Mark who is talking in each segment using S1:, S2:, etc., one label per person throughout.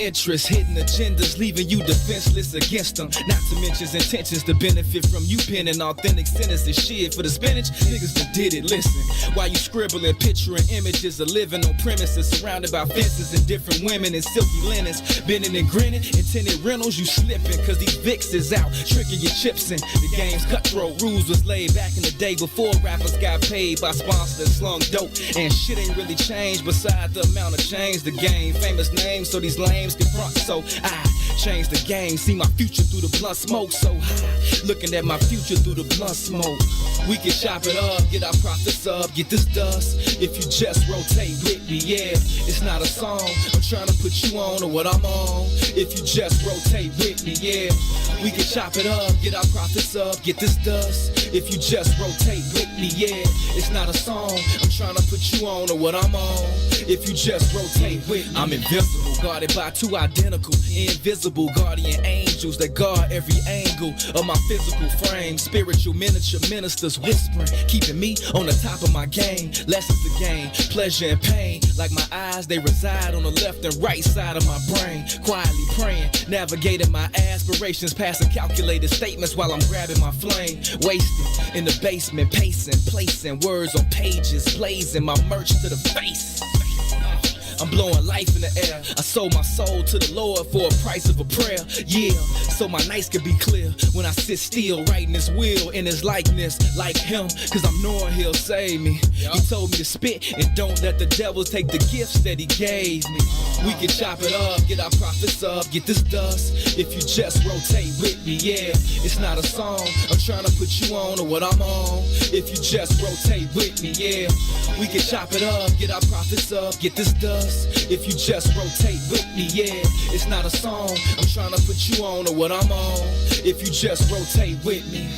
S1: interests, hidden agendas, leaving you defenseless against them. Not to mention intentions to benefit from you penning authentic sentences. Shit for the spinach, niggas that did it. Listen, while you scribbling, picturing images of living on premises, surrounded by fences and different women in silky linens, bending and grinning, intended rentals, you slipping, cause these Vicks is out, tricking your chips in. The game's cutthroat, rules was laid back in the day before rappers got paid by sponsors that slung dope. And shit ain't really changed beside the amount of change the game. Famous names so these lames can front, so I change the game. See my future through the blunt smoke so high, looking at my future through the blunt smoke. We can chop it up, get our profits up, get this dust. If you just rotate with me, yeah, it's not a song I'm trying to put you on or what I'm on. If you just rotate with me, yeah, we can chop it up, get our profits up, get this dust. If you just rotate with me, yeah, it's not a song I'm trying to put you on or what I'm on. If you just rotate with me, I'm invincible, guarded by two identical, invisible guardian angels that guard every angle of my physical frame. Spiritual miniature ministers whispering, keeping me on the top of my game. Lessons to gain, pleasure and pain. Like my eyes, they reside on the left and right side of my brain. Quietly praying, navigating my aspirations, passing calculated statements while I'm grabbing my flame. Wasted in the basement, pacing, placing words on pages, blazing my merch to the face. I'm blowing life in the air. I sold my soul to the Lord for a price of a prayer. Yeah, so my nights can be clear when I sit still, writing his will in his likeness, like him, cause I'm knowing he'll save me. He told me to spit and don't let the devil take the gifts that he gave me. We can chop it up, get our profits up, get this dust. If you just rotate with me, yeah, it's not a song I'm trying to put you on or what I'm on. If you just rotate with me, yeah, we can chop it up, get our profits up, get this dust. If you just rotate with me, yeah, it's not a song I'm trying to put you on or what I'm on. If you just rotate with me.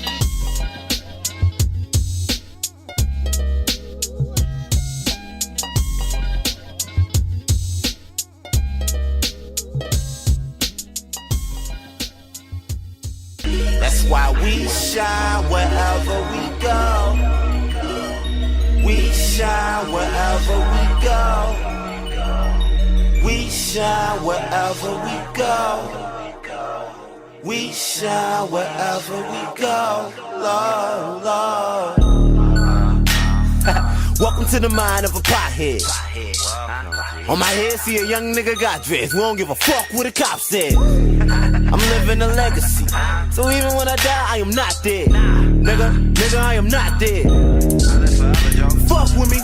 S2: That's why we shine wherever we go. We shine wherever we go. We shine wherever we go. We shine wherever we go. Lord, Lord. Welcome to the mind of a pothead. On my head, see a young nigga got dressed. We don't give a fuck what the cop said. I'm living a legacy. So even when I die, I am not dead. Nigga, I am not dead. Fuck with me.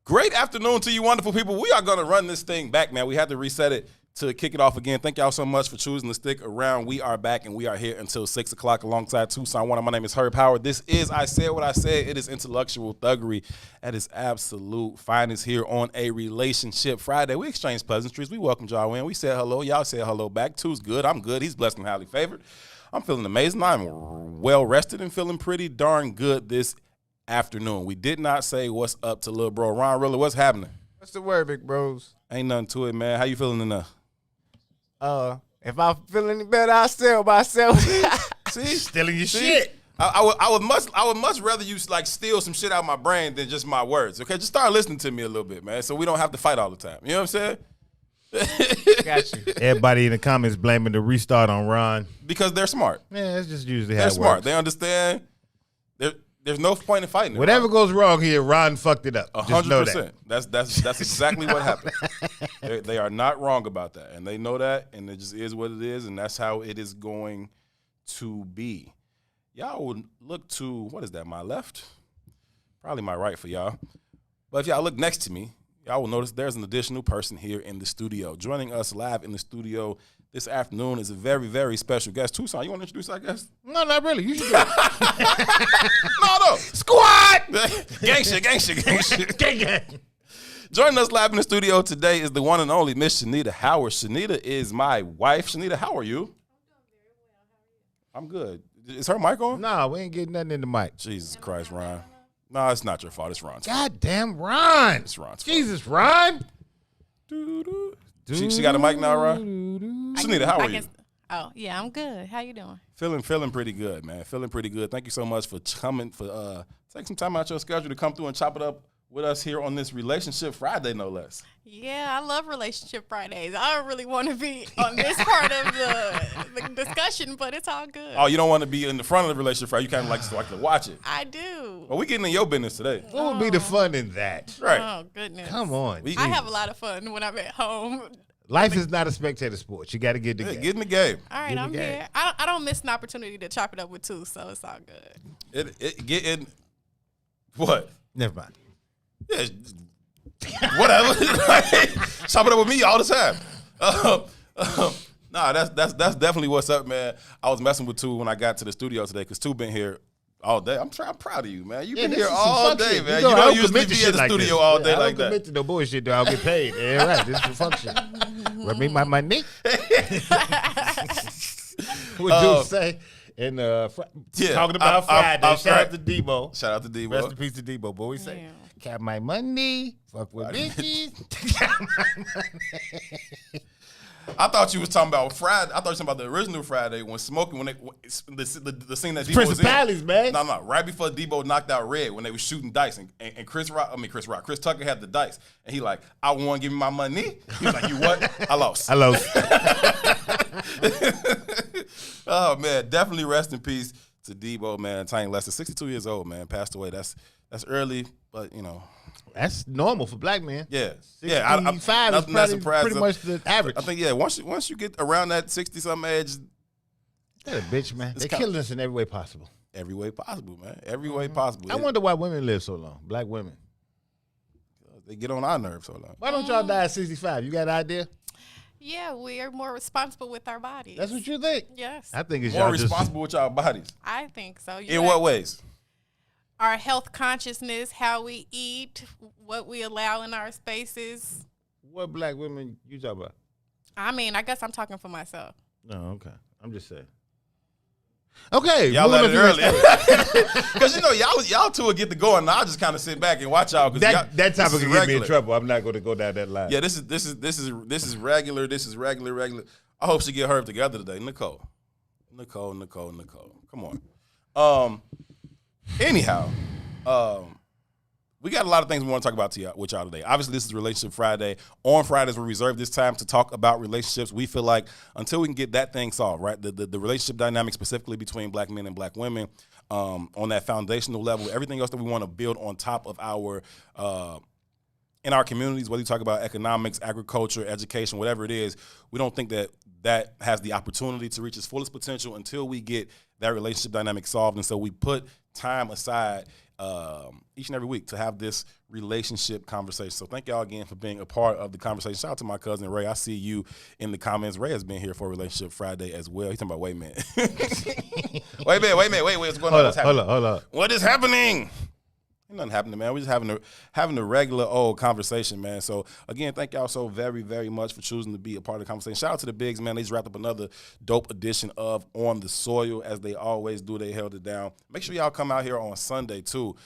S3: Great afternoon to you wonderful people. We are going to run this thing back, man. We had to reset it to kick it off again. Thank y'all so much for choosing to stick around. We are back, and we are here until 6 o'clock alongside Tucson One. My name is Herb Howard. This is I Said What I Said. It is intellectual thuggery at its absolute finest here on a Relationship Friday. We exchange pleasantries. We welcomed y'all in. We said hello. Y'all said hello back. Tu's good. I'm good. He's blessed and highly favored. I'm feeling amazing. I'm well rested and feeling pretty darn good this afternoon. We did not say what's up to little bro Ron. Really, what's happening?
S4: What's the word, big bros?
S3: Ain't nothing to it, man. How you feeling enough?
S4: If I feel any better, I'll sell myself.
S3: See,
S5: Stealing your shit.
S3: I would much rather you like steal some shit out of my brain than just my words. Okay, just start listening to me a little bit, man, so we don't have to fight all the time. You know what I'm saying?
S4: Got you.
S5: Everybody in the comments blaming the restart on Ron.
S3: Because they're smart.
S5: Yeah, that's just usually how
S3: They're
S5: it
S3: smart.
S5: works.
S3: They understand. There's no point in fighting.
S5: Whatever goes wrong here, Ron fucked it up. Just know that.
S3: 100%. That's exactly what happened. They are not wrong about that, and they know that, and it just is what it is, and that's how it is going to be. Y'all would look to, what is that, my left? Probably my right for y'all. But if y'all look next to me, y'all will notice there's an additional person here in the studio. Joining us live in the studio this afternoon is a very, very special guest. Tucson, you want to introduce our guest?
S5: No, not really. You should do it.
S3: No.
S5: Squad!
S3: Gang shit.
S5: Gang.
S3: Joining us live in the studio today is the one and only Miss Shanita Howard. Shanita is my wife. Shanita, how are you? I'm good. Is her mic on?
S5: Nah, we ain't getting nothing in the mic.
S3: Jesus Christ, Ron. No, it's not your fault. It's Ron's fault.
S5: Goddamn Ron.
S3: It's Ron's fault.
S5: Jesus, Ron.
S3: She got a mic now, Ron? Shanita, how are you?
S6: Oh, yeah, I'm good. How you doing?
S3: Feeling pretty good, man. Feeling pretty good. Thank you so much for coming, for take some time out your schedule to come through and chop it up with us here on this Relationship Friday, no less.
S6: Yeah, I love Relationship Fridays. I don't really want to be on this part of the discussion, but it's all good.
S3: Oh, you don't want to be in the front of the Relationship Friday. You kind of like to watch it.
S6: I do.
S3: Well, we getting in your business today.
S5: What would be the fun in that?
S3: Right.
S6: Oh, goodness.
S5: Come on.
S6: I have a lot of fun when I'm at home.
S5: Life is not a spectator sport. You got to get the
S3: Yeah,
S5: game.
S3: get in the game.
S6: All right,
S5: Give me
S6: I'm
S5: game.
S6: here. I don't miss an opportunity to chop it up with two, so it's all good.
S3: Get in. What?
S5: Never mind.
S3: Yeah, whatever. Chop it up with me all the time. Nah, that's definitely what's up, man. I was messing with Two when I got to the studio today because Two been here all day. I'm proud of you, man. You've been
S5: this
S3: here
S5: is some
S3: all
S5: fuck
S3: day,
S5: shit.
S3: man.
S5: You
S3: You
S5: know, I
S3: don't
S5: don't
S3: usually
S5: commit to
S3: be
S5: shit
S3: in the
S5: like
S3: studio
S5: this.
S3: all
S5: Yeah,
S3: day
S5: I
S3: like
S5: don't commit
S3: that.
S5: to no bullshit, though. I'll get paid. Yeah, right. This is a function. Rub me my money. What do you say? And
S3: Yeah,
S5: talking about
S3: I'm
S5: Friday. Shout
S3: right.
S5: out to Debo.
S3: Shout out to D.
S5: Rest in peace to Debo. Boy, we say,
S6: Yeah.
S5: cap my money, fuck with bitches.
S3: I thought you was talking about Friday. I thought you was talking about the original Friday when Smokey, the scene that Debo was in.
S5: Principalities, man.
S3: No, right before Debo knocked out Red when they was shooting dice and Chris Tucker had the dice and he like, I won, give me my money. He was like, you what? I lost.
S5: Hello.
S3: Oh man, definitely rest in peace to Debo, man. Tiny Lester, 62 years old, man, passed away. That's early, but you know.
S5: That's normal for black men.
S3: Yeah,
S5: 65 is
S3: nothing that
S5: probably
S3: surprises
S5: pretty
S3: us.
S5: much the average.
S3: I think once you get around that 60-something age,
S5: They're a bitch, man. They're
S3: kinda-
S5: killing us in every way possible.
S3: every way possible, man. Every way possible.
S5: I wonder why women live so long. Black women.
S3: They get on our nerves so long.
S5: Why don't y'all die at 65? You got an idea?
S6: Yeah, we are more responsible with our bodies.
S5: That's what you think?
S6: Yes,
S5: I think it's
S3: More
S5: y'all just
S3: responsible with y'all bodies.
S6: I think so.
S3: In what ways?
S6: Our health consciousness, how we eat, what we allow in our spaces.
S5: What black women you talk about?
S6: I mean, I guess I'm talking for myself.
S5: No, okay. I'm just saying. Okay,
S3: Y'all let it
S5: moving on
S3: early. Because, you know, y'all two will get to go, and I'll just kind of sit back and watch y'all. 'Cause
S5: that
S3: this
S5: topic
S3: is
S5: can get me in
S3: regular.
S5: trouble. I'm not going to go down that line.
S3: Yeah, this is regular. This is regular. I hope she get her together today. Nicole. Come on. Anyhow, we got a lot of things we want to talk about with y'all today. Obviously, this is Relationship Friday. On Fridays, we reserve this time to talk about relationships. We feel like until we can get that thing solved, right, the relationship dynamic specifically between black men and black women, on that foundational level, everything else that we want to build on top of our in our communities, whether you talk about economics, agriculture, education, whatever it is, we don't think that has the opportunity to reach its fullest potential until we get that relationship dynamic solved. And so we put time aside each and every week to have this relationship conversation. So thank y'all again for being a part of the conversation. Shout out to my cousin Ray. I see you in the comments. Ray has been here for Relationship Friday as well. He's talking about, wait a minute. Wait, what's going on? What's happening?
S5: Hold up.
S3: What is happening? Ain't nothing happening, man. We're just having a regular old conversation, man. So, again, thank y'all so very, very much for choosing to be a part of the conversation. Shout out to the Bigs, man. They just wrapped up another dope edition of On the Soil, as they always do. They held it down. Make sure y'all come out here on Sunday, too.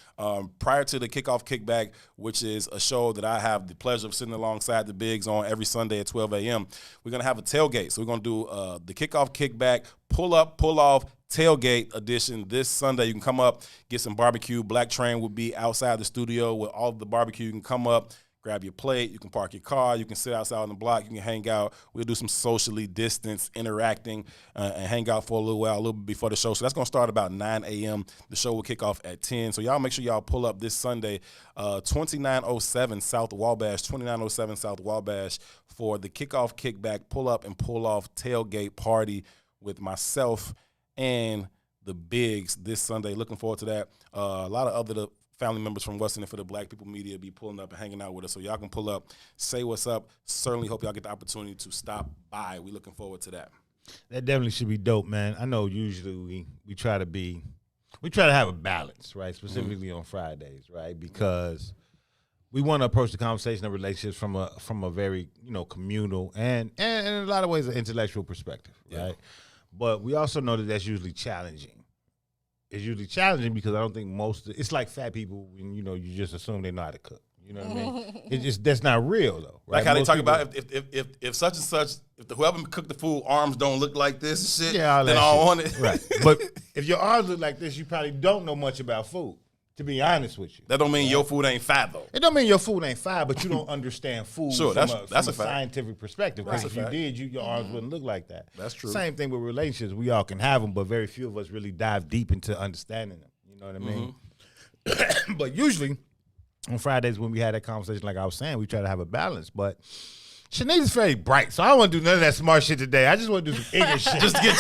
S3: Prior to the Kickoff Kickback, which is a show that I have the pleasure of sitting alongside the Bigs on every Sunday at 12 a.m., we're going to have a tailgate. So, we're going to do the Kickoff Kickback, pull up, pull off, tailgate edition this Sunday. You can come up, get some barbecue. Black Train will be outside the studio with all of the barbecue. You can come up, grab your plate. You can park your car. You can sit outside on the block. You can hang out. We'll do some socially distanced interacting and hang out for a little while, a little bit before the show. So that's going to start about 9 a.m. The show will kick off at 10. So y'all make sure y'all pull up this Sunday, 2907 South Wabash, 2907 South Wabash for the Kickoff Kickback, pull up and pull off tailgate party with myself and the Bigs this Sunday. Looking forward to that. A lot of other family members from Western and for the Black People Media be pulling up and hanging out with us. So y'all can pull up, say what's up. Certainly hope y'all get the opportunity to stop by. We looking forward to that.
S5: That definitely should be dope, man. I know usually we try to have a balance, right? Specifically on Fridays, right? Because we want to approach the conversation of relationships from a very, communal and in a lot of ways an intellectual perspective, right?
S3: Yeah.
S5: But we also know that that's usually challenging. It's usually challenging because I don't think it's like fat people when, you just assume they know how to cook. You know what I mean? It's just, that's not real though. Right?
S3: Like how
S5: Most
S3: they talk
S5: people-
S3: about if such and such, if whoever cooked the food arms don't look like this and shit,
S5: Yeah, all
S3: then
S5: that
S3: I don't
S5: shit.
S3: want it.
S5: Right. But if your arms look like this, you probably don't know much about food. To be honest with you.
S3: That don't mean your food ain't fat though.
S5: It don't mean your food ain't fire, but you don't understand food
S3: Sure,
S5: from
S3: that's
S5: a
S3: a fact.
S5: scientific perspective. Because
S3: That's
S5: if
S3: a
S5: you
S3: fact.
S5: did, your arms wouldn't look like that.
S3: That's true.
S5: Same thing with relationships. We all can have them, but very few of us really dive deep into understanding them. You know what I mean?
S3: Mm-hmm.
S5: But usually on Fridays when we had that conversation, like I was saying, we try to have a balance. But Shanice is very bright, so I don't want to do none of that smart shit today. I just want to do some ignorant shit.
S3: Just get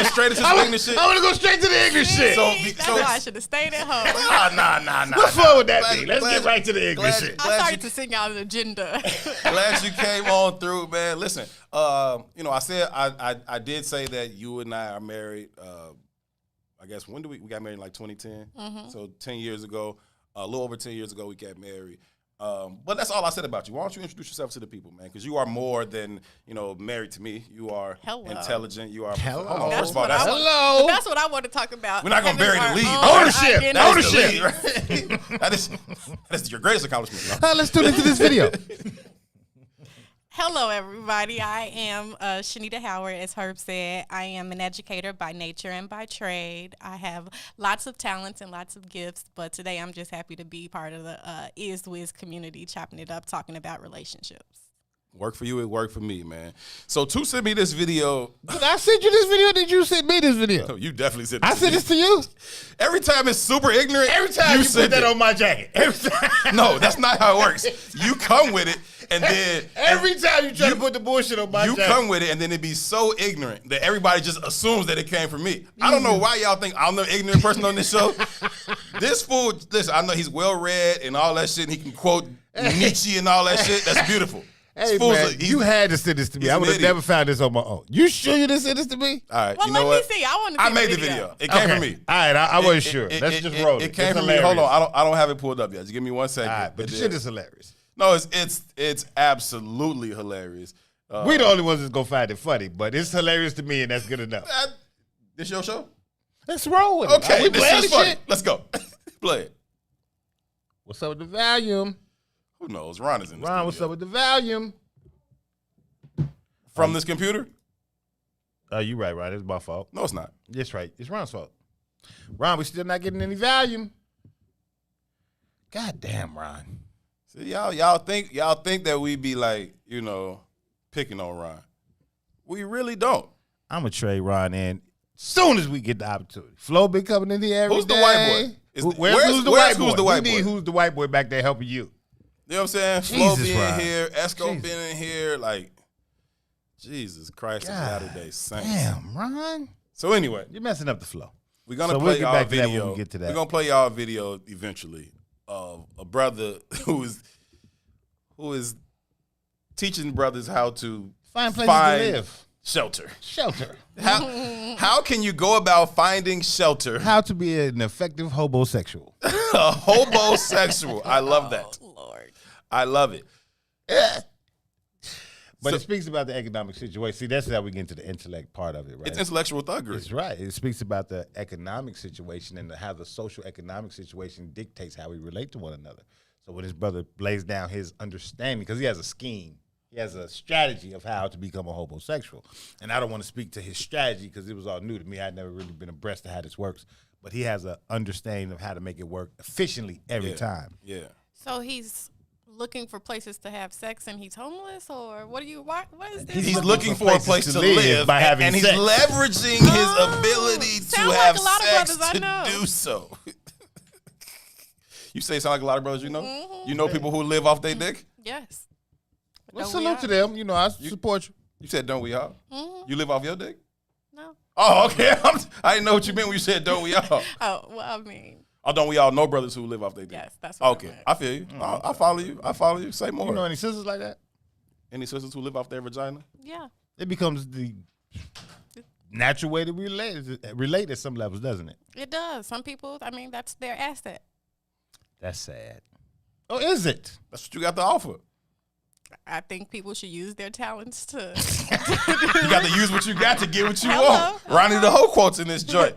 S3: straight into some ignorant shit.
S5: I want to go straight to the ignorant shit.
S6: That's why I should have stayed at home.
S3: Nah.
S5: What fun would that
S3: Glad-
S5: be? Let's
S3: glad-
S5: get right to the ignorant
S3: glad-
S5: shit.
S6: I started to sing out an agenda.
S3: Glad you came on through, man. Listen, I said I did say that you and I are married. I guess when we got married in like 2010, so 10 years ago, a little over 10 years ago, we got married. But that's all I said about you. Why don't you introduce yourself to the people, man? Because you are more than married to me. You are
S6: Hello.
S3: intelligent. You are.
S5: Hello.
S3: Hold on,
S6: That's
S3: first of all,
S6: what
S3: that's
S6: I want.
S5: Hello.
S6: That's what I want to talk about.
S3: We're not gonna
S6: Having
S3: bury the
S6: our
S3: lead.
S6: own
S5: Ownership.
S6: identity.
S3: that is
S5: Ownership.
S3: the lead, right? that is your greatest accomplishment. No?
S5: Let's tune into this video.
S6: Hello, everybody. I am Shanita Howard, as Herb said. I am an educator by nature and by trade. I have lots of talents and lots of gifts, but today I'm just happy to be part of the IsWiz community, chopping it up, talking about relationships.
S3: Work for you, it worked for me, man. So to send me this video,
S5: Did I send you this video? Did you send me this video?
S3: you definitely sent it
S5: I
S3: to
S5: sent
S3: me.
S5: this to you.
S3: Every time it's super ignorant.
S5: Every time you put
S3: send
S5: that
S3: it.
S5: on my jacket. Every time.
S3: No, that's not how it works. You come with it, and then
S5: Every time you try to put the bullshit on my
S3: you
S5: jacket.
S3: come with it, and then it be so ignorant that everybody just assumes that it came from me. I don't know why y'all think I'm the ignorant person on this show. This fool, listen, I know he's well read and all that shit, and he can quote Nietzsche and all that shit. That's beautiful.
S5: Hey,
S3: This fool's
S5: man,
S3: he's-
S5: you had to send this to me.
S3: he's
S5: I
S3: an
S5: would have
S3: idiot.
S5: never found this on my own. You sure you didn't send this to me?
S3: All right,
S6: Well,
S3: you know
S6: let
S3: what?
S6: me see. I want to see
S3: I made the video. It came from me.
S5: All right, I wasn't sure. Let's just roll it.
S3: It came
S5: It's
S3: from me. Hold
S5: hilarious.
S3: on, I don't have it pulled up yet. Just give me 1 second.
S5: All right, but
S3: And
S5: the
S3: then-
S5: shit is hilarious.
S3: No, it's absolutely hilarious.
S5: We the only ones that's gonna find it funny, but it's hilarious to me, and that's good enough.
S3: This your show?
S5: Let's roll with it.
S3: Okay,
S5: We
S3: this
S5: playing
S3: is
S5: the
S3: funny.
S5: shit.
S3: Let's go. Play it.
S5: What's up with the volume?
S3: Who knows? Ron is in this
S5: Ron, what's
S3: studio.
S5: up with the volume?
S3: From this computer?
S5: Oh, you right, Ron. It's my fault.
S3: No, it's not.
S5: That's right. It's Ron's fault. Ron, we still not getting any volume. God damn, Ron.
S3: See, y'all think that we be like, picking on Ron. We really don't.
S5: I'm gonna trade Ron in soon as we get the opportunity. Flo been coming in here every
S3: Who's the
S5: day.
S3: white boy?
S5: Who's the white boy?
S3: Who's the white
S5: We need
S3: boy?
S5: who's the white boy back there helping you.
S3: You know what I'm saying? Flo
S5: Jesus,
S3: being
S5: Ron.
S3: here, Esco
S5: Jesus.
S3: being in here, like, Jesus Christ of
S5: God
S3: Latter-day Saints.
S5: Damn, Ron.
S3: So anyway,
S5: You're messing up the flow.
S3: we're gonna
S5: So
S3: play
S5: we'll get
S3: y'all
S5: back to that when
S3: video.
S5: we get to that.
S3: We're gonna play y'all video eventually of a brother who is teaching brothers how to
S5: Find places to live.
S3: shelter.
S5: Shelter.
S3: How can you go about finding shelter?
S5: How to be an effective hobosexual.
S3: A hobosexual. I love that.
S6: Oh, Lord.
S3: I love it.
S5: But
S3: So-
S5: it speaks about the economic situation. See, that's how we get into the intellect part of it, right?
S3: It's intellectual thuggery.
S5: It's right. It speaks about the economic situation and how the social economic situation dictates how we relate to one another. So when his brother lays down his understanding, because he has a scheme, he has a strategy of how to become a homosexual. And I don't want to speak to his strategy because it was all new to me. I'd never really been abreast of how this works. But he has an understanding of how to make it work efficiently every time.
S3: Yeah.
S6: So he's looking for places to have sex and he's homeless, or what is this?
S3: He's looking for a place to live
S5: by having
S3: and he's
S5: sex.
S3: leveraging his ability to
S6: sound like
S3: have
S6: a lot of
S3: sex
S6: brothers I
S3: to
S6: know.
S3: do so. You say it sound like a lot of brothers you know?
S6: Mm-hmm.
S3: You know people who live off their dick?
S6: Yes.
S5: Well,
S6: Don't we
S5: salute
S6: all?
S5: to them. You know, I support you.
S3: You said don't we all?
S6: Mm-hmm.
S3: You live off your dick?
S6: No.
S3: Oh, okay. I didn't know what you meant when you said don't we all.
S6: Oh, well, I mean,
S3: Oh, don't we all know brothers who live off their dick?
S6: yes, that's what
S3: Okay,
S6: I meant.
S3: I feel you. I follow you. I follow you. Say more.
S5: You know any sisters like that?
S3: Any sisters who live off their vagina?
S6: Yeah.
S5: It becomes the natural way to relate at some levels, doesn't it?
S6: It does. Some people, I mean, that's their asset.
S5: That's sad. Oh, is it?
S3: That's what you got to offer.
S6: I think people should use their talents to.
S3: You got to use what you got to get what you
S6: Hello.
S3: want. Ronnie the Ho quotes in this joint.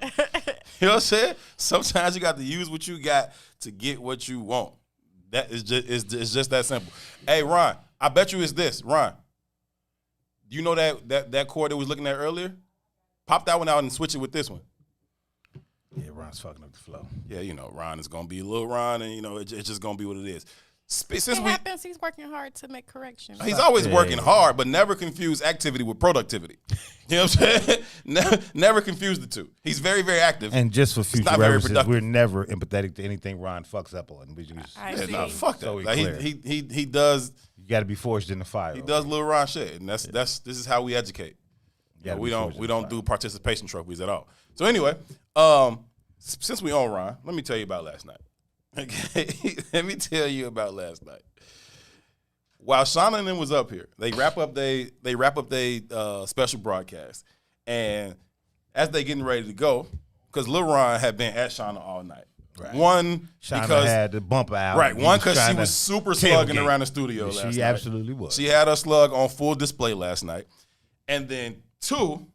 S3: You know what I'm saying? Sometimes you got to use what you got to get what you want. That is just it's just that simple. Hey, Ron, I bet you it's this. Ron, do you know that chord that we was looking at earlier? Pop that one out and switch it with this one.
S5: Yeah, Ron's fucking up the flow.
S3: Yeah, you know, Ron is gonna be Lil Ron, and you know, it's just gonna be what it is. Since
S6: It happens. He's working hard to make corrections.
S3: he's always
S5: Yeah.
S3: working hard, but never confuse activity with productivity. You know what I'm saying? never confuse the two. He's very, very active.
S5: And just for future
S3: not very
S5: references,
S3: productive.
S5: we're never empathetic to anything Ron fucks up on. We just,
S6: I
S3: Yeah,
S6: see.
S3: nah, fuck that.
S5: So we
S3: Like,
S5: clear.
S3: he does
S5: you got to be forged in the fire.
S3: he does Lil Ron shit, and this is how we educate.
S5: Yeah,
S3: we don't do participation trophies at all. So anyway, since we on Ron, let me tell you about last night. Okay, let me tell you about last night. While Shauna and them was up here, they wrap up they special broadcast, and as they getting ready to go, because Lil Ron had been at Shauna all night.
S5: Right.
S3: One
S5: Shauna
S3: because
S5: had the bump out.
S3: right,
S5: He
S3: one because she
S5: trying
S3: was
S5: to
S3: super slugging
S5: tailgate.
S3: around the studio last night.
S5: She absolutely was.
S3: She had her slug on full display last night. And then two,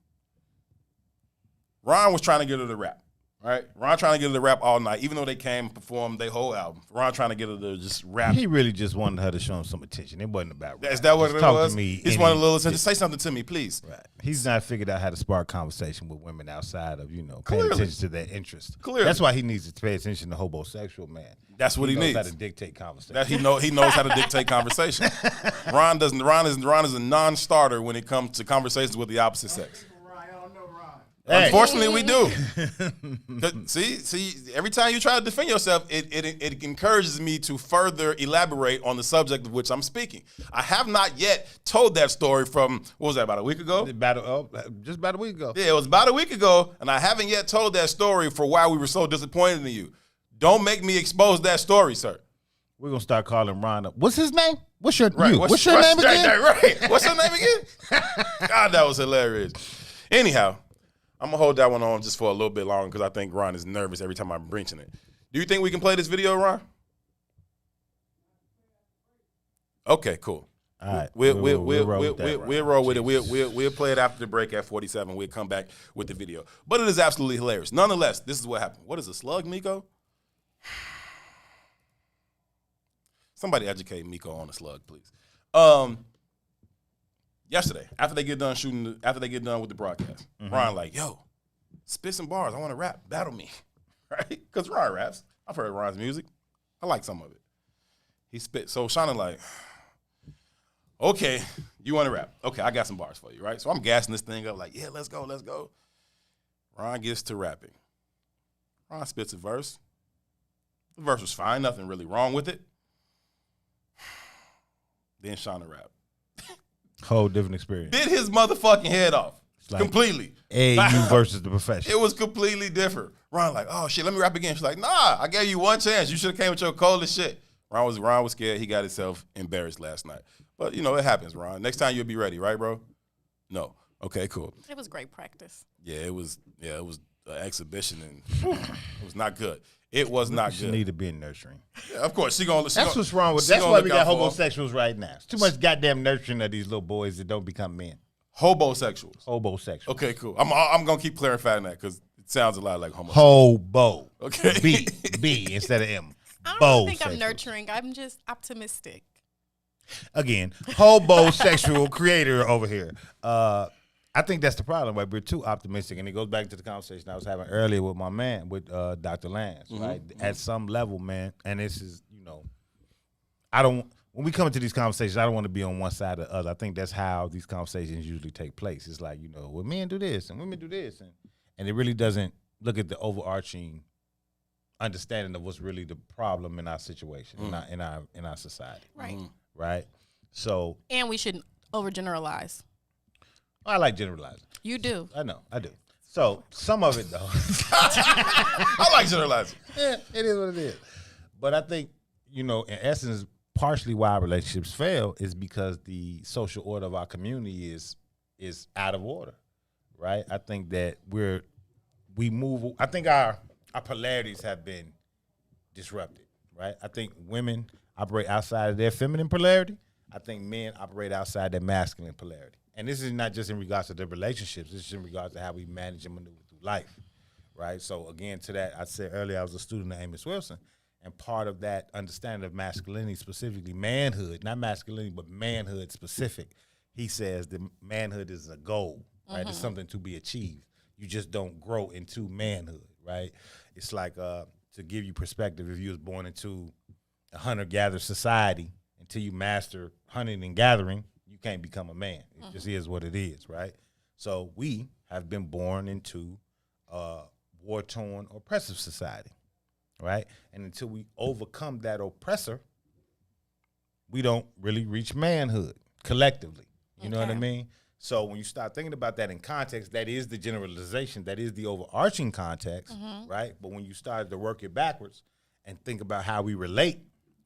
S3: Ron was trying to get her to rap. Right? Ron trying to get her to rap all night, even though they came and performed their whole album. Ron trying to get her to just rap.
S5: He really just wanted her to show him some attention. It wasn't about rap.
S3: Is that what
S5: Just
S3: it
S5: talk
S3: was?
S5: To me
S3: He's wanted a little attention. Say something to me, please.
S5: Right. He's not figured out how to spark conversation with women outside of, paying
S3: Clearly.
S5: attention to their interest.
S3: Clearly.
S5: That's why he needs to pay attention to homosexual man.
S3: That's what he
S5: knows
S3: needs.
S5: how to dictate conversation.
S3: That he knows how to dictate conversation. Ron is a non-starter when it comes to conversations with the opposite sex.
S5: Hey.
S3: Unfortunately, we do. 'Cause see, every time you try to defend yourself, it encourages me to further elaborate on the subject of which I'm speaking. I have not yet told that story from, what was that, about a week ago?
S5: Just about a week ago.
S3: Yeah, it was about a week ago, and I haven't yet told that story for why we were so disappointed in you. Don't make me expose that story, sir.
S5: We're going to start calling Ron up. What's his name? What's your
S3: Right.
S5: What's your name again?
S3: Right. What's your name again? God, that was hilarious. Anyhow, I'm going to hold that one on just for a little bit longer because I think Ron is nervous every time I'm bringing it. Do you think we can play this video, Ron? Okay, cool.
S5: All right.
S3: We'll
S5: roll with that, Ron.
S3: We'll play it after the break at 47. We'll come back with the video. But it is absolutely hilarious. Nonetheless, this is what happened. What is a slug, Miko? Somebody educate Miko on the slug, please. Yesterday, after they get done with the broadcast, Ron like, yo, spit some bars. I want to rap. Battle me, right? Because Ron raps. I've heard Ron's music. I like some of it. He spit. So Shauna like, okay, you want to rap? Okay, I got some bars for you, right? So I'm gassing this thing up like, yeah, let's go. Ron gets to rapping. Ron spits a verse. The verse was fine. Nothing really wrong with it. Then Shauna rap.
S5: Whole different experience.
S3: Bit his motherfucking head off.
S5: Like
S3: Completely.
S5: AU versus the professional.
S3: It was completely different. Ron like, oh shit, let me rap again. She's like, nah, I gave you one chance. You should have came with your coldest shit. Ron was scared. He got himself embarrassed last night. But it happens, Ron. Next time you'll be ready, right, bro? No. Okay, cool.
S6: It was great practice.
S3: Yeah, it was an exhibition and it was not good. It was not
S5: She
S3: good.
S5: need to be nurturing.
S3: Yeah, of course,
S5: That's what's wrong with. That's why we got homosexuals right now. It's too much goddamn nurturing of these little boys that don't become men.
S3: Homosexuals.
S5: Homosexual.
S3: Okay, cool. I'm gonna keep clarifying that because it sounds a lot like homosexual.
S5: Hobo.
S3: Okay.
S5: B instead of M.
S6: I don't think I'm
S5: Bo-sexual.
S6: nurturing. I'm just optimistic.
S5: Again, homosexual creator over here. I think that's the problem, right? We're too optimistic, and it goes back to the conversation I was having earlier with my man, with Dr. Lance, right? At some level, man, and this is, when we come into these conversations, I don't want to be on one side or the other. I think that's how these conversations usually take place. It's like, well, men do this and women do this, and it really doesn't look at the overarching understanding of what's really the problem in our situation, in our society,
S6: Right.
S5: right? So
S6: And we shouldn't overgeneralize.
S5: I like generalizing.
S6: You do.
S5: I know, I do. So some of it though,
S3: I like generalizing.
S5: yeah, it is what it is. But I think in essence, partially why relationships fail is because the social order of our community is out of order, right? I think that we move. I think our polarities have been disrupted, right? I think women operate outside of their feminine polarity. I think men operate outside their masculine polarity. And this is not just in regards to their relationships. This is in regards to how we manage and maneuver through life, right? So again, to that, I said earlier I was a student of Amos Wilson, and part of that understanding of masculinity, specifically manhood, not masculinity, but manhood specific, he says that manhood is a goal, right? It's something to be achieved. You just don't grow into manhood, right? It's like to give you perspective, if you was born into a hunter-gatherer society, until you master hunting and gathering, you can't become a man. It just is what it is, right? So we have been born into a war-torn, oppressive society, right? And until we overcome that oppressor, we don't really reach manhood collectively. You know what I mean? So when you start thinking about that in context, that is the generalization, that is the overarching context, right? But when you start to work it backwards and think about how we relate,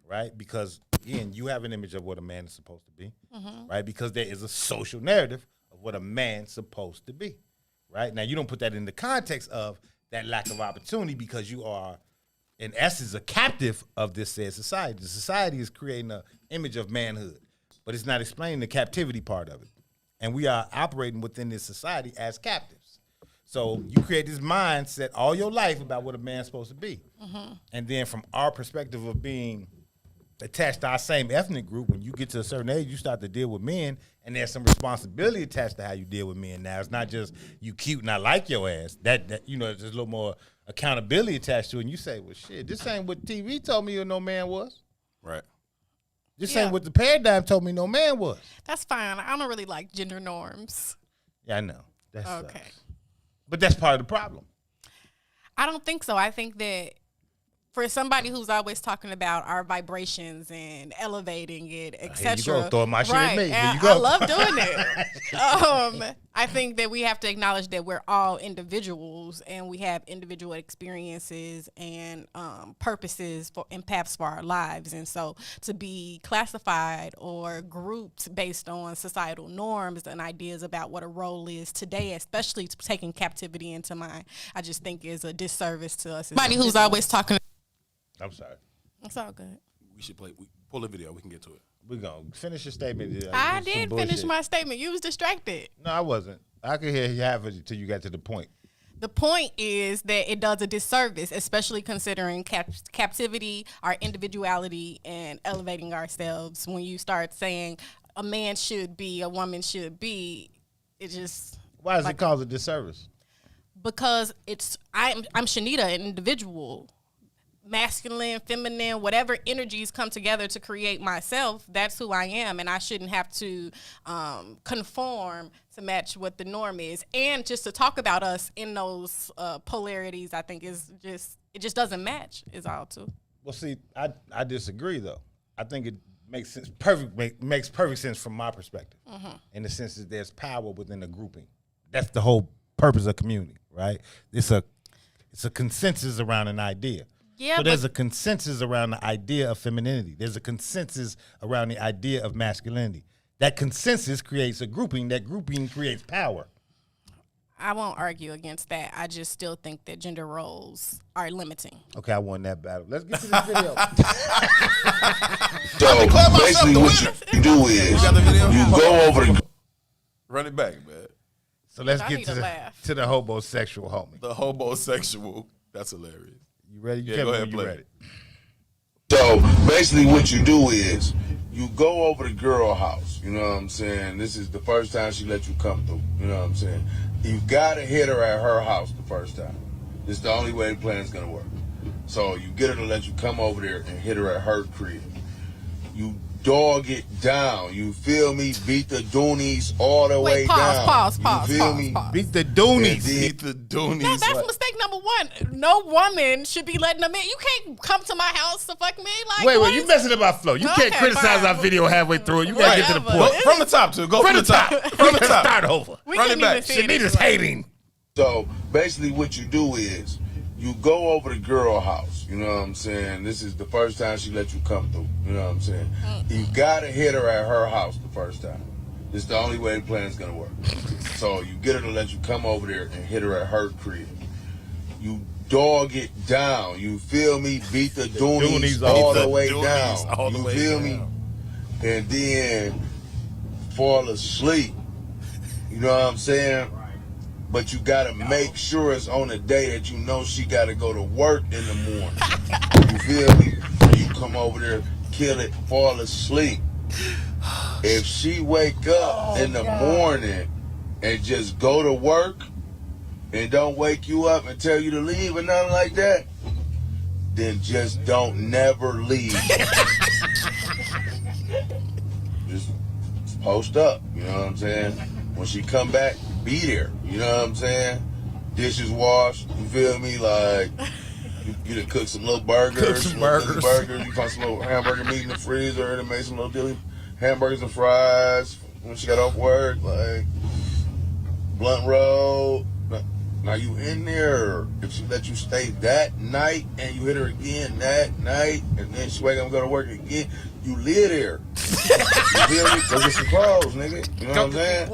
S5: right? Because, again, you have an image of what a man is supposed to be, right? Because there is a social narrative of what a man's supposed to be, right? Now, you don't put that in the context of that lack of opportunity because you are, in essence, a captive of this said society. The society is creating an image of manhood, but it's not explaining the captivity part of it. And we are operating within this society as captives. So you create this mindset all your life about what a man's supposed to be. And then from our perspective of being attached to our same ethnic group, when you get to a certain age, you start to deal with men, and there's some responsibility attached to how you deal with men now. It's not just you cute and I like your ass. That you know, there's a little more accountability attached to it. And you say, well, shit, this ain't what TV told me no man was.
S3: Right.
S5: This
S6: Yeah.
S5: ain't what the paradigm told me no man was.
S6: That's fine. I don't really like gender norms.
S5: Yeah, I know. That's
S6: Okay.
S5: But that's part of the problem.
S6: I don't think so. I think that for somebody who's always talking about our vibrations and elevating it,
S5: Here you
S6: etc.
S5: go, throwing my shit at me. Here
S6: and
S5: you go.
S6: I love doing it. I think that we have to acknowledge that we're all individuals and we have individual experiences and purposes and paths for our lives. And so to be classified or grouped based on societal norms and ideas about what a role is today, especially taking captivity into mind, I just think is a disservice to us. Somebody who's always talking.
S5: I'm sorry.
S6: It's all good.
S3: We should pull the video. We can get to it.
S5: We're going to finish your statement.
S6: I
S5: It's some
S6: did finish
S5: bullshit.
S6: my statement. You was distracted.
S5: No, I wasn't. I could hear half of it until you got to the point.
S6: The point is that it does a disservice, especially considering captivity, our individuality, and elevating ourselves. When you start saying a man should be, a woman should be, it just
S5: Why does it cause a disservice?
S6: because I'm Shanita, an individual. Masculine, feminine, whatever energies come together to create myself, that's who I am, and I shouldn't have to conform to match what the norm is. And just to talk about us in those polarities, I think it just doesn't match. Is all too.
S5: Well, see, I disagree though. I think it makes sense. Makes perfect sense from my perspective, in the sense that there's power within a grouping. That's the whole purpose of community, right? It's a consensus around an idea.
S6: Yeah,
S5: so there's a consensus around the idea of femininity. There's a consensus around the idea of masculinity. That consensus creates a grouping. That grouping creates power.
S6: I won't argue against that. I just still think that gender roles are limiting.
S5: Okay, I won that battle. Let's get to this video.
S7: So basically, what you do is
S3: got the video?
S7: you go over the
S3: Run it back, man.
S5: So let's
S6: I
S5: get
S6: need
S5: to
S6: to
S5: the
S6: laugh.
S5: homosexual homie.
S3: The homosexual. That's hilarious.
S5: You ready? You
S3: Yeah,
S5: tell
S3: go
S5: me
S3: ahead,
S5: when you
S3: play.
S5: ready.
S7: So basically, what you do is you go over to girl house. You know what I'm saying? This is the first time she let you come through. You know what I'm saying? You gotta hit her at her house the first time. This is the only way the plan's gonna work. So you get her to let you come over there and hit her at her crib. You dog it down. You feel me? Beat the doonies all the way down.
S6: Pause.
S7: You feel me?
S5: Beat the Doonies.
S7: And then-
S3: Beat the Doonies.
S6: No, that's mistake number one. No woman should be letting them in. You can't come to my house to fuck me. Like,
S5: Wait,
S6: what
S5: you
S6: is-
S5: messing up our flow. You can't
S6: Okay,
S5: criticize
S6: fine.
S5: our video halfway through. You gotta get to the
S6: Whatever.
S5: point.
S3: From the top, too. Go from the top. From the top.
S5: Start over.
S6: We
S3: Run
S6: couldn't
S3: it back.
S6: even see it
S5: Shanita's
S6: anyway.
S5: hating.
S7: So basically what you do is you go over to girl house. You know what I'm saying? This is the first time she let you come through. You know what I'm saying? You gotta hit her at her house the first time. This is the only way the plan's gonna work. So you get her to let you come over there and hit her at her crib. You dog it down. You feel me? Beat the Doonies all the way down.
S3: all the
S7: You
S3: way
S7: feel me?
S3: down.
S7: And then fall asleep. You know what I'm saying? But you gotta make sure it's on a day that you know she gotta go to work in the morning. You feel me? You come over there, kill it, fall asleep. If she wake up in the morning and just go to work, and don't wake you up and tell you to leave or nothing like that, then just don't never leave. Just post up, you know what I'm saying? When she come back, be there, you know what I'm saying? Dishes washed, you feel me? Like, you done cook some little burgers. You find some little hamburger meat in the freezer, and made some little dilly hamburgers and fries when she got off work, like, blunt roll. Now you in there. If she let you stay that night and you hit her again that night, and then she wake up and go to work again, you live there. You feel me? Go get some clothes, nigga. You know what I'm saying?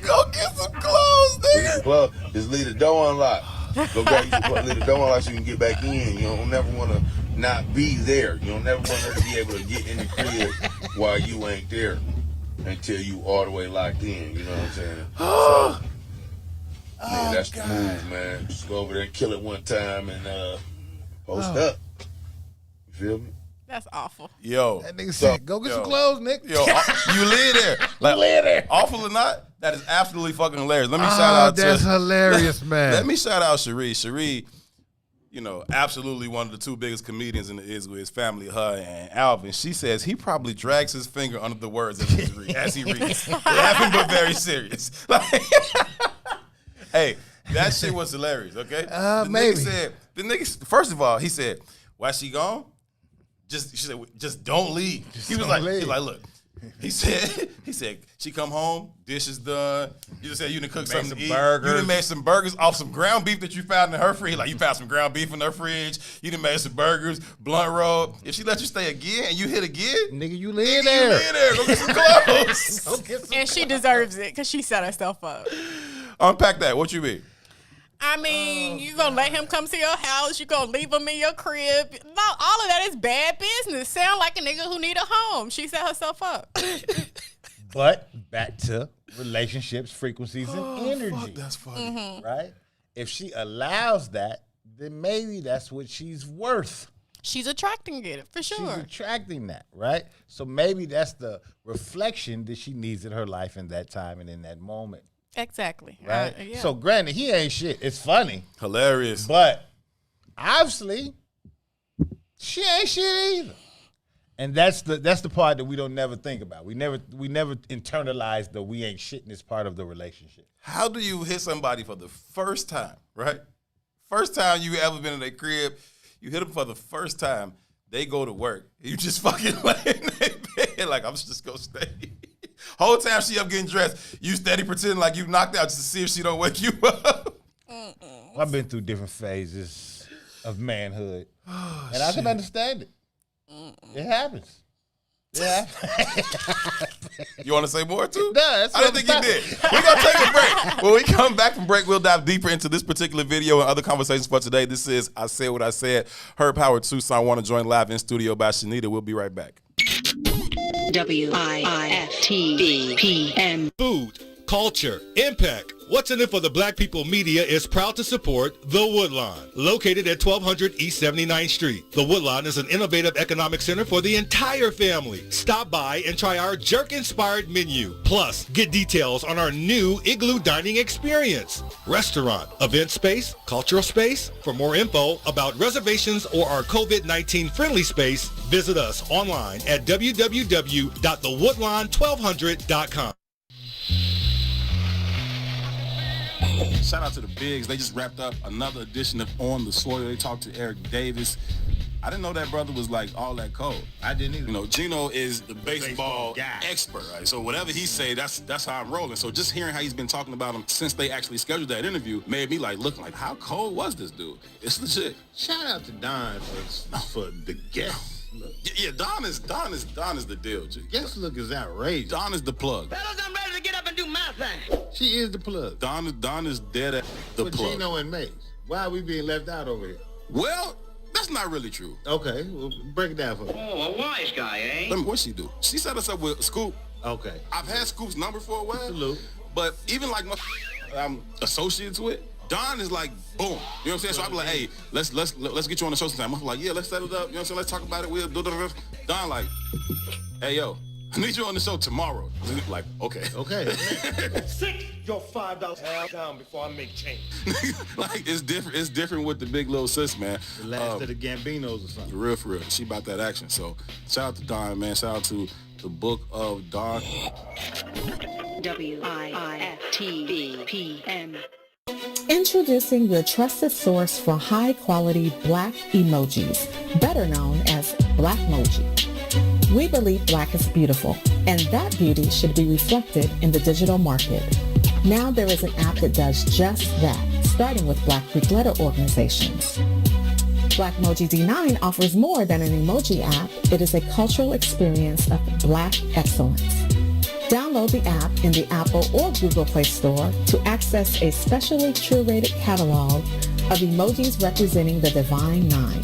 S3: Go get some clothes,
S7: Go get
S3: nigga.
S7: some clothes. Just leave the door unlocked. Go grab you some clothes. Leave the door unlocked so you can get back in. You don't never want to not be there. You don't never want her to be able to get in the crib while you ain't there until you all the way locked in. You know what I'm saying? So, nigga, that's the move, man. Just go over there and kill it one time and post up. You feel me?
S6: That's awful.
S3: Yo,
S5: That nigga said, go get some clothes, Nick.
S3: yo, you live there. Like,
S5: live there.
S3: Awful or not, that is absolutely fucking hilarious. Let me shout out
S5: that's
S3: to
S5: hilarious, man.
S3: Let me shout out Cherie. Cherie, you know, absolutely one of the two biggest comedians in the is with his family, her and Alvin. She says he probably drags his finger under the words as he reads. Laughing but very serious. Like, hey, that shit was hilarious, okay? The
S5: maybe.
S3: nigga, first of all, he said, why she gone? She said, just don't leave. He was like, look. He said, she come home, dishes done. You just said you done cook something
S5: some
S3: to eat.
S5: burgers.
S3: You done made some burgers off some ground beef that you found in her fridge. Like, you found some ground beef in her fridge. You done made some burgers, blunt roll. If she let you stay again and you hit again,
S5: Nigga, you live
S3: you
S5: there.
S3: live there. Go get some clothes.
S5: Go get some
S6: And she deserves it because she set herself up.
S3: Unpack that. What you mean?
S6: I mean, you gonna let him come to your house? You gonna leave him in your crib? No, all of that is bad business. Sound like a nigga who need a home. She set herself up.
S5: But back to relationships, frequencies, and energy.
S3: Fuck, that's funny.
S5: Right? If she allows that, then maybe that's what she's worth.
S6: She's attracting it for
S5: She's
S6: sure.
S5: attracting that, right? So maybe that's the reflection that she needs in her life in that time and in that moment,
S6: Exactly.
S5: right?
S6: Yeah.
S5: So granted, he ain't shit. It's funny,
S3: Hilarious.
S5: but obviously, she ain't shit either. And that's the part that we don't never think about. We never internalize the we ain't shit in this part of the relationship.
S3: How do you hit somebody for the first time, right? First time you ever been in their crib, you hit them for the first time, they go to work. You just fucking laying in their bed like, I'm just gonna stay. Whole time she up getting dressed, you steady pretending like you knocked out just to see if she don't wake you up.
S5: I've been through different phases of manhood, and I can understand it. It happens. Yeah.
S3: You want to say more too?
S5: No, that's
S3: I didn't think you did. We're going to take a break. When we come back from break, we'll dive deeper into this particular video and other conversations for today. This is I Said What I Said. Herb Howard Tucson. Want to join live in studio by Shanita. We'll be right back.
S8: WIFTBPM.
S9: Food, culture, impact. What's in it for the Black People Media is proud to support The Woodlawn, located at 1200 East 79th Street. The Woodlawn is an innovative economic center for the entire family. Stop by and try our jerk-inspired menu. Plus, get details on our new Igloo Dining Experience. Restaurant, event space, cultural space. For more info about reservations or our COVID-19 friendly space, visit us online at www.thewoodlawn1200.com.
S3: Shout out to the Bigs. They just wrapped up another edition of On the Soil. They talked to Eric Davis. I didn't know that brother was like all that cold.
S5: I didn't either.
S3: You know, Gino is the baseball
S5: guy.
S3: expert, right? So whatever he say, that's how I'm rolling. So just hearing how he's been talking about him since they actually scheduled that interview made me like look like how cold was this dude? It's legit.
S10: Shout out to Don for the guest. Look.
S3: Yeah, Don is the deal, G.
S10: Guest look is outrageous.
S3: Don is the plug.
S8: Fellas, I'm ready to get up and do my thing.
S10: She is the plug.
S3: Don is dead at the
S10: For
S3: plug.
S10: Gino and Mace. Why are we being left out over here?
S3: Well, that's not really true.
S10: Okay, well, break it down for me.
S8: Oh, a wise guy, eh?
S3: What'd she do? She set us up with Scoop.
S10: Okay.
S3: I've had Scoop's number for a while.
S10: Salute.
S3: But even like my associates with, Don is like, boom. You know what I'm saying? So I be like, hey, let's get you on the show sometime. I'm like, yeah, let's set it up. You know what I'm saying? Let's talk about it. We'll do. Don like, hey, yo,
S10: I need you on the show tomorrow. Like, okay.
S5: Okay.
S9: Sit your $5 down before I make change.
S10: Like, it's different. It's different with the big little sis, man.
S5: The last of the Gambinos or something.
S10: For real. She about that action. So shout out to Don, man. Shout out to the Book of Don.
S11: WIIFTBPM. Introducing your trusted source for high-quality Black emojis, better known as Blackmoji. We believe Black is beautiful, and that beauty should be reflected in the digital market. Now there is an app that does just that, starting with Black Greek letter organizations. Blackmoji D9 offers more than an emoji app. It is a cultural experience of Black excellence. Download the app in the Apple or Google Play Store to access a specially curated catalog of emojis representing the Divine Nine.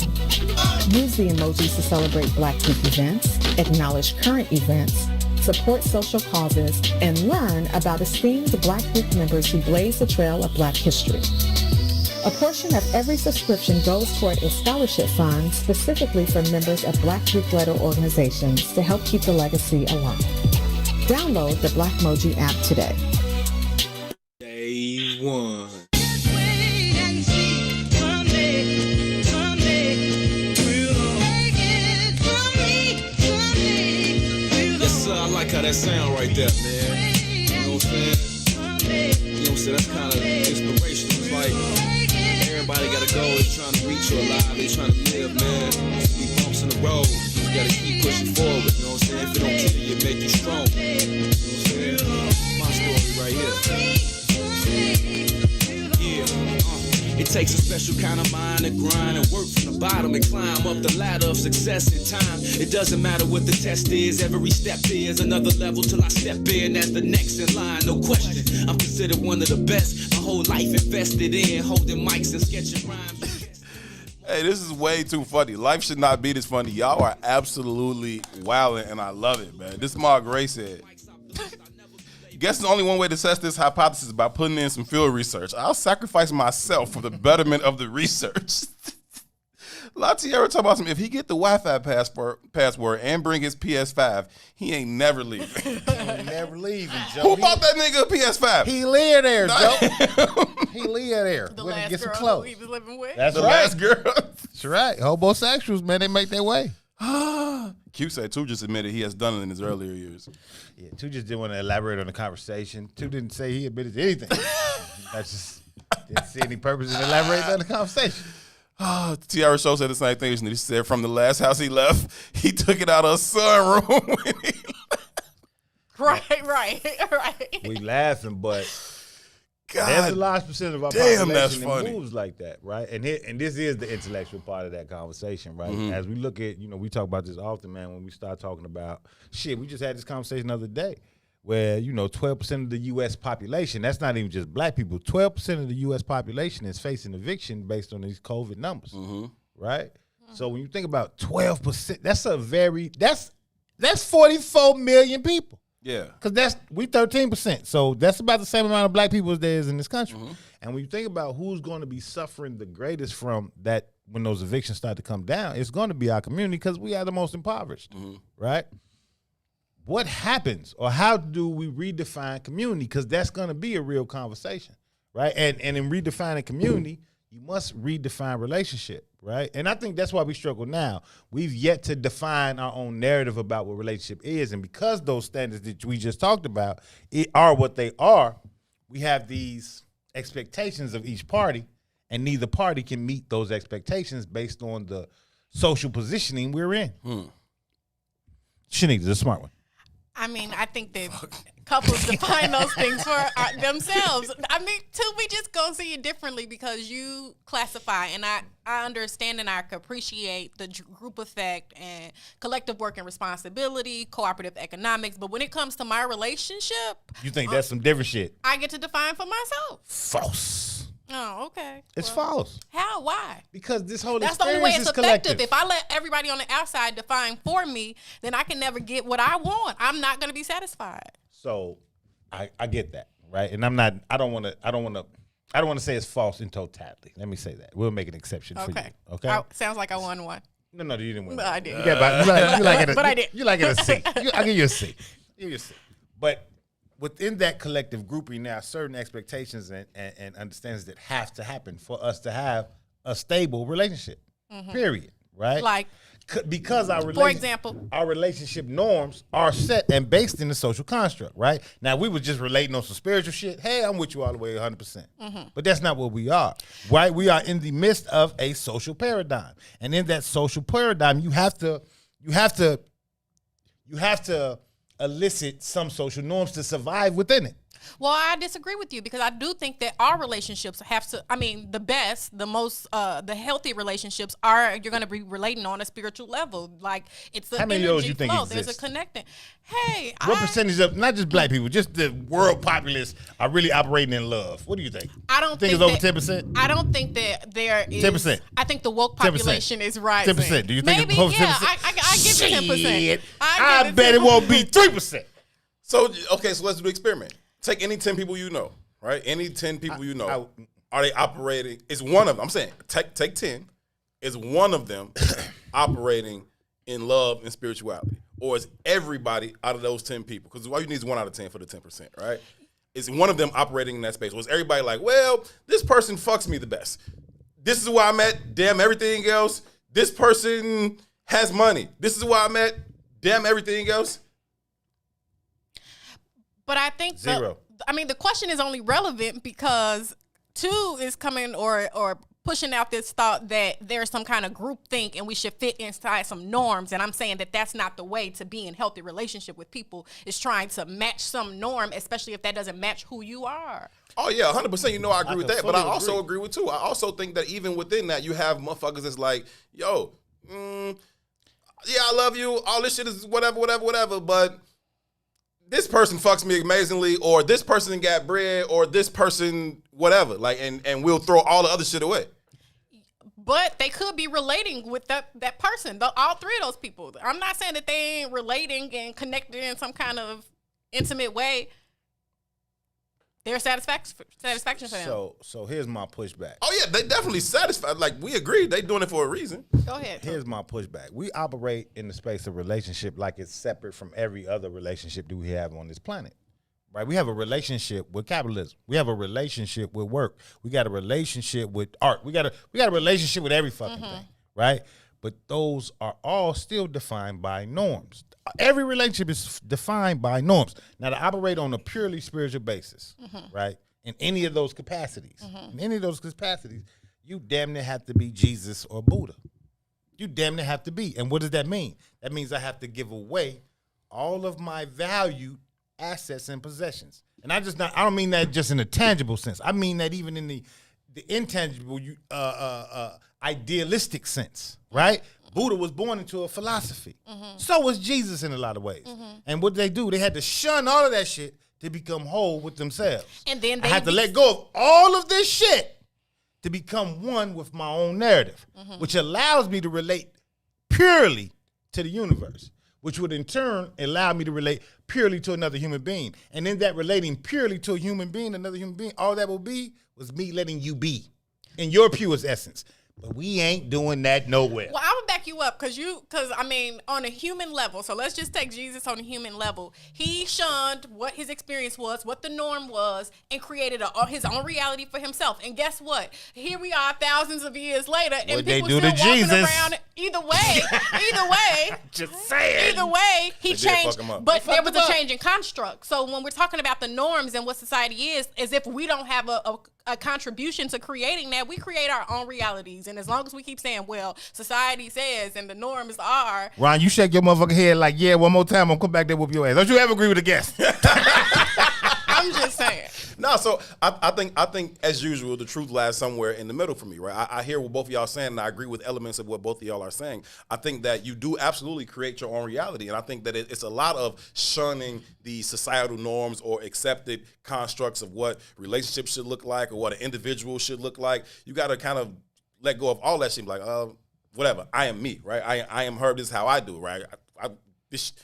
S11: Use the emojis to celebrate Black Greek events, acknowledge current events, support social causes, and learn about esteemed Black Greek members who blaze the trail of Black history. A portion of every subscription goes toward a scholarship fund specifically for members of Black Greek letter organizations to help keep the legacy alive. Download the Blackmoji app today.
S1: Day one. I like how that sound right there, man. You know what I'm saying? You know what I'm saying? That's kind of inspirational. It's like everybody got a goal. They're trying to reach or alive. They're trying to live, man. Be bumps in the road. You gotta keep pushing forward. You know what I'm saying? If it don't kill you, it make you strong. You know what I'm saying? My story right here. It takes a special kind of mind to grind and work from the bottom and climb up the ladder of success in time. It doesn't matter what the test is, every step is another level till I step in as the next in line, no question. I'm considered one of the best, my whole life invested in, holding mics and sketching rhymes.
S3: Hey, this is way too funny. Life should not be this funny. Y'all are absolutely wilding, and I love it, man. This is Ma Gray said. Guess there's only one way to test this hypothesis by putting in some field research. I'll sacrifice myself for the betterment of the research. Latiera talking about if he get the Wi-Fi password and bring his PS5, he ain't never leaving.
S5: He ain't never leaving, Joe.
S3: Who bought that nigga a PS5?
S5: He live there, Joe. He live there.
S6: The
S5: We're gonna
S6: last
S5: get some
S6: girl
S5: clothes.
S6: he was living with.
S5: That's
S3: The
S5: right.
S3: last girl.
S5: That's right. Homosexuals, man, they make their way.
S3: Q said Two just admitted he has done it in his earlier years.
S5: Yeah, Two just didn't want to elaborate on the conversation. Two didn't say he admitted to anything. That's just didn't see any purpose in elaborating on the conversation.
S3: Tiara Show said the same thing. He said from the last house he left, he took it out of a sunroom. When he
S6: Right.
S5: We laughing, but
S3: God,
S5: there's a large percent of our
S3: damn,
S5: population
S3: that's
S5: that
S3: funny.
S5: moves like that, right? And this is the intellectual part of that conversation, right?
S3: Mm-hmm.
S5: As we look at, we talk about this often, man, when we start talking about shit. We just had this conversation the other day where, 12% of the U.S. population, that's not even just Black people, 12% of the U.S. population is facing eviction based on these COVID numbers, right? So when you think about 12%, that's 44 million people.
S3: yeah.
S5: Because we 13%. So that's about the same amount of Black people as there is in this country. And when you think about who's going to be suffering the greatest from that when those evictions start to come down, it's going to be our community because we are the most impoverished, right? What happens or how do we redefine community? Because that's going to be a real conversation, right? And in redefining community, you must redefine relationship, right? And I think that's why we struggle now. We've yet to define our own narrative about what relationship is. And because those standards that we just talked about are what they are, we have these expectations of each party, and neither party can meet those expectations based on the social positioning we're in. Shaniqua's a smart one.
S6: I mean, I think that couples define those things for themselves. I mean, too, we just gonna see it differently because you classify, and I understand and I appreciate the group effect and collective work and responsibility, cooperative economics. But when it comes to my relationship,
S5: You think that's some different shit?
S6: I get to define for myself.
S5: False.
S6: Oh, okay.
S5: It's false.
S6: How? Why?
S5: Because this whole
S6: That's the only
S5: experience
S6: way it's
S5: is collective.
S6: effective. If I let everybody on the outside define for me, then I can never get what I want. I'm not going to be satisfied.
S5: So I get that, right? And I don't want to say it's false in totality. Let me say that. We'll make an exception for you.
S6: Okay.
S5: Okay?
S6: Sounds like I won one.
S5: No, you didn't win.
S6: But I did.
S5: You like it.
S6: But I did.
S5: You like it a C. I'll give you a C. But within that collective grouping, now certain expectations and understandings that have to happen for us to have a stable relationship. Period. Right?
S6: Like,
S5: because our
S6: for example,
S5: our relationship norms are set and based in the social construct, right? Now we were just relating on some spiritual shit. Hey, I'm with you all the way 100%. But that's not what we are, right? We are in the midst of a social paradigm, and in that social paradigm, you have to elicit some social norms to survive within it.
S6: well, I disagree with you because I do think that our relationships have to, I mean, the best, the most, the healthy relationships are, you're going to be relating on a spiritual level. Like, it's the
S5: How many
S6: energy
S5: of those you think
S6: flow.
S5: exist?
S6: There's a connecting. Hey,
S5: What percentage of, not just black people, just the world populace are really operating in love? What do you think?
S6: I don't
S5: think
S6: think
S5: it's over
S6: that-
S5: 10%?
S6: I don't think that there is
S5: 10%.
S6: I think the woke
S5: 10%.
S6: population is rising.
S5: 10%. Do you think
S6: Maybe,
S5: it's over 10%?
S6: yeah, I give you 10%.
S5: Shit.
S6: I
S5: I bet it won't be 3%.
S3: So okay, so let's do the experiment. Take any 10 people you know, right? Any 10 people you know. Are they operating? Is one of them? I'm saying take 10. Is one of them operating in love and spirituality, or is everybody out of those 10 people? Because all you need is 1 out of 10 for the 10%, right? Is one of them operating in that space? Was everybody like, well, this person fucks me the best. This is where I'm at. Damn everything else. This person has money. This is where I'm at. Damn everything else.
S6: But I think
S5: Zero.
S6: the question is only relevant because 2 is coming or pushing out this thought that there's some kind of group think and we should fit inside some norms. And I'm saying that that's not the way to be in healthy relationship with people, is trying to match some norm, especially if that doesn't match who you are.
S3: Oh, yeah, 100%. You know I agree with that. But I
S5: fully
S3: also agree with 2. I also think that even within that, you have motherfuckers that's like, yo, yeah, I love you. All this shit is whatever. But this person fucks me amazingly, or this person got bread, or this person whatever. Like, and we'll throw all the other shit away.
S6: But they could be relating with that person, all 3 of those people. I'm not saying that they ain't relating and connected in some kind of intimate way. There's satisfaction for them.
S5: So here's my pushback.
S3: Oh, yeah, they definitely satisfied. Like, we agree. They doing it for a reason.
S6: Go ahead.
S5: Here's my pushback. We operate in the space of relationship like it's separate from every other relationship that we have on this planet. Right? We have a relationship with capitalism. We have a relationship with work. We got a relationship with art. We got a relationship with every fucking thing. Right? But those are all still defined by norms. Every relationship is defined by norms. Now, to operate on a purely spiritual basis, right, in any of those capacities, you damn near have to be Jesus or Buddha. You damn near have to be. And what does that mean? That means I have to give away all of my valued assets and possessions. And I don't mean that just in a tangible sense. I mean that even in the intangible, idealistic sense, right? Buddha was born into a philosophy. So was Jesus in a lot of ways. And what did they do? They had to shun all of that shit to become whole with themselves.
S6: And then
S5: I had to let go of all of this shit to become one with my own narrative, which allows me to relate purely to the universe, which would in turn allow me to relate purely to another human being. And in that relating purely to a human being, another human being, all that will be was me letting you be in your purest essence. But we ain't doing that nowhere.
S6: Well, I'm gonna back you up because I mean, on a human level. So let's just take Jesus on a human level. He shunned what his experience was, what the norm was, and created his own reality for himself. And guess what? Here we are, thousands of years later, and
S5: What they
S6: people
S5: do
S6: still
S5: to
S6: walking
S5: Jesus.
S6: around. Either way,
S5: Just saying.
S6: Either way, he
S3: They did
S6: changed,
S3: fuck him up.
S6: but
S5: They
S6: there
S5: fucked
S6: was
S5: him
S6: a
S5: up.
S6: change in construct. So when we're talking about the norms and what society is, as if we don't have a contribution to creating that, we create our own realities. And as long as we keep saying, well, society says and the norms are.
S5: Ron, you shake your motherfucking head like, yeah, one more time, I'm gonna come back there with your ass. Don't you ever agree with a guest?
S6: I'm just saying.
S3: No, so I think as usual, the truth lies somewhere in the middle for me, right? I hear what both of y'all are saying, and I agree with elements of what both of y'all are saying. I think that you do absolutely create your own reality, and I think that it's a lot of shunning the societal norms or accepted constructs of what relationships should look like or what an individual should look like. You got to kind of let go of all that shit, like, whatever, I am me, right? I am Herb, this is how I do, right? This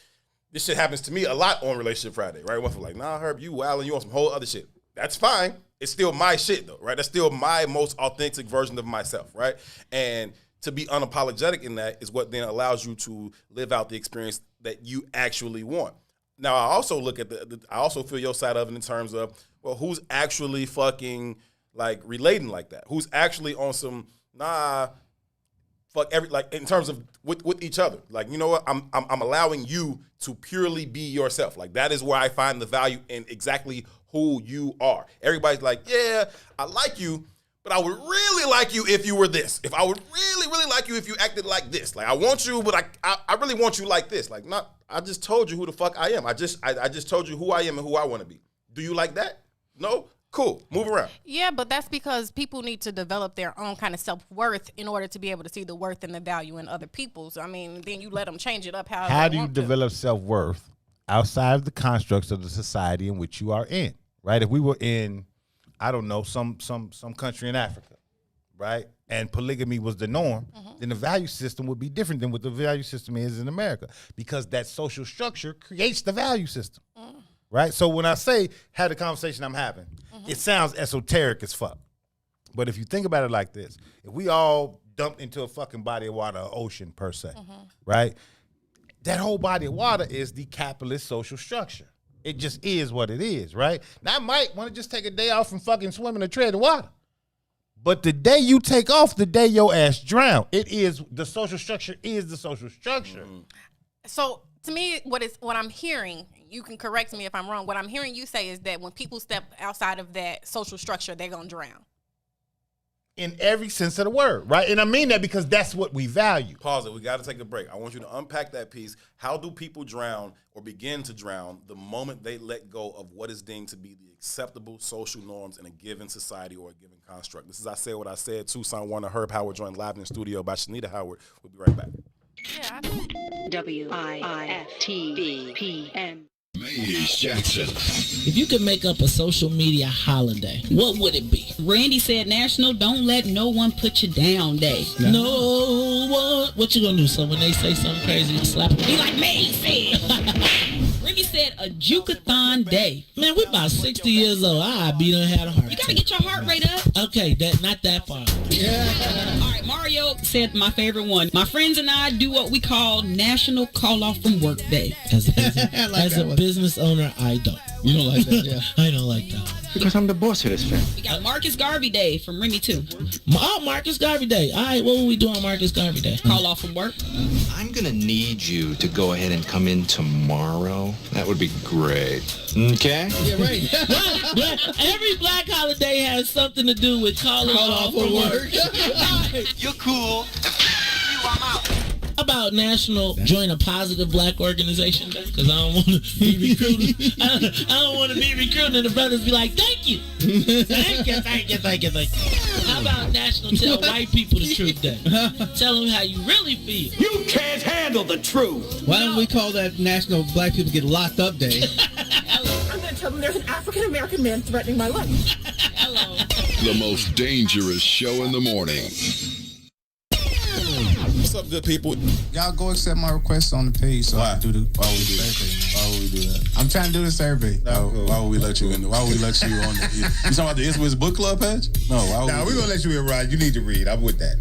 S3: shit happens to me a lot on Relationship Friday, right? One for like, nah, Herb, you wild and you on some whole other shit. That's fine. It's still my shit though, right? That's still my most authentic version of myself, right? And to be unapologetic in that is what then allows you to live out the experience that you actually want. Now, I also look at I also feel your side of it in terms of, well, who's actually fucking like relating like that? Who's actually on some, fuck every, like in terms of with each other. Like, you know what? I'm allowing you to purely be yourself. Like that is where I find the value in exactly who you are. Everybody's like, yeah, I like you, but I would really like you if you were this. If I would really, really like you if you acted like this. Like I want you, but I really want you like this. Like I just told you who the fuck I am. I just told you who I am and who I want to be. Do you like that? No? Cool. Move around.
S6: Yeah, but that's because people need to develop their own kind of self-worth in order to be able to see the worth and the value in other people's. I mean, then you let them change it up
S5: how do you develop self-worth outside of the constructs of the society in which you are in, right? If we were in, I don't know, some country in Africa, right? And polygamy was the norm, then the value system would be different than what the value system is in America, because that social structure creates the value system, right? So when I say have the conversation I'm having, it sounds esoteric as fuck. But if you think about it like this, if we all dumped into a fucking body of water, or ocean per se, right? That whole body of water is the capitalist social structure. It just is what it is, right? Now I might want to just take a day off from fucking swimming or treading water. But the day you take off, the day your ass drown. It is, the social structure is the social structure.
S6: So to me, what I'm hearing, you can correct me if I'm wrong, what I'm hearing you say is that when people step outside of that social structure, they're going to drown.
S5: In every sense of the word, right? And I mean that because that's what we value.
S3: Pause it. We got to take a break. I want you to unpack that piece. How do people drown or begin to drown the moment they let go of what is deemed to be the acceptable social norms in a given society or a given construct? This is I Said What I Said. Tucson Warner, Herb Howard, joined live in the studio by Shanita Howard. We'll be right back.
S6: Yeah,
S12: WIFTBPM.
S13: Maze Jackson. If you could make up a social media holiday, what would it be?
S14: Randy said National Don't Let No One Put You Down Day.
S13: No one. What you gonna do? So when they say something crazy, you slap them?
S14: Be like Maze said. Ricky said a Jukathon Day.
S13: Man, we're about 60 years old. I be done had a heart.
S14: You gotta get your heart rate up.
S13: Okay, not that far.
S14: Yeah. All right, Mario said my favorite one. My friends and I do what we call National Call Off From Work Day.
S13: As a business owner, I don't. You don't like that? Yeah. I don't like that.
S15: Because I'm the boss of this family.
S14: We got Marcus Garvey Day from Remy too.
S13: Oh, Marcus Garvey Day. All right, what will we do on Marcus Garvey Day?
S14: Call off from work.
S15: I'm going to need you to go ahead and come in tomorrow. That would be great. Okay?
S13: Yeah, right. well, every black holiday has something to do with calling off from work.
S15: You're cool. I'm out.
S13: About National Join a Positive Black Organization Day, because I don't want to be recruited. I don't want to be recruited and the brothers be like, thank you. Thank you. How about National Tell White People the Truth Day? Tell them how you really feel.
S15: You can't handle the truth.
S16: Why don't we call that National Black People Get Locked Up Day?
S17: I'm going to tell them there's an African-American man threatening my life.
S13: Hello.
S18: The most dangerous show in the morning.
S3: What's up, good people?
S4: Y'all go accept my request on the page so I can do the
S10: Why would we do that? Why would we do that?
S4: I'm trying to do the survey.
S10: Why would we let you in? Why would we let you on the... You talking about the Iswiz Book Club page? No, why would
S5: we're going to let you in, Ron. You need to read. I'm with that.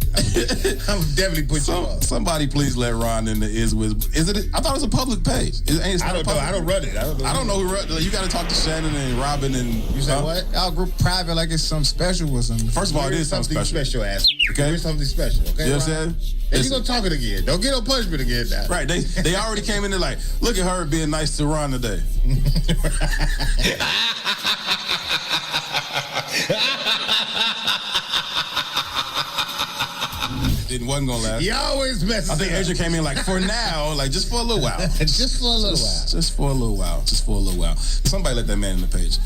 S5: I'm definitely put you on.
S10: Somebody please let Ron in the Iswiz. Is it? I thought it was a public page.
S5: I don't know. I don't run it. I
S10: don't know who run it. You got to talk to Shannon and Robin and...
S4: You said what? Y'all group private like it's something special or something.
S10: First of all, it is something special.
S5: Ass.
S10: Okay?
S5: There's something special. Okay,
S10: you know what I'm saying?
S5: Then you gonna talk it again. Don't get no punishment again now.
S10: Right. They already came in there like, look at her being nice to Ron today. It wasn't gonna last.
S5: He always messes.
S10: I think Asia came in like, for now, like just for a little while.
S5: Just for a little while.
S10: Just for a little while. Just for a little while. Somebody let that man in the page.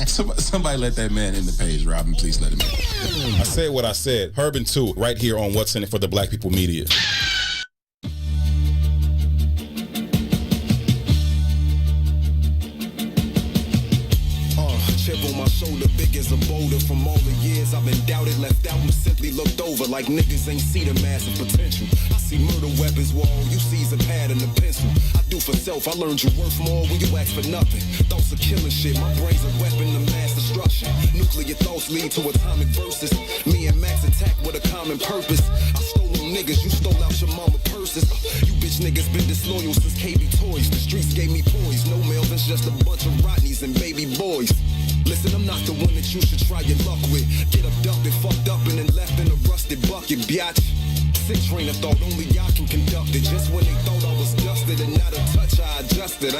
S10: Somebody let that man in the page, Robin. Please let him in. I Said What I Said. Herb and 2 right here on What's in It for the Black People Media.
S1: Chip on my shoulder, big as a boulder. From all the years I've been doubted, left out, and simply looked over like niggas ain't see the massive potential. I see murder weapons where all you see is a pad and a pencil. I do
S12: truth for self. I learned you worth more when you ask for nothing. Thoughts of killing shit, my brain's a weapon of mass destruction. Nuclear thoughts lead to atomic verses. Me and Max attack with a common purpose. I stole them niggas, you stole out your mama purses. You bitch niggas been disloyal since KB Toys. The streets gave me poise. No Melvin's, just a bunch of Rodneys and baby boys. Listen, I'm not the one that you should try your luck with. Get abducted, fucked up, and then left in a rusted bucket, biatch. Sick train of thought, only y'all can conduct it. Just when they thought I was dusted and not a touch, I adjusted,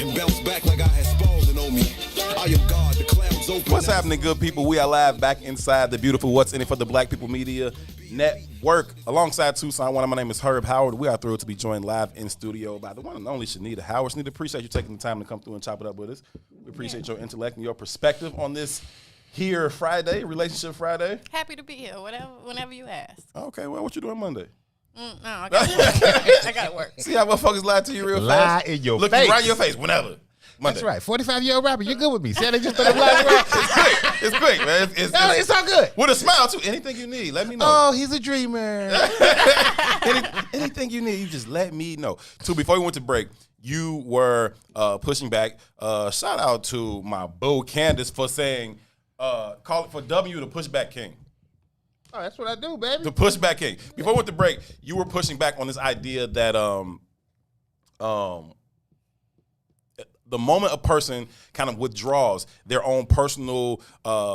S12: and bounced back like I had Spalding on me. I am God, the clouds open.
S3: What's happening, good people? We are live back inside the beautiful What's In It for the Black People Media Network. Alongside Tucson One, my name is Herb Howard. We are thrilled to be joined live in studio by the one and only Shanita Howard. Shanita, appreciate you taking the time to come through and chop it up with us. We appreciate your intellect and your perspective on this here Friday, Relationship Friday.
S6: Happy to be here, whenever you ask.
S3: Okay, well, what you doing Monday?
S6: No, I gotta work. I gotta work.
S3: See how motherfuckers lie to you real
S5: Lie
S3: fast?
S5: in your
S3: Look
S5: face.
S3: you right in your face whenever. Monday.
S5: That's right. 45-year-old rapper, you're good with me. See how they just throw them lines around?
S3: It's quick, man.
S5: It's all good.
S3: With a smile, too. Anything you need, let me know.
S5: Oh, he's a dreamer.
S3: Anything you need, you just let me know. Too, before we went to break, you were pushing back. Shout out to my boo, Candace, for saying, call it for W the pushback king.
S5: Oh, that's what I do, baby.
S3: The pushback king. Before we went to break, you were pushing back on this idea that the moment a person kind of withdraws their own personal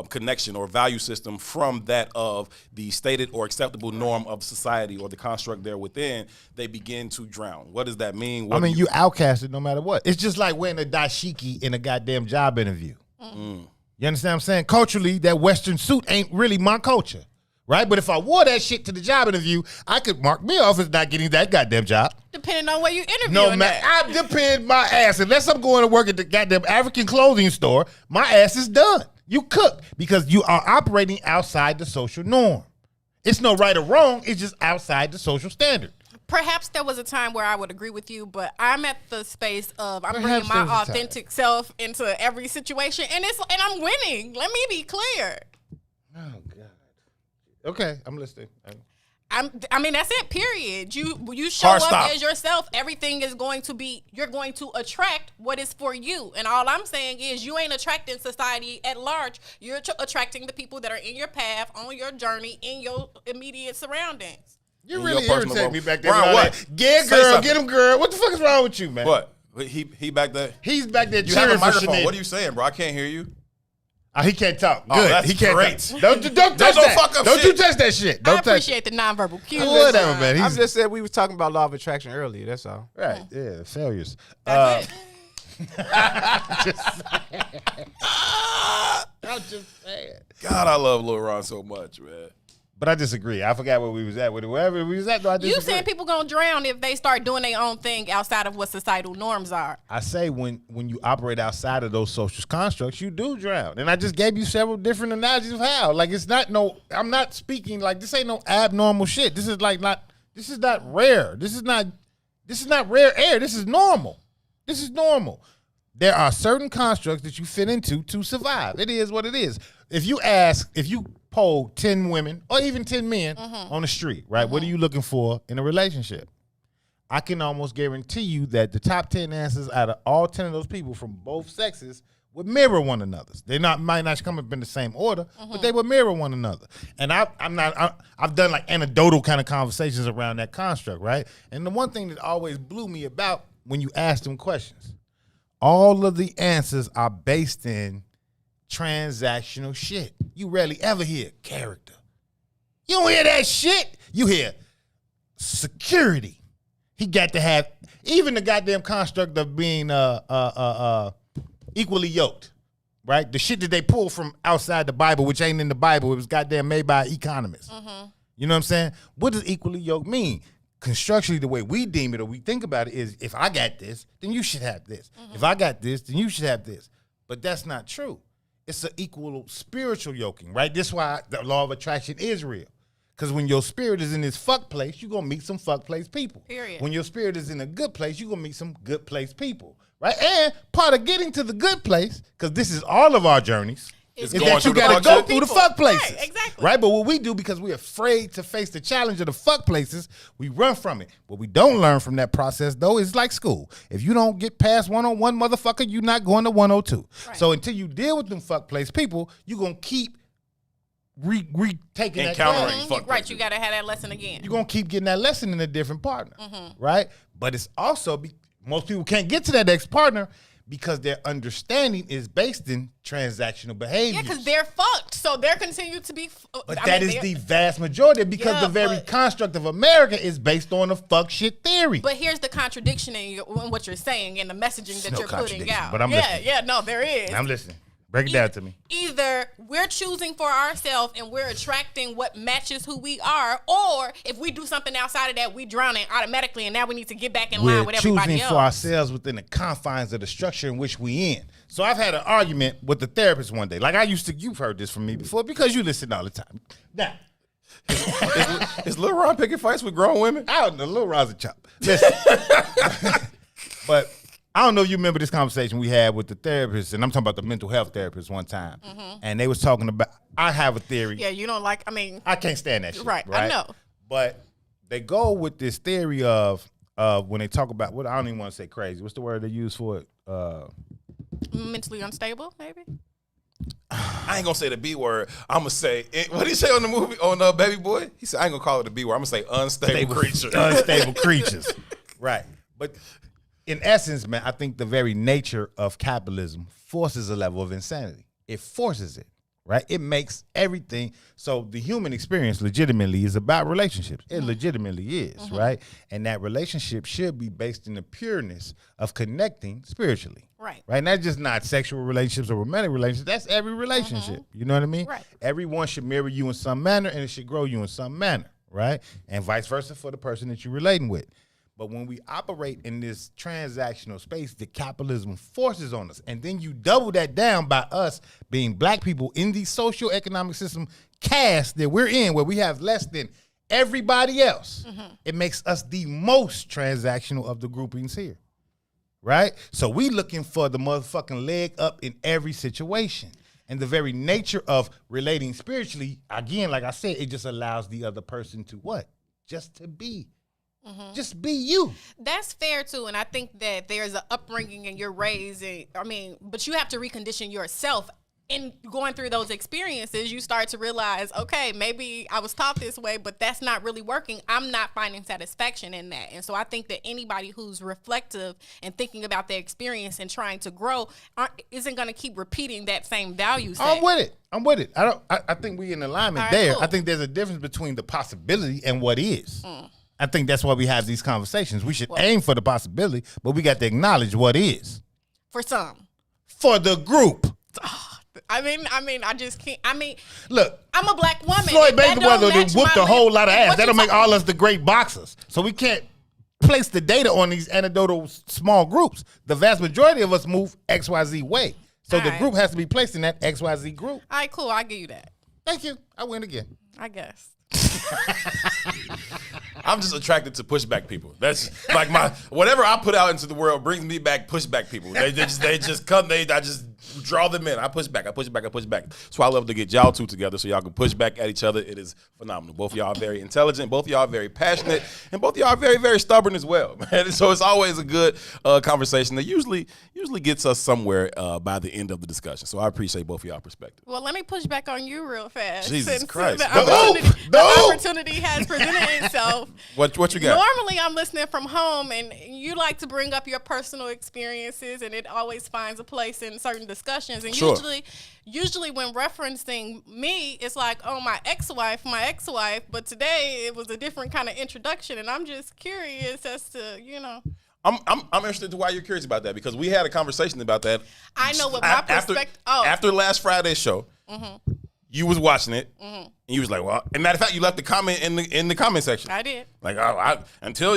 S3: connection or value system from that of the stated or acceptable norm of society or the construct there within, they begin to drown. What does that mean?
S5: You outcasted no matter what. It's just like wearing a dashiki in a goddamn job interview.
S3: Mm.
S5: You understand what I'm saying? Culturally, that Western suit ain't really my culture. Right? But if I wore that shit to the job interview, I could mark me off as not getting that goddamn job.
S6: Depending on where you interview.
S5: No, man, I depend my ass. Unless I'm going to work at the goddamn African clothing store, my ass is done. You cook because you are operating outside the social norm. It's no right or wrong. It's just outside the social standard.
S6: Perhaps there was a time where I would agree with you, but I'm at the space of I'm
S5: Perhaps
S6: bringing my
S5: there was a
S6: authentic self into every situation, and I'm winning. Let me be clear.
S5: Oh God. Okay, I'm listening.
S6: I mean, that's it, period. You show up as yourself, everything is going to be, you're going to attract what is for you. And all I'm saying is you ain't attracting society at large. You're attracting the people that are in your path, on your journey, in your immediate surroundings.
S5: You really irritate me back there.
S3: Ron, what?
S5: Get girl, get him girl. What the fuck is wrong with you, man?
S3: What? He back there?
S5: He's back there
S3: You have
S5: cheering
S3: a
S5: for
S3: microphone.
S5: Sinead.
S3: What are you saying, bro? I can't hear you.
S5: Oh, he can't talk.
S3: Oh,
S5: Good.
S3: that's
S5: He can't
S3: great.
S5: talk. Don't touch that.
S3: Fuck up
S5: Don't
S3: shit.
S5: you touch that shit. Don't
S6: I
S5: touch
S6: appreciate the nonverbal cues.
S5: Whatever, man.
S4: I just said we was talking about law of attraction earlier. That's all.
S5: Right. Yeah, failures.
S6: That's it.
S5: I'm just saying.
S3: God, I love Lil Ron so much, man.
S5: But I disagree. I forgot where we was at. Wherever we was at, though, I disagree.
S6: You saying people gonna drown if they start doing their own thing outside of what societal norms are.
S5: I say when you operate outside of those social constructs, you do drown. And I just gave you several different analogies of how. Like, it's not I'm not speaking like this ain't no abnormal shit. This is this is not rare. This is not rare air. This is normal. This is normal. There are certain constructs that you fit into to survive. It is what it is. If you poll 10 women or even 10 men on the street, right? What are you looking for in a relationship? I can almost guarantee you that the top 10 answers out of all 10 of those people from both sexes would mirror one another. They might not come up in the same order, but they would mirror one another. And I've done like anecdotal kind of conversations around that construct, right? And the one thing that always blew me about when you ask them questions, all of the answers are based in transactional shit. You rarely ever hear character. You don't hear that shit. You hear security. He got to have even the goddamn construct of being equally yoked, right? The shit that they pull from outside the Bible, which ain't in the Bible, it was goddamn made by economists. You know what I'm saying? What does equally yoked mean? Constructually, the way we deem it or we think about it is if I got this, then you should have this. If I got this, then you should have this. But that's not true. It's an equal spiritual yoking, right? This is why the law of attraction is real. Because when your spirit is in this fuck place, you're going to meet some fuck place people.
S6: Period.
S5: When your spirit is in a good place, you're going to meet some good place people, right? And part of getting to the good place, because this is all of our journeys.
S3: It's
S5: is
S3: going
S5: that you
S3: through the
S5: gotta
S3: fuck
S5: go
S3: shit.
S5: through the fuck places.
S6: Right, exactly.
S5: Right? But what we do, because we're afraid to face the challenge of the fuck places, we run from it. What we don't learn from that process, though, is like school. If you don't get past 101, motherfucker, you're not going to 102.
S6: Right.
S5: So until you deal with them fuck place people, you're going to keep retaking that
S3: Encountering
S5: class.
S3: fuck
S6: Right, you got to have that lesson again.
S5: You're going to keep getting that lesson in a different partner. Right? But it's also, most people can't get to that ex-partner because their understanding is based in transactional behavior.
S6: Yeah, because they're fucked, so they're continued to be.
S5: But that is the vast majority because the very construct of America is based on a fuck shit theory.
S6: But here's the contradiction in what you're saying and the messaging that
S5: No
S6: you're putting
S5: contradiction,
S6: out.
S5: but I'm listening.
S6: No, there is.
S5: I'm listening. Break it down to me.
S6: Either we're choosing for ourselves and we're attracting what matches who we are, or if we do something outside of that, we drown it automatically, and now we need to get back in line with everybody
S5: choosing
S6: else.
S5: for ourselves within the confines of the structure in which we in. So I've had an argument with the therapist one day. Like you've heard this from me before because you listen all the time. Now,
S3: is Lil Ron picking fights with grown women?
S5: I don't know. Lil Ron's a chop. Listen. But I don't know if you remember this conversation we had with the therapist, and I'm talking about the mental health therapist one time. And they was talking about, I have a theory.
S6: Yeah, you don't like,
S5: I can't stand that shit.
S6: Right, I know.
S5: But they go with this theory of when they talk about, what I don't even want to say crazy. What's the word they use for it?
S6: Mentally unstable, maybe?
S3: I ain't gonna say the B word. I'm gonna say what did he say on the movie on Baby Boy? He said I ain't gonna call it the B word. I'm gonna say unstable creature.
S5: Unstable creatures. Right. But in essence, man, I think the very nature of capitalism forces a level of insanity. It forces it, right? It makes everything. So the human experience legitimately is about relationships. It legitimately is, right? And that relationship should be based in the pureness of connecting spiritually.
S6: Right.
S5: Right? And that's just not sexual relationships or romantic relationships. That's every relationship. You know what I mean?
S6: Right.
S5: Everyone should mirror you in some manner, and it should grow you in some manner, right? And vice versa for the person that you're relating with. But when we operate in this transactional space, the capitalism forces on us. And then you double that down by us being black people in the social economic system caste that we're in, where we have less than everybody else. It makes us the most transactional of the groupings here. Right? So we looking for the motherfucking leg up in every situation. And the very nature of relating spiritually, again, like I said, it just allows the other person to what? Just to be. Just be you.
S6: That's fair too, and I think that there's an upbringing and you're raised. But you have to recondition yourself. In going through those experiences, you start to realize, okay, maybe I was taught this way, but that's not really working. I'm not finding satisfaction in that. And so I think that anybody who's reflective and thinking about their experience and trying to grow isn't going to keep repeating that same value set.
S5: I'm with it. I think we in alignment
S6: All right,
S5: there.
S6: cool.
S5: I think there's a difference between the possibility and what is. I think that's why we have these conversations. We should aim for the possibility, but we got to acknowledge what is.
S6: For some.
S5: For the group.
S6: I just can't.
S5: Look,
S6: I'm a black woman.
S5: Floyd
S6: If that don't
S5: Mayweather
S6: match
S5: whooped
S6: my
S5: a whole lot of ass.
S6: what
S5: That
S6: you
S5: don't make
S6: talking-
S5: all us the great boxers. So we can't place the data on these anecdotal small groups. The vast majority of us move XYZ way. So
S6: All
S5: the
S6: right.
S5: group has to be placed in that XYZ group.
S6: All right, cool. I'll give you that.
S5: Thank you. I win again.
S6: I guess.
S3: I'm just attracted to pushback people. That's like whatever I put out into the world brings me back pushback people. They just come. I just draw them in. I push back. So I love to get y'all two together so y'all can push back at each other. It is phenomenal. Both of y'all are very intelligent. Both of y'all are very passionate, and both of y'all are very, very stubborn as well. Man. So it's always a good conversation that usually gets us somewhere by the end of the discussion. So I appreciate both of y'all perspective.
S6: Well, let me push back on you real fast.
S3: Jesus
S6: Since
S3: Christ.
S6: The opportunity has presented itself.
S3: What you got?
S6: Normally, I'm listening from home, and you like to bring up your personal experiences, and it always finds a place in certain discussions. And
S3: Sure.
S6: usually when referencing me, it's like, oh, my ex-wife. But today, it was a different kind of introduction, and I'm just curious as to,
S3: I'm interested to why you're curious about that because we had a conversation about that.
S6: I know what my perspective.
S3: After last Friday's show, you was watching it, and you was like, "Well," and matter of fact, you left the comment in the comment section.
S6: I did.
S3: Like, until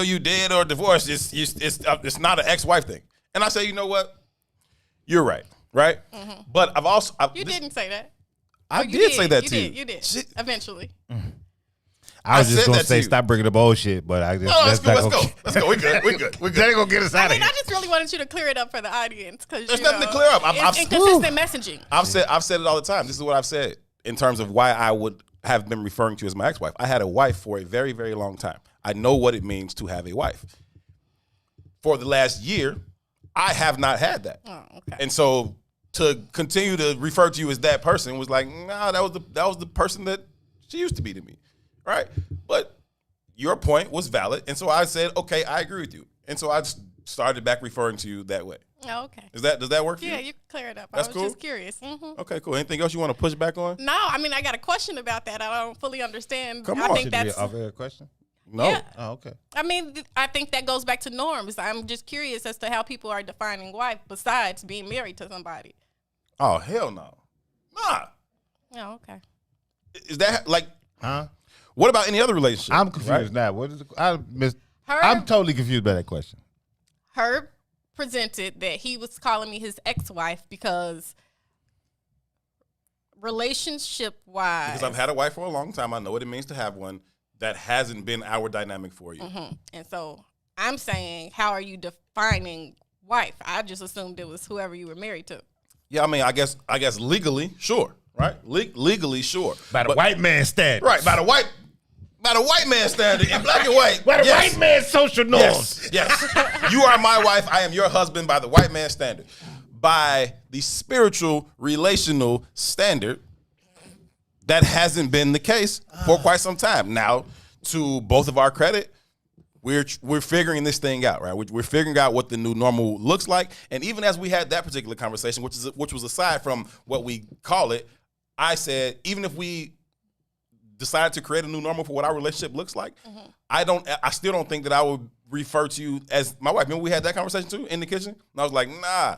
S3: you dead or divorced, it's not an ex-wife thing. And I say, you know what? You're right. But I've also
S6: You didn't say that.
S3: I
S6: Oh, you
S3: did say that
S6: you
S3: to
S6: You did. Eventually.
S5: I was just
S3: said
S5: gonna
S3: that
S5: say
S3: to you.
S5: stop bringing up old shit, but I just
S3: No, let's go. Let's go. We good.
S5: That ain't gonna get us out
S6: I
S5: of
S6: mean,
S5: here.
S6: I just really wanted you to clear it up for the audience because
S3: There's nothing to clear up.
S6: It's inconsistent messaging.
S3: I've said it all the time. This is what I've said in terms of why I would have been referring to you as my ex-wife. I had a wife for a very, very long time. I know what it means to have a wife. For the last year, I have not had that.
S6: Oh, okay.
S3: And so to continue to refer to you as that person was like, nah, that was the person that she used to be to me. Right? But your point was valid. And so I said, okay, I agree with you. And so I started back referring to you that way.
S6: Oh, okay.
S3: Does that work for you?
S6: Yeah, you can clear it up.
S3: That's
S6: I was
S3: cool?
S6: just curious. Mm-hmm.
S3: Okay, cool. Anything else you want to push back on?
S6: No, I mean, I got a question about that. I don't fully understand.
S3: Come
S6: I
S3: on.
S6: think that's
S5: a question?
S3: No.
S6: Yeah.
S5: Oh, okay.
S6: I mean, I think that goes back to norms. I'm just curious as to how people are defining wife besides being married to somebody.
S3: Oh, hell no. Nah.
S6: Oh, okay.
S3: Is that like,
S5: huh?
S3: What about any other relationship?
S5: I'm confused now. What is I'm
S6: Herb-
S5: totally confused by that question.
S6: Herb presented that he was calling me his ex-wife because relationship-wise.
S3: Because I've had a wife for a long time. I know what it means to have one. That hasn't been our dynamic for you.
S6: Mm-hmm. And so I'm saying, how are you defining wife? I just assumed it was whoever you were married to.
S3: Yeah, I mean, I guess legally, sure, right? Legally, sure.
S5: By the white man standard.
S3: Right, by the white man standard in black and white.
S5: By the white man's social norms.
S3: Yes. You are my wife. I am your husband by the white man standard. By the spiritual, relational standard, that hasn't been the case for quite some time. Now, to both of our credit, we're figuring this thing out, right? We're figuring out what the new normal looks like. And even as we had that particular conversation, which was aside from what we call it, I said, even if we decide to create a new normal for what our relationship looks like, I still don't think that I would refer to you as my wife. Remember we had that conversation too in the kitchen? And I was like, nah,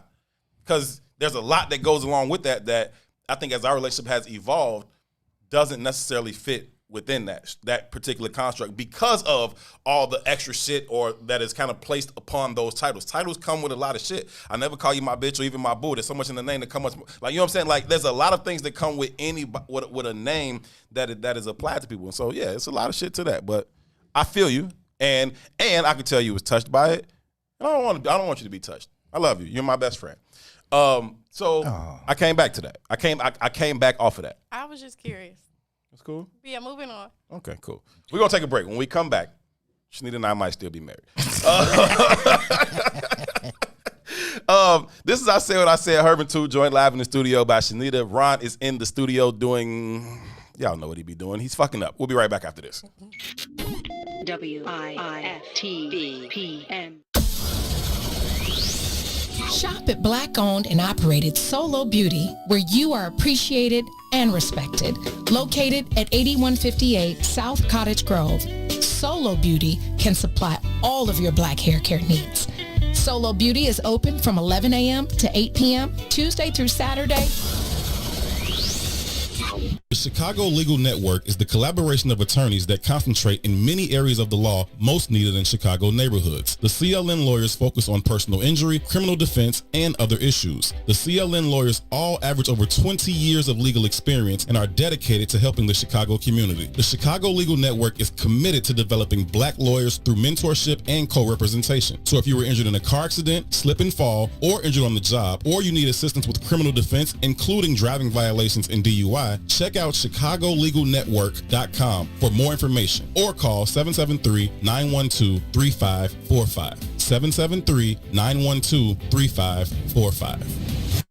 S3: because there's a lot that goes along with that I think as our relationship has evolved, doesn't necessarily fit within that particular construct because of all the extra shit or that is kind of placed upon those titles. Titles come with a lot of shit. I never call you my bitch or even my boo. There's so much in the name that come much like, you know what I'm saying? Like there's a lot of things that come with with a name that is applied to people. And so yeah, it's a lot of shit to that. But I feel you, and I can tell you was touched by it. And I don't want you to be touched. I love you. You're my best friend. I came back to that. I came back off of that.
S6: I was just curious.
S3: That's cool.
S6: Yeah, moving on.
S3: Okay, cool. We're going to take a break. When we come back, Shanita and I might still be married. This is I Say What I Said, Herb and 2, joined live in the studio by Shanita. Ron is in the studio doing, y'all know what he be doing. He's fucking up. We'll be right back after this.
S19: WIFTVPM.
S20: Shop at Black-owned and operated Solo Beauty, where you are appreciated and respected. Located at 8158 South Cottage Grove, Solo Beauty can supply all of your black hair care needs. Solo Beauty is open from 11 a.m. to 8 p.m., Tuesday through Saturday.
S10: The Chicago Legal Network is the collaboration of attorneys that concentrate in many areas of the law most needed in Chicago neighborhoods. The CLN lawyers focus on personal injury, criminal defense, and other issues. The CLN lawyers all average over 20 years of legal experience and are dedicated to helping the Chicago community. The Chicago Legal Network is committed to developing black lawyers through mentorship and co-representation. So if you were injured in a car accident, slip and fall, or injured on the job, or you need assistance with criminal defense, including driving violations and DUI, check out ChicagoLegalNetwork.com for more information or call 773-912-3545. 773-912-3545.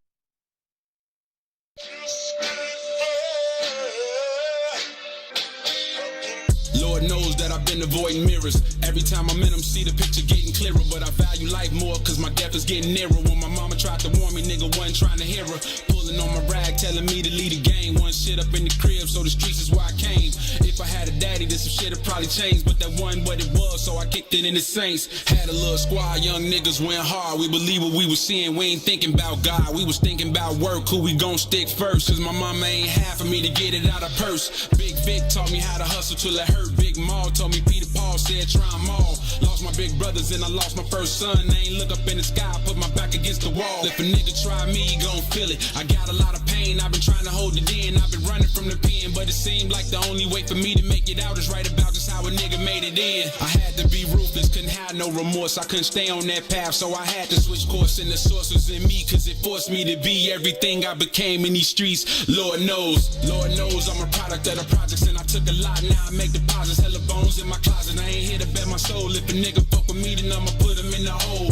S12: Lord knows that I've been avoiding mirrors. Every time I'm in them, see the picture getting clearer. But I value life more, cause my death is getting nearer. When my mama tried to warn me, nigga wasn't trying to hear her. Pulling on my rag, telling me to lead the game. One shit up in the crib, so the streets is where I came. If I had a daddy, then some shit would probably change. But that wasn't what it was, so I kicked it in the Saints. Had a little squad, young niggas went hard. We believe what we was seeing, we ain't thinking about God. We was thinking about work, who we gon' stick first. Cause my mama ain't half for me to get it out of purse. Big Vic taught me how to hustle till it hurt. Big
S19: big mall. Told me Peter Paul said try 'em all. Lost my big brothers and I lost my first son. I ain't look up in the sky, put my back against the wall. If a nigga try me, he gon' feel it. I got a lot of pain, I've been trying to hold it in. I've been running from the pen, but it seemed like the only way for me to make it out is right about just how a nigga made it in. I had to be ruthless, couldn't have no remorse. I couldn't stay on that path, so I had to switch course. And the source was in me, cause it forced me to be everything I became in these streets. Lord knows I'm a product of the projects, and I took a lot, now I make deposits. Hella bones in my closet, I ain't here to bet my soul. If a nigga fuck with me, then I'ma put him in the hole.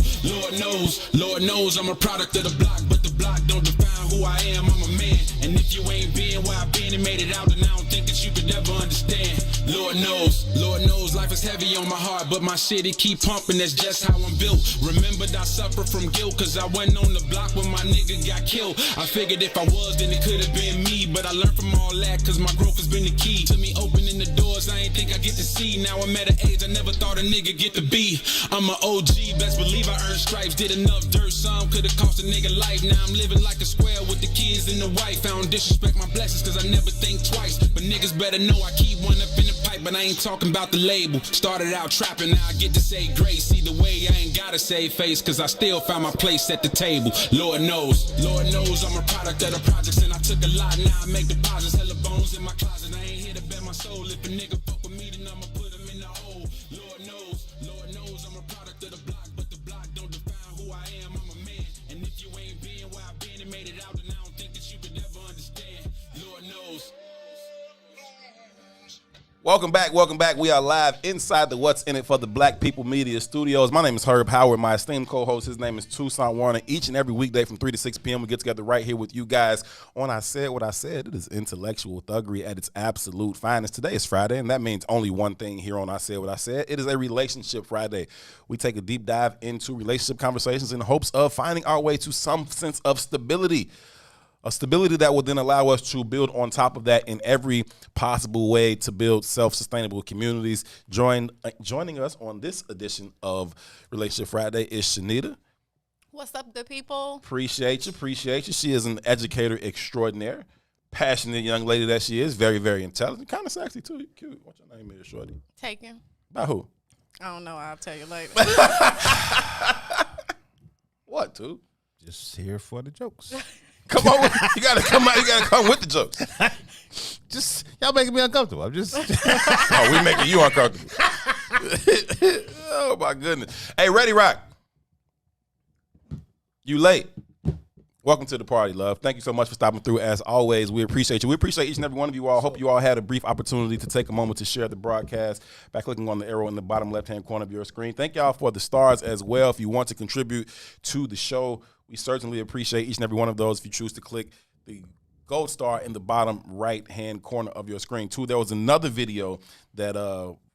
S19: Lord knows I'm a product of the block, but the block don't define who I am. I'm a man, and if you ain't been where I've been and made it out, then I don't think that you could ever understand. Lord knows life is heavy on my heart, but my shit, it keep pumping, that's just how I'm built. Remembered I suffer from guilt, cause I went on the block when my nigga got killed. I figured if I was, then it could've been me, but I learned from all that, cause my growth has been the key to me opening the doors I ain't think I get to see. Now I'm at an age I never thought a nigga get to be. I'm an OG, best believe I earned stripes, did enough dirt, some could've cost a nigga life. Now I'm living like a square with the kids and the wife. I don't disrespect my blessings, cause I never think twice, but niggas better know I keep one up in the pipe, but I ain't talking about the label. Started out trapping, now I get to say grace. Either way, I ain't gotta save face, cause I still found my place at the table. Lord knows I'm a product of the projects, and I took a lot, now I make deposits. Hella bones in my closet, I ain't here to bet my soul. If a nigga fuck with me, then I'ma put him in the hole. Lord knows I'm a product of the block, but the block don't define who I am. I'm a man, and if you ain't been where I've been and made it out, then I don't think that you could ever understand. Lord knows.
S3: Welcome back. We are live inside the What's In It for the Black People Media Studios. My name is Herb Howard. My esteemed co-host, his name is Tucson Warner. Each and every weekday from 3 to 6 p.m. we get together right here with you guys on I Said What I Said. It is intellectual thuggery at its absolute finest. Today is Friday, and that means only one thing here on I Said What I Said. It is a Relationship Friday. We take a deep dive into relationship conversations in hopes of finding our way to some sense of stability. A stability that will then allow us to build on top of that in every possible way to build self-sustainable communities. Joining us on this edition of Relationship Friday is Shanita.
S6: What's up, good people?
S3: Appreciate you. She is an educator extraordinaire, passionate young lady that she is, very, very intelligent, kind of sexy too. Cute. What's your name, Shorty?
S6: Taken.
S3: By who?
S6: I don't know. I'll tell you later.
S3: What, dude?
S5: Just here for the jokes.
S3: Come on, you gotta come with the jokes.
S5: Just y'all making me uncomfortable. I'm just
S3: oh, we making you uncomfortable. Oh my goodness. Hey, Ready Rock. You late. Welcome to the party, love. Thank you so much for stopping through. As always, we appreciate you. We appreciate each and every one of you all. Hope you all had a brief opportunity to take a moment to share the broadcast by clicking on the arrow in the bottom left-hand corner of your screen. Thank y'all for the stars as well. If you want to contribute to the show, we certainly appreciate each and every one of those. If you choose to click the gold star in the bottom right-hand corner of your screen, too. There was another video that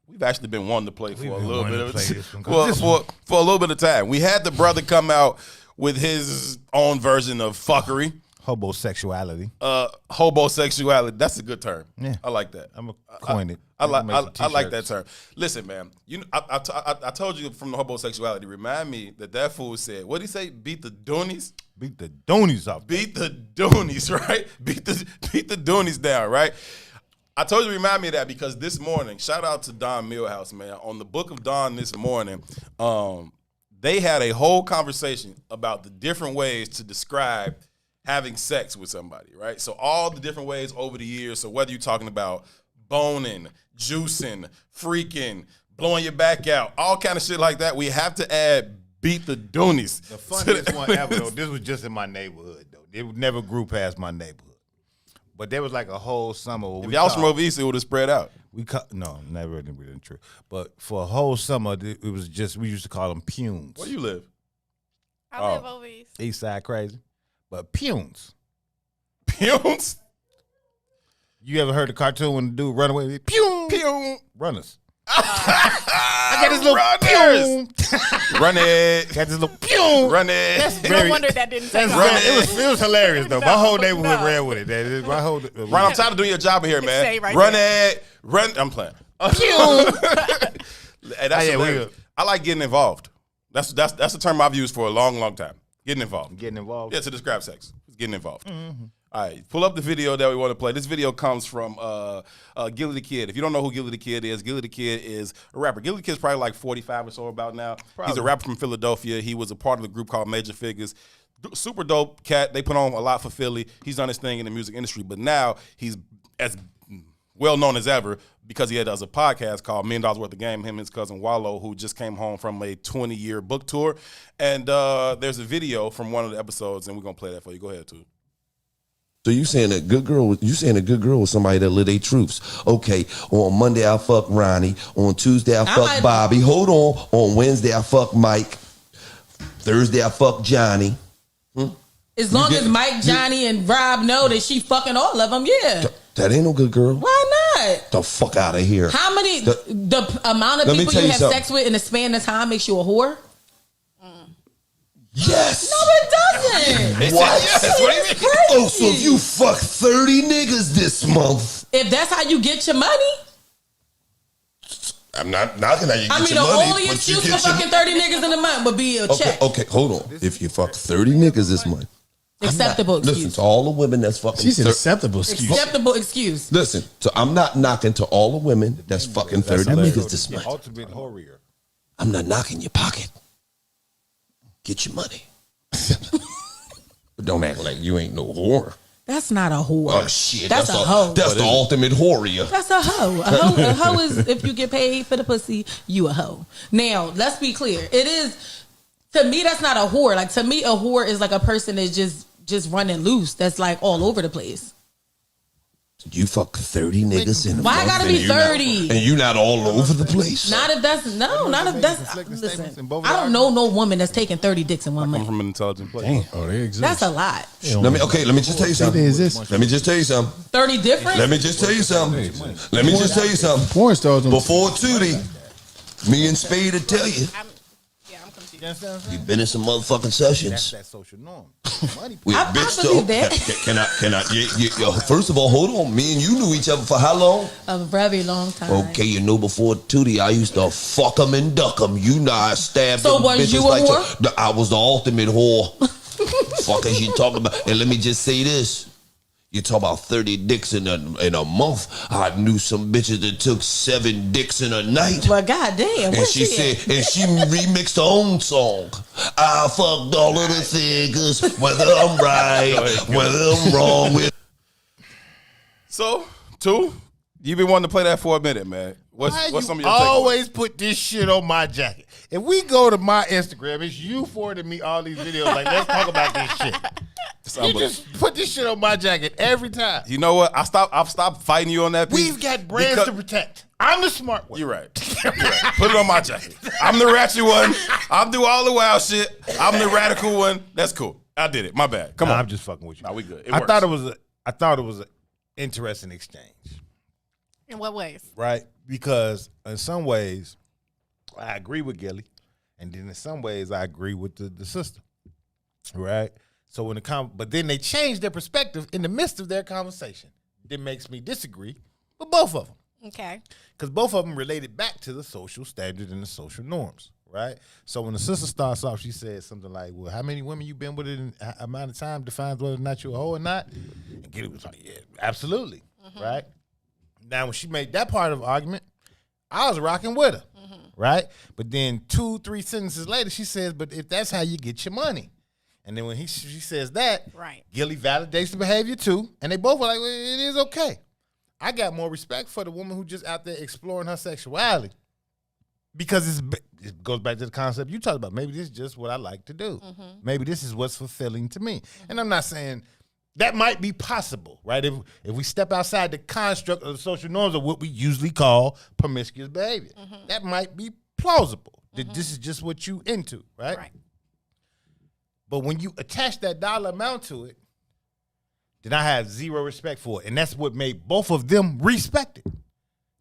S3: we've actually been wanting to play for a little bit for a little bit of time. We had the brother come out with his own version of fuckery.
S5: Homosexuality.
S3: Homosexuality. That's a good term.
S5: Yeah.
S3: I like that.
S5: I'm going to coin it.
S3: I like that term. Listen, man. I told you from the homosexuality. Remind me that fool said, what did he say? Beat the Doonies?
S5: Beat the Doonies off.
S3: Beat the Doonies, right? Beat the Doonies down, right? I told you to remind me of that because this morning, shout out to Don Millhouse, man. On the Book of Don this morning, they had a whole conversation about the different ways to describe having sex with somebody, right? So all the different ways over the years. So whether you're talking about boning, juicing, freaking, blowing your back out, all kind of shit like that, we have to add beat the Doonies.
S5: The funniest one ever, though, this was just in my neighborhood, though. It never grew past my neighborhood. But there was like a whole summer.
S3: If y'all was from over east, it would have spread out.
S5: No, never really true. But for a whole summer, it was just, we used to call them punes.
S3: Where you live?
S6: I live over east.
S5: East side crazy. But punes.
S3: Punes?
S5: You ever heard the cartoon when the dude run away? Pune.
S3: Pune.
S5: Runners. I got this little
S3: pune. Run it.
S5: Got this little pune.
S3: Run it.
S6: That's no wonder that didn't take off.
S5: It was hilarious, though. My whole neighborhood ran with it.
S3: Ron, I'm tired of doing your job here, man.
S6: Right
S3: run
S6: there.
S3: it. Run. I'm playing.
S5: Pune.
S3: Hey, that's hilarious. I like getting involved. That's a term I've used for a long, long time. Getting involved.
S5: Getting involved.
S3: Yeah, to describe sex. Getting involved.
S5: Mm-hmm.
S3: All right, pull up the video that we want to play. This video comes from Gilly the Kid. If you don't know who Gilly the Kid is a rapper. Gilly the Kid's probably like 45 or so about now. Probably. He's a rapper from Philadelphia. He was a part of a group called Major Figures. Super dope cat. They put on a lot for Philly. He's done his thing in the music industry, but now he's as well known as ever because he does a podcast called $1 Million Worth of Game, him and his cousin Wallow, who just came home from a 20-year book tour. And there's a video from one of the episodes, and we're going to play that for you. Go ahead, too.
S21: So you saying a good girl was somebody that live their truths. Okay, on Monday I fuck Ronnie. On Tuesday I fuck Bobby. Hold on. On Wednesday I fuck Mike. Thursday I fuck Johnny.
S22: As long as Mike, Johnny, and Rob know that she fucking all of them, yeah.
S21: That ain't no good girl.
S22: Why not?
S21: The fuck out of here.
S22: How many, the amount of people you have sex with in the span of time makes you a whore?
S21: Yes.
S22: No, it doesn't.
S21: What?
S22: Yes. What do you mean? Crazy.
S21: Oh, so if you fuck 30 niggas this month.
S22: If that's how you get your money.
S21: I'm not knocking how you get your money.
S22: I mean, the only excuse for fucking 30 niggas in a month would be a check.
S21: Okay, hold on. If you fuck 30 niggas this month.
S22: Acceptable excuse.
S21: Listen to all the women that's fucking.
S4: She's an acceptable excuse.
S22: Acceptable excuse.
S21: Listen, so I'm not knocking to all the women that's fucking 30 niggas this month.
S5: Ultimate horror.
S21: I'm not knocking your pocket. Get your money. But don't act like you ain't no whore.
S22: That's not a whore.
S21: Oh shit,
S22: that's a hoe.
S21: That's the ultimate whoria.
S22: That's a hoe. A hoe is if you get paid for the pussy, you a hoe. Now, let's be clear. It is, to me, that's not a whore. Like, to me, a whore is like a person that's just running loose. That's like all over the place.
S21: You fuck 30 niggas in a month.
S22: Why I gotta be 30?
S21: And you not all over the place.
S22: Not if that's listen. I don't know no woman that's taking 30 dicks in one month.
S3: I'm from an intelligent place.
S4: Damn. Oh, they exist.
S22: That's a lot.
S21: Let me just tell you something. Let me just tell you something.
S22: 30 different?
S21: Let me just tell you something. Let me just tell you something.
S4: Porn stars
S21: before Tootie, me and Spade will tell you. We've been in some motherfucking sessions.
S5: That's that social norm.
S22: I believe that.
S21: Can I? First of all, hold on. Me and you knew each other for how long?
S22: A very long time.
S21: Okay, you know, before Tootie, I used to fuck them and duck them. You know, I stabbed them.
S22: So was you a whore?
S21: I was the ultimate whore. Fuck is you talking about? And let me just say this. You talk about 30 dicks in a month. I knew some bitches that took 7 dicks in a night.
S22: Well, goddamn.
S21: And she remixed her own song. I fucked all of the figures, whether I'm right, whether I'm wrong with.
S3: So, you've been wanting to play that for a minute, man. What's some of your takeaways?
S5: Always put this shit on my jacket. If we go to my Instagram, it's you forwarding me all these videos. Like, let's talk about this shit. You just put this shit on my jacket every time.
S3: You know what? I've stopped fighting you on that piece.
S5: We've got brands to protect. I'm the smart one.
S3: You're right. Put it on my jacket. I'm the ratchet one. I'll do all the wild shit. I'm the radical one. That's cool. I did it. My bad. Come on.
S5: I'm just fucking with you.
S3: Nah, we good.
S5: I thought it was an interesting exchange.
S6: In what ways?
S5: Right? Because in some ways, I agree with Gilly, and then in some ways, I agree with the sister. Right? So but then they changed their perspective in the midst of their conversation. That makes me disagree with both of them.
S6: Okay.
S5: Because both of them related back to the social standard and the social norms, right? So when the sister starts off, she says something like, well, how many women you been with in amount of time defines whether or not you're a hoe or not? And Gilly was like, yeah, absolutely, right? Now, when she made that part of the argument, I was rocking with her, right? But then 2-3 sentences later, she says, but if that's how you get your money. And then when she says that,
S6: right,
S5: Gilly validates the behavior too. And they both were like, well, it is okay. I got more respect for the woman who just out there exploring her sexuality. Because it goes back to the concept you talked about. Maybe this is just what I like to do. Maybe this is what's fulfilling to me. And I'm not saying that might be possible, right? If we step outside the construct of the social norms of what we usually call promiscuous behavior, that might be plausible. That this is just what you into, right?
S6: Right.
S5: But when you attach that dollar amount to it, then I have zero respect for it. And that's what made both of them respect it.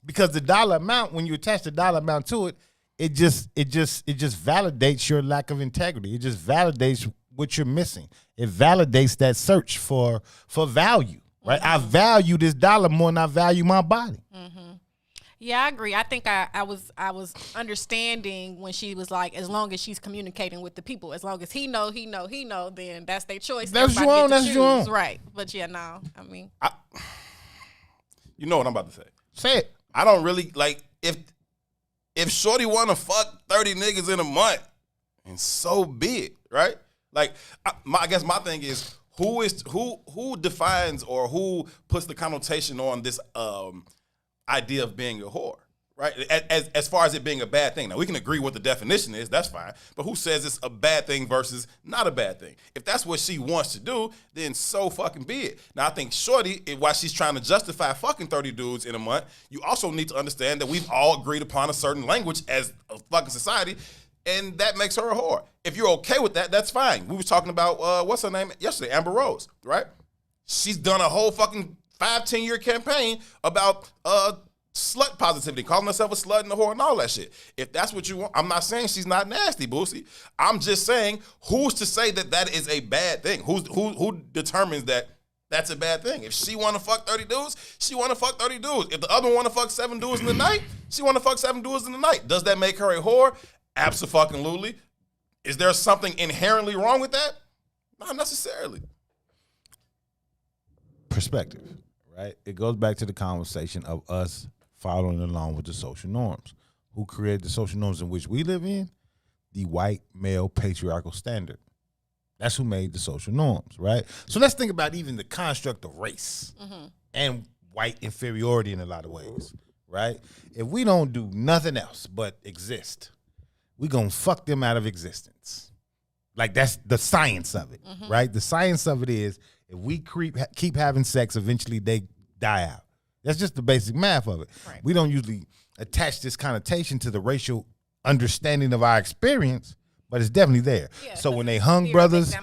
S5: Because the dollar amount, when you attach the dollar amount to it, it just validates your lack of integrity. It just validates what you're missing. It validates that search for value, right? I value this dollar more than I value my body.
S6: Yeah, I agree. I think I was understanding when she was like, as long as she's communicating with the people, as long as he know, then that's their choice.
S5: That's your own. That's your own.
S6: Right. But yeah, no. I mean,
S3: you know what I'm about to say.
S5: Say it.
S3: I don't really like if Shorty want to fuck 30 niggas in a month, and so be it, right? Like, I guess my thing is who defines or who puts the connotation on this idea of being a whore, right? As far as it being a bad thing. Now, we can agree what the definition is, that's fine. But who says it's a bad thing versus not a bad thing? If that's what she wants to do, then so fucking be it. Now, I think Shorty, while she's trying to justify fucking 30 dudes in a month, you also need to understand that we've all agreed upon a certain language as a fucking society, and that makes her a whore. If you're okay with that, that's fine. We was talking about, what's her name yesterday, Amber Rose, right? She's done a whole fucking 5-10-year campaign about slut positivity, calling herself a slut and a whore and all that shit. If that's what you want, I'm not saying she's not nasty, Boosie. I'm just saying, who's to say that that is a bad thing? Who determines that that's a bad thing? If she want to fuck 30 dudes, she want to fuck 30 dudes. If the other one want to fuck 7 dudes in the night, she want to fuck 7 dudes in the night. Does that make her a whore? Abso-fucking-lutely. Is there something inherently wrong with that? Not necessarily.
S5: Perspective, right? It goes back to the conversation of us following along with the social norms. Who created the social norms in which we live in? The white male patriarchal standard. That's who made the social norms, right? So let's think about even the construct of race and white inferiority in a lot of ways, right? If we don't do nothing else but exist, we gonna fuck them out of existence. Like, that's the science of it, right? The science of it is, if we keep having sex, eventually they die out. That's just the basic math of it. Right. We don't usually attach this connotation to the racial understanding of our experience, but it's definitely there. Yeah, so when they hung brothers,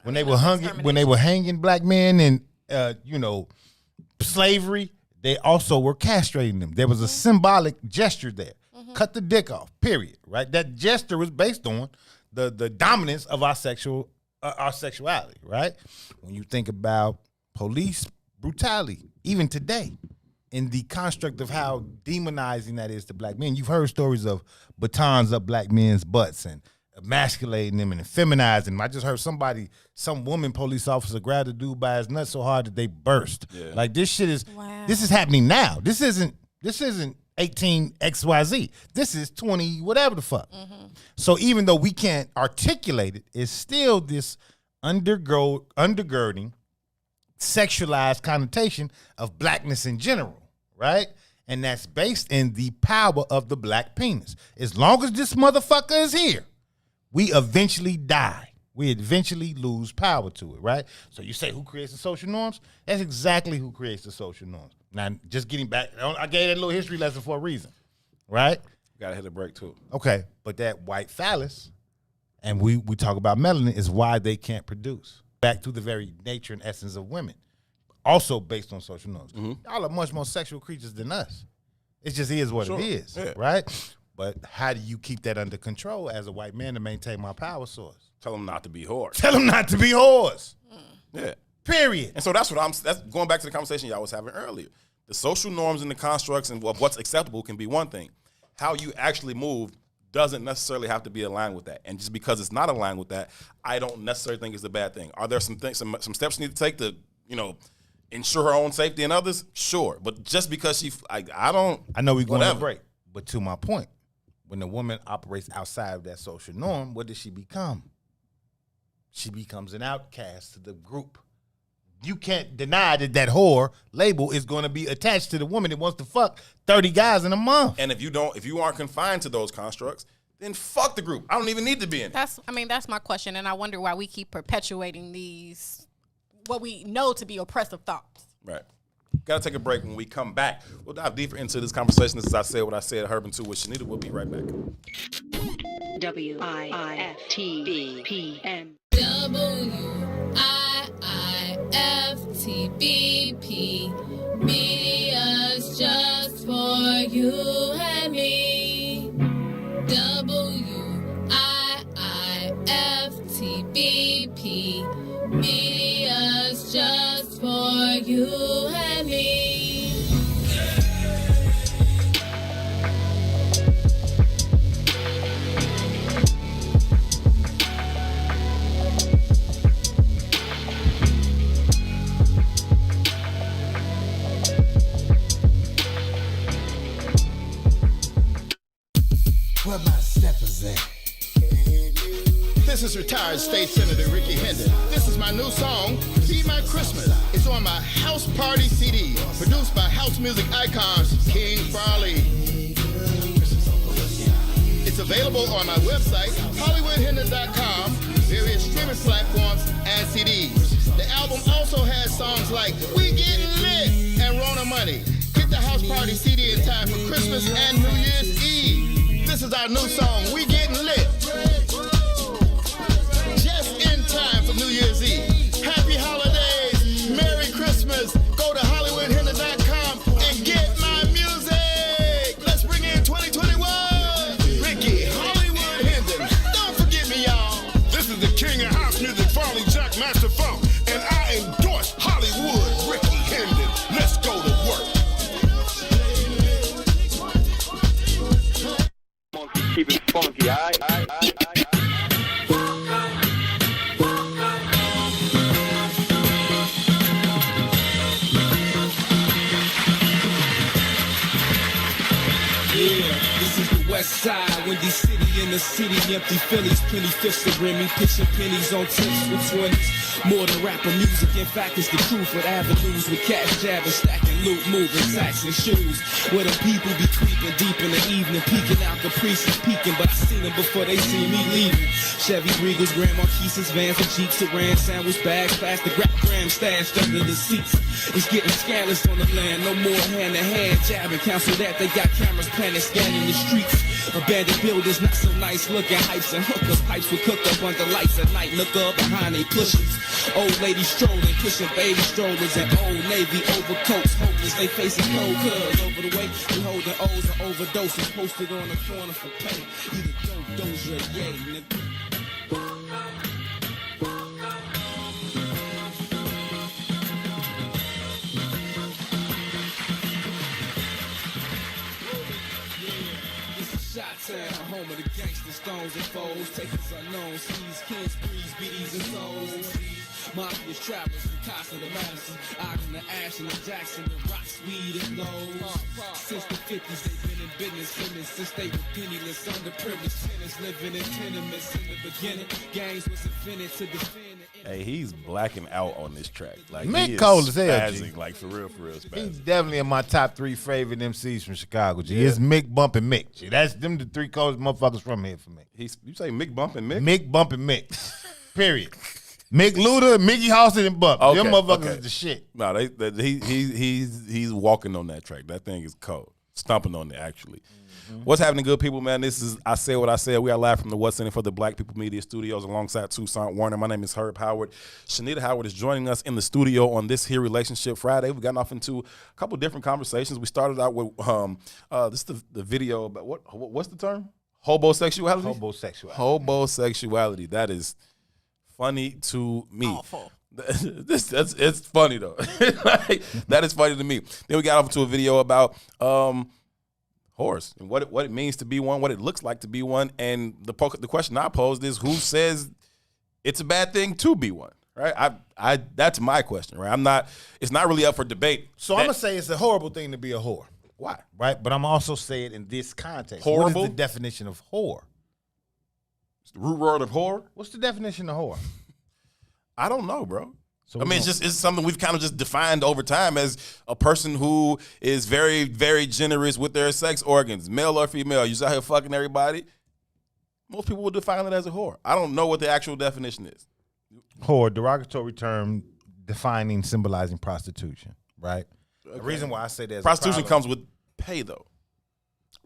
S5: when they were hanging black men in slavery, they also were castrating them. There was a symbolic gesture there. Cut the dick off, period, right? That gesture was based on the dominance of our sexuality, right? When you think about police brutality, even today, in the construct of how demonizing that is to black men, you've heard stories of batons up black men's butts and emasculating them and feminizing them. I just heard some woman police officer grabbed a dude by his nuts so hard that they burst. Yeah. Like, this shit is, this is happening now. This isn't 18 XYZ. This is 20 whatever the fuck. So even though we can't articulate it, it's still this undergirding sexualized connotation of blackness in general, right? And that's based in the power of the black penis. As long as this motherfucker is here, we eventually die. We eventually lose power to it, right? So you say, who creates the social norms? That's exactly who creates the social norms. Now, just getting back, I gave that little history lesson for a reason, right?
S3: Gotta hit a break too.
S5: Okay, but that white phallus, and we talk about melanin, is why they can't produce. Back to the very nature and essence of women, also based on social norms. Y'all are much more sexual creatures than us. It just is what it is, right? But how do you keep that under control as a white man to maintain my power source?
S3: Tell them not to be whores.
S5: Tell them not to be whores.
S3: Yeah.
S5: Period.
S3: And so that's going back to the conversation y'all was having earlier. The social norms and the constructs and what's acceptable can be one thing. How you actually move doesn't necessarily have to be aligned with that. And just because it's not aligned with that, I don't necessarily think it's a bad thing. Are there some steps you need to take to, ensure her own safety and others? Sure. But just because I
S5: know we're going to break. But to my point, when a woman operates outside of that social norm, what does she become? She becomes an outcast to the group. You can't deny that whore label is going to be attached to the woman that wants to fuck 30 guys in a month.
S3: And if you aren't confined to those constructs, then fuck the group. I don't even need to be in it.
S6: That's my question, and I wonder why we keep perpetuating these, what we know to be oppressive thoughts.
S3: Right. Got to take a break. When we come back, we'll dive deeper into this conversation. As I said what I said, Herb and 2 with Shanita. We'll be right back.
S2: WIIFTBPM. WIIFTBP. Media's just for you and me. WIIFTBP. Media's just for you and me.
S7: This is retired State Senator Ricky Hendon. This is my new song, Be My Christmas. It's on my House Party CD, produced by house music icons King Farley. It's available on my website, HollywoodHendon.com, various streaming platforms, and CDs. The album also has songs like We Getting Lit and Rona Money. Get the House Party CD in time for Christmas and New Year's Eve. This is our new song, We Getting Lit. Just in time for New Year's Eve. Happy holidays, Merry Christmas. Go to HollywoodHendon.com and get my music. Let's bring in 2021. Ricky Hollywood Hendon. Don't forget me, y'all.
S8: This is the king of house music, Farley Jack Master Funk, and I endorse Hollywood Ricky Hendon. Let's go to work.
S23: Keep it funky,
S1: West Side, Windy City in the city, empty Phillies, plenty fists of Remy, pitching pennies on tips with 20s. More than rapper music, in fact, it's the truth. With avenues with cash jabbing, stacking loot, moving sacks and shoes. Where the people be creeping deep in the evening, peeking out the priests peeking, but I seen them before they see me leaving. Chevy Regals, Grand Marquises, vans and Jeeps, Saran sandwich bags, plastic gram stashed under the seats. It's getting scandalous on the land, no more hand-to-hand jabbing. Counsel that they got cameras planted, scanning the streets. Abandoned buildings, not so nice looking. Hypes and hookers, pipes will cook up under lights at night. Look up behind they pushes. Old ladies strolling, pushing baby strollers and Old Navy overcoats. Hopeless, they facing cold cuz. Over the way, we holding O's or overdoses. Posted on the corner for pay. Either dope, doja, yay, nigga. Shot-town, home of the gangsters, stones and foes. Takers unknown, seas, kings, breeze, BDs and souls. Mafia's travelers from Casa to Madison, Ogden to Ashton to Jackson to Rocks, weed and lows. Since the 50s, they've been in business, since they were penniless, underprivileged tenants living in tenements. In the beginning, gangs was invented to defend.
S3: Hey, he's blacking out on this track. Like
S5: Mick
S3: he is
S5: cold as hell, G.
S3: spazzing, like for real, spazzing.
S5: He's definitely in my top 3 favorite MCs from Chicago, G. It's Mick, Bump, and Mick, G. That's them the 3 coldest motherfuckers from here for me.
S3: You say Mick, Bump, and Mick?
S5: Mick, Bump, and Mick. Period. Mick Luda, Mickey Halston, and Bump.
S3: Okay,
S5: Them motherfuckers
S3: okay.
S5: is the shit.
S3: No, he's walking on that track. That thing is cold. Stomping on it, actually. What's happening, good people, man? This is I Say What I Said. We are live from the What's In It for the Black People Media Studios alongside Toussaint Warner. My name is Herb Howard. Shanita Howard is joining us in the studio on this here Relationship Friday. We've gotten off into a couple different conversations. We started out with this is the video about what's the term? Hobosexuality? Hobosexuality. That is funny to me.
S6: Awful.
S3: It's funny though. Like, that is funny to me. Then we got off into a video about whores and what it means to be one, what it looks like to be one, and the question I posed is who says it's a bad thing to be one, right? I that's my question, right? It's not really up for debate.
S5: So I'm gonna say it's a horrible thing to be a whore.
S3: Why?
S5: Right? But I'm also saying it in this context.
S3: Horrible?
S5: What is the definition of whore?
S3: It's the root word of whore?
S5: What's the definition of whore?
S3: I don't know, bro.
S5: So
S3: I mean, it's something we've kind of just defined over time as a person who is very, very generous with their sex organs, male or female. You're out here fucking everybody. Most people will define it as a whore. I don't know what the actual definition is.
S5: Whore, derogatory term defining, symbolizing prostitution, right? Okay. The reason why I say that
S3: prostitution comes with pay, though.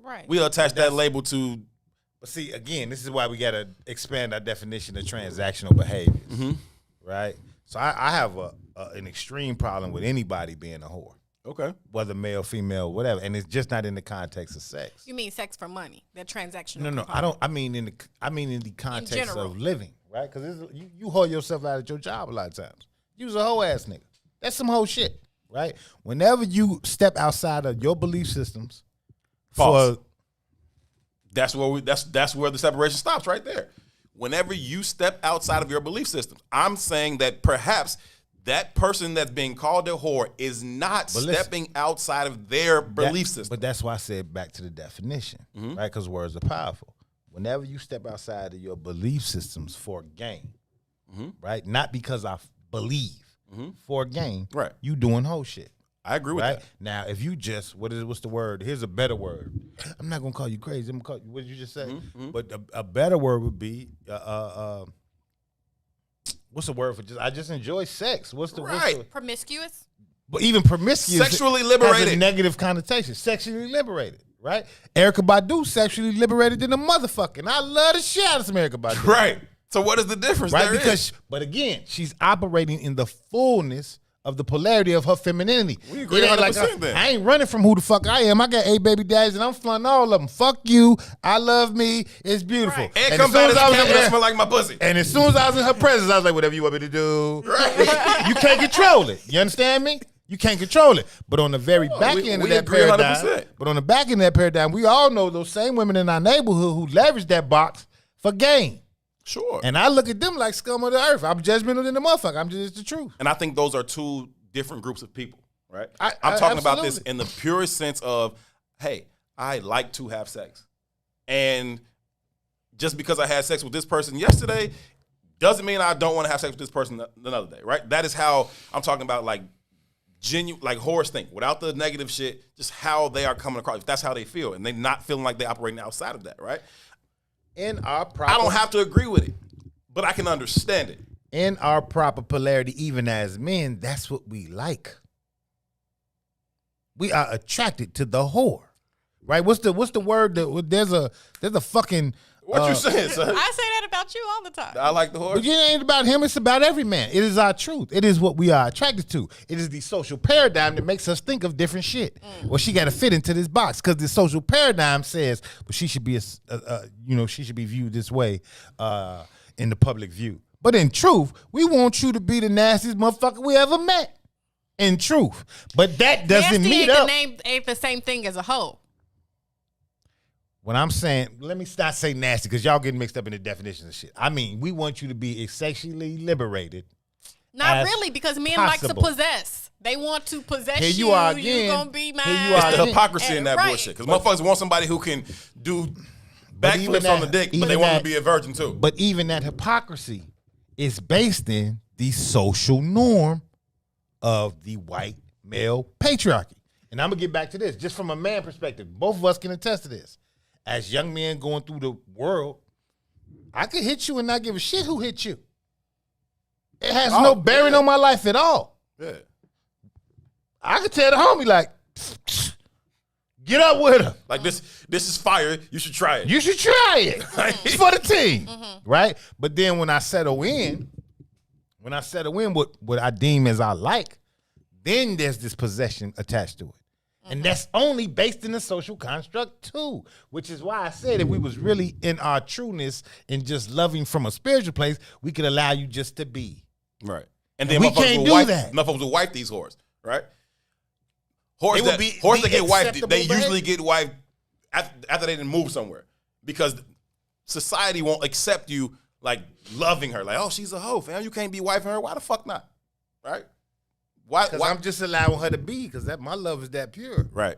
S6: Right.
S3: We attach that label to.
S5: But see, again, this is why we got to expand our definition of transactional behaviors, right? So I have an extreme problem with anybody being a whore.
S3: Okay.
S5: Whether male, female, whatever. And it's just not in the context of sex.
S6: You mean sex for money? That transactional?
S5: No.
S6: component.
S5: I don't. I mean in the context of living, right? Because you whore yourself out at your job a lot of times. You's a hoe ass nigga. That's some whole shit, right? Whenever you step outside of your belief systems,
S3: that's where that's where the separation stops right there. Whenever you step outside of your belief systems, I'm saying that perhaps that person that's being called a whore is not stepping outside of their belief system.
S5: But that's why I said back to the definition, right? Because words are powerful. whenever you step outside of your belief systems for gain, right? Not because I believe for gain,
S3: right?
S5: You doing whole shit.
S3: I agree with that.
S5: Now, if you just what's the word? Here's a better word. I'm not gonna call you crazy. I'm gonna call you. What did you just say? But a better word would be what's the word for just? I just enjoy sex. What's the
S6: promiscuous?
S5: But even promiscuous,
S3: sexually liberated,
S5: has a negative connotation. Sexually liberated, right? Erykah Badu sexually liberated than a motherfucker. And I love the shit out of some Erykah Badu.
S3: Right. So what is the difference?
S5: Right, but again, she's operating in the fullness of the polarity of her femininity.
S3: We agree 100% then.
S5: I ain't running from who the fuck I am. I got 8 baby daddies and I'm flaunting all of them. Fuck you. I love me. It's beautiful.
S3: Right. And come back to the camera smell like my pussy.
S5: And as soon as I was in her presence, I was like, whatever you want me to do. Right. You can't control it. You understand me? You can't control it. But on the very back end of that paradigm,
S3: 100%.
S5: but on the back end of that paradigm, we all know those same women in our neighborhood who leverage that box for gain.
S3: Sure.
S5: And I look at them like scum of the earth. I'm judgmental than the motherfucker. I'm just the truth.
S3: And I think those are two different groups of people, right? I'm talking about this in the purest sense of, hey, I like to have sex. And just because I had sex with this person yesterday doesn't mean I don't want to have sex with this person another day, right? That is how I'm talking about, like, genuine, like Horace think, without the negative shit, just how they are coming across. If that's how they feel, and they're not feeling like they're operating outside of that, right? I don't have to agree with it, but I can understand it.
S5: In our proper polarity, even as men, that's what we like. We are attracted to the whore, right? What's the word? There's a fucking.
S3: What you saying, son?
S6: I say that about you all the time.
S3: I like the whore.
S5: But it ain't about him. It's about every man. It is our truth. It is what we are attracted to. It is the social paradigm that makes us think of different shit. Well, she got to fit into this box because the social paradigm says, well, she should be she should be viewed this way in the public view. But in truth, we want you to be the nastiest motherfucker we ever met. In truth. But that doesn't meet up.
S6: Ain't the same thing as a hoe.
S5: When I'm saying, let me not say nasty because y'all getting mixed up in the definitions of shit. I mean, we want you to be sexually liberated.
S6: Not really, because men like to possess. They want to possess
S5: Here you are again.
S6: You're going to be mine.
S3: It's the hypocrisy in that bullshit. Because motherfuckers want somebody who can do backflips on the dick, but they want to be a virgin too.
S5: But even that hypocrisy is based in the social norm of the white male patriarchy. And I'm going to get back to this, just from a man perspective. Both of us can attest to this. As young men going through the world, I could hit you and not give a shit who hit you. It has no bearing on my life at all.
S3: Yeah.
S5: I could tell the homie, like, get up with her.
S3: Like, this is fire. You should try it.
S5: You should try it. It's for the team. Right? But then when I settle in what I deem as I like, then there's this possession attached to it. And that's only based in the social construct too, which is why I said if we was really in our trueness and just loving from a spiritual place, we could allow you just to be.
S3: Right. And then
S5: we can't do that.
S3: Motherfuckers will wife these whores, right? Whores that get wifed, they usually get wifed after they didn't move somewhere because society won't accept you like loving her. Like, oh, she's a hoe, fam. You can't be wifing her. Why the fuck not? Right? Why?
S5: I'm just allowing her to be because my love is that pure.
S3: Right.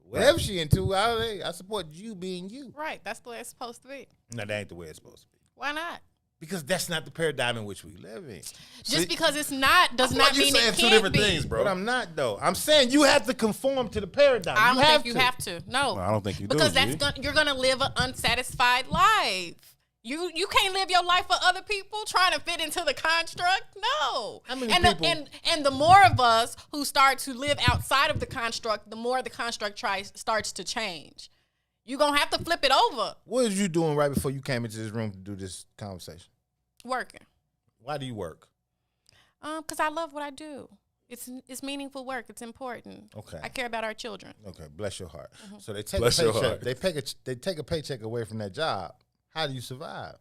S5: Whatever she into, I support you being you.
S6: Right. That's the way it's supposed to be.
S5: No, that ain't the way it's supposed to be.
S6: Why not?
S5: Because that's not the paradigm in which we live in.
S6: Just because it's not does not mean it can't
S3: two different
S6: be.
S3: things, bro.
S5: But I'm not though. I'm saying you have to conform to the paradigm.
S6: I don't think you have to. No.
S3: I don't think you do.
S6: Because you're gonna live an unsatisfied life. You can't live your life for other people trying to fit into the construct. No. And the more of us who start to live outside of the construct, the more the construct starts to change. You're going to have to flip it over.
S5: What was you doing right before you came into this room to do this conversation?
S6: Working.
S5: Why do you work?
S6: Because I love what I do. It's meaningful work. It's important.
S5: Okay.
S6: I care about our children.
S5: Okay. Bless your heart. So they take
S3: Bless
S5: a
S3: your
S5: paycheck.
S3: heart.
S5: They take a paycheck away from that job. How do you survive?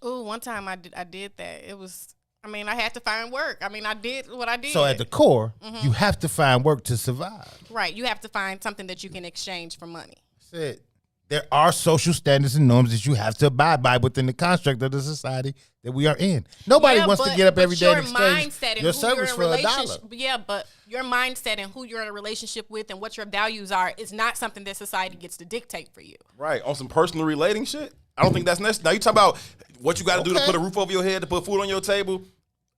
S6: Ooh, one time I did that. It was, I had to find work. I did what I did.
S5: So at the core, you have to find work to survive.
S6: Right. You have to find something that you can exchange for money.
S5: That's it. there are social standards and norms that you have to abide by within the construct of the society that we are in. Nobody wants to get up every day and exchange your service for $1.
S6: Yeah, but your mindset and who you're in a relationship with and what your values are is not something that society gets to dictate for you.
S3: Right. On some personal relating shit? I don't think that's necessary. Now, you talk about what you got to do to put a roof over your head, to put food on your table.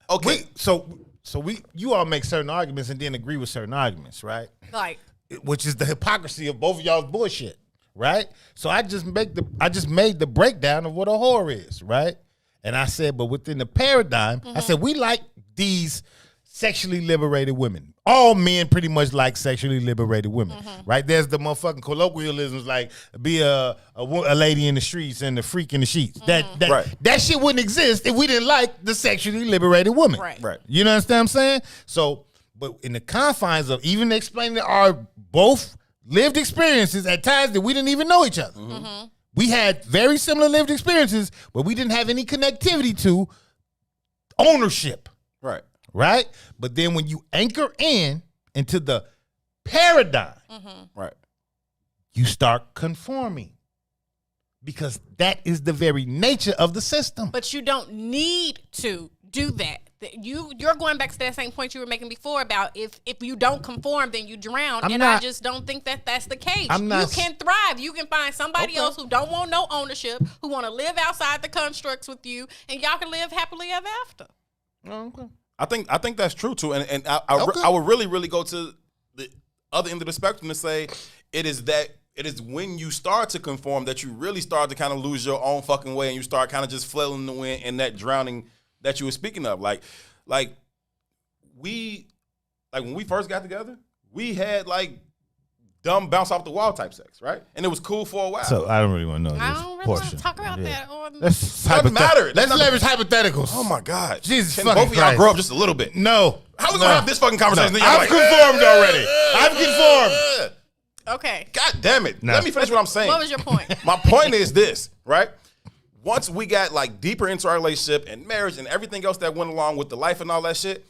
S3: Okay.
S5: You all make certain arguments and then agree with certain arguments, right?
S6: Like,
S5: which is the hypocrisy of both of y'all's bullshit, right? So I just made the breakdown of what a whore is, right? And I said, but within the paradigm, I said we like these sexually liberated women. All men pretty much like sexually liberated women, right? There's the motherfucking colloquialisms like be a lady in the streets and the freak in the sheets. That shit wouldn't exist if we didn't like the sexually liberated woman.
S6: Right.
S5: You know what I'm saying? So, but in the confines of even explaining our both lived experiences at times that we didn't even know each other. We had very similar lived experiences, but we didn't have any connectivity to ownership. Right? But then when you anchor into the paradigm, you start conforming. Because that is the very nature of the system.
S6: But you don't need to do that. You're going back to that same point you were making before about if you don't conform, then you drown. I just don't think that that's the case. You can thrive. You can find somebody else who don't want no ownership, who want to live outside the constructs with you, and y'all can live happily ever after.
S5: Okay.
S3: I think that's true too, and I would really go to the other end of the spectrum to say it is when you start to conform that you really start to kind of lose your own fucking way, and you start kind of just flailing the wind and that drowning that you were speaking of. Like when we first got together, we had like dumb bounce off the wall type sex, right? And it was cool for a while.
S5: So I don't really want to know.
S6: I don't really want to talk about that.
S3: Doesn't matter.
S5: Let's leverage hypotheticals.
S3: Oh my God,
S5: Jesus
S3: Can
S5: fucking
S3: both of y'all
S5: Christ.
S3: grow up just a little bit?
S5: No.
S3: How we gonna have this fucking conversation?
S5: No. I've conformed already. I've conformed.
S6: Okay.
S3: God damn it.
S5: No.
S3: Let me finish what I'm saying.
S6: What was your point?
S3: My point is this, right? Once we got like deeper into our relationship and marriage and everything else that went along with the life and all that shit,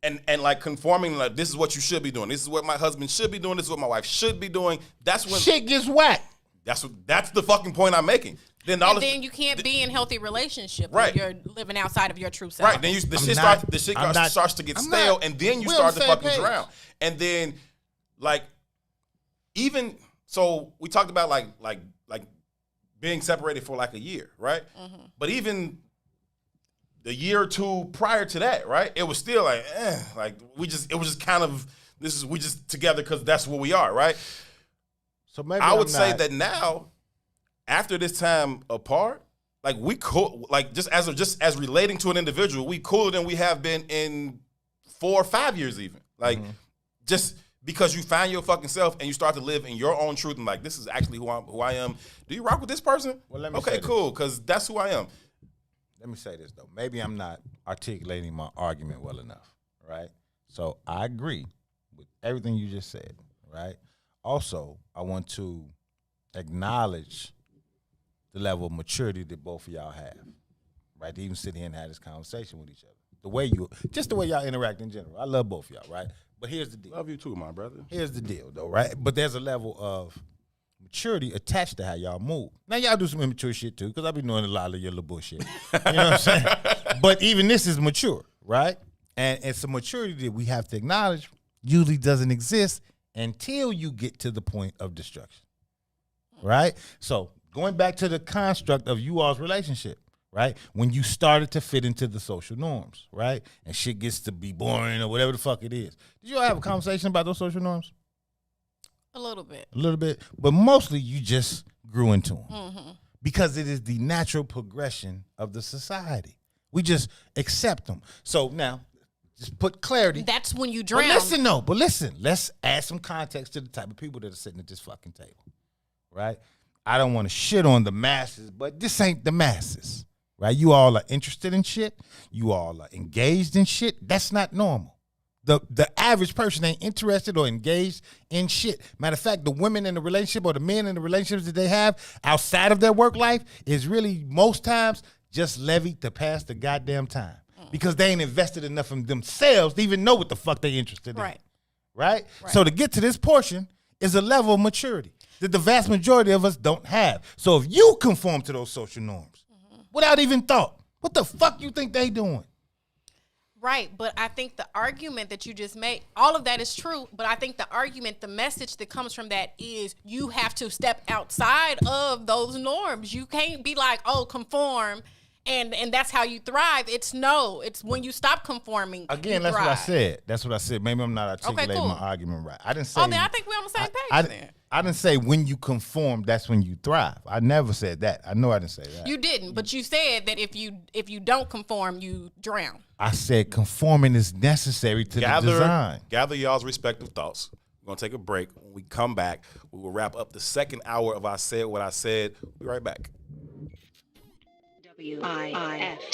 S3: and like conforming, like this is what you should be doing. This is what my husband should be doing. This is what my wife should be doing. That's when
S5: shit gets whacked.
S3: That's the fucking point I'm making. Then
S6: you can't be in healthy relationship
S3: Right.
S6: when you're living outside of your true self.
S3: Right. Then the shit starts to get stale, and then you start to fucking drown. And then like even so we talked about like being separated for like a year, right? But even the year or two prior to that, right? It was still like, it was just kind of we just together because that's what we are, right?
S5: So maybe
S3: I would say that now, after this time apart, like we cool, like just as relating to an individual, we cooler than we have been in 4 or 5 years even. Like just because you find your fucking self and you start to live in your own truth and like this is actually who I am. Do you rock with this person?
S5: Well, let me
S3: okay,
S5: say
S3: cool, because that's who I am.
S5: Let me say this though. Maybe I'm not articulating my argument well enough, right? So I agree with everything you just said, right? Also, I want to acknowledge the level of maturity that both of y'all have, right? To even sit here and have this conversation with each other. The way y'all interact in general. I love both of y'all, right? But here's the deal.
S3: Love you too, my brother.
S5: Here's the deal, though, right? But there's a level of maturity attached to how y'all move. Now, y'all do some immature shit, too, because I've been doing a lot of your little bullshit. You know what I'm saying? But even this is mature, right? And it's a maturity that we have to acknowledge usually doesn't exist until you get to the point of destruction, right? So going back to the construct of you all's relationship, right? When you started to fit into the social norms, right? And shit gets to be boring or whatever the fuck it is. Did you all have a conversation about those social norms?
S6: A little bit.
S5: A little bit. But mostly you just grew into them. Because it is the natural progression of the society. We just accept them. So now, just put clarity.
S6: That's when you drown.
S5: But listen, let's add some context to the type of people that are sitting at this fucking table, right? I don't want to shit on the masses, but this ain't the masses, right? You all are interested in shit. You all are engaged in shit. That's not normal. The average person ain't interested or engaged in shit. Matter of fact, the women in the relationship or the men in the relationships that they have outside of their work life is really most times just levied to pass the goddamn time because they ain't invested enough in themselves to even know what the fuck they interested in. Right? So to get to this portion is a level of maturity. that the vast majority of us don't have. So if you conform to those social norms without even thought, what the fuck you think they doing?
S6: Right, but I think the argument that you just made, all of that is true, but I think the argument, the message that comes from that is you have to step outside of those norms. You can't be like, oh, conform, and that's how you thrive. It's when you stop conforming.
S5: Again, that's
S6: thrive.
S5: what I said. Maybe I'm not articulating
S6: cool.
S5: my argument right. I didn't say.
S6: Oh, then I think we're on the same page then.
S5: I didn't say when you conform, that's when you thrive. I never said that. I know I didn't say that.
S6: You didn't, but you said that if you don't conform, you drown.
S5: I said conforming is necessary to the design.
S3: Gather y'all's respective thoughts. We're going to take a break. When we come back, we will wrap up the second hour of I Said What I Said. We'll be right back.
S9: WIFTBPM.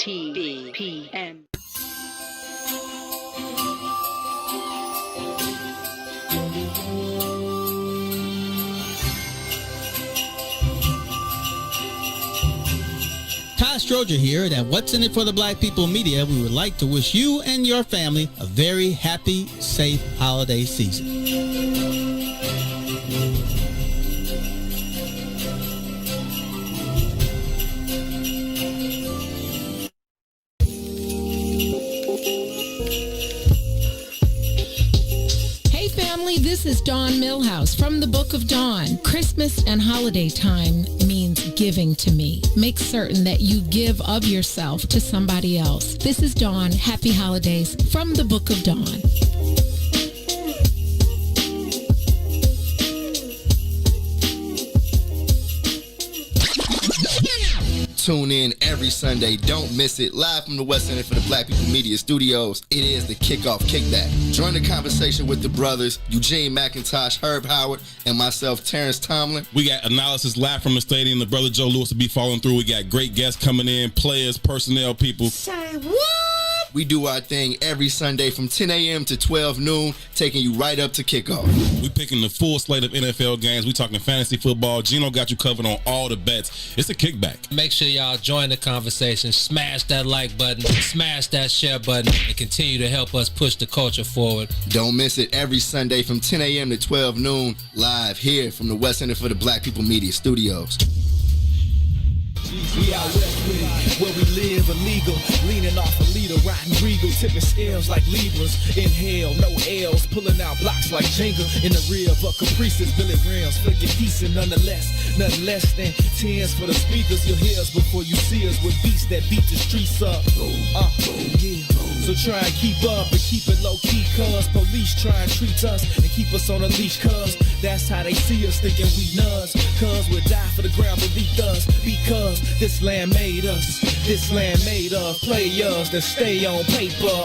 S11: Ty Stroger here, and at What's in It for the Black People Media, we would like to wish you and your family a very happy, safe holiday season.
S20: This is Dawn Millhouse from the Book of Dawn. Christmas and holiday time means giving to me. Make certain that you give of yourself to somebody else. This is Dawn. Happy holidays from the Book of Dawn.
S7: Tune in every Sunday. Don't miss it. Live from the West End for the Black People Media Studios. It is the Kickoff Kickback. Join the conversation with the brothers, Eugene McIntosh, Herb Howard, and myself, Terrence Tomlin.
S10: We got analysis live from the stadium. The brother Joe Lewis will be following through. We got great guests coming in, players, personnel, people.
S7: Say what? We do our thing every Sunday from 10 a.m. to 12 noon, taking you right up to kickoff.
S10: We picking the full slate of NFL games. We talking fantasy football. Gino got you covered on all the bets. It's a kickback.
S14: Make sure y'all join the conversation. Smash that like button. Smash that share button. And continue to help us push the culture forward.
S7: Don't miss it every Sunday from 10 a.m. to 12 noon, live here from the West End for the Black People Media Studios.
S1: We out west with it, where we live illegal, leaning off a leader, riding regal, tipping scales like Libras. Inhale, no L's, pulling out blocks like Jenga. In the rear of a Caprice's Billy Rams, flicking decent nonetheless. Nothing less than 10s for the speakers. You'll hear us before you see us with beats that beat the streets up. Yeah. So try and keep up and keep it low key, cuz police try and treat us and keep us on a leash, cuz that's how they see us, thinking we nuts. Cuz we'll die for the ground beneath us, because this land made us. This land made of players that stay on paper.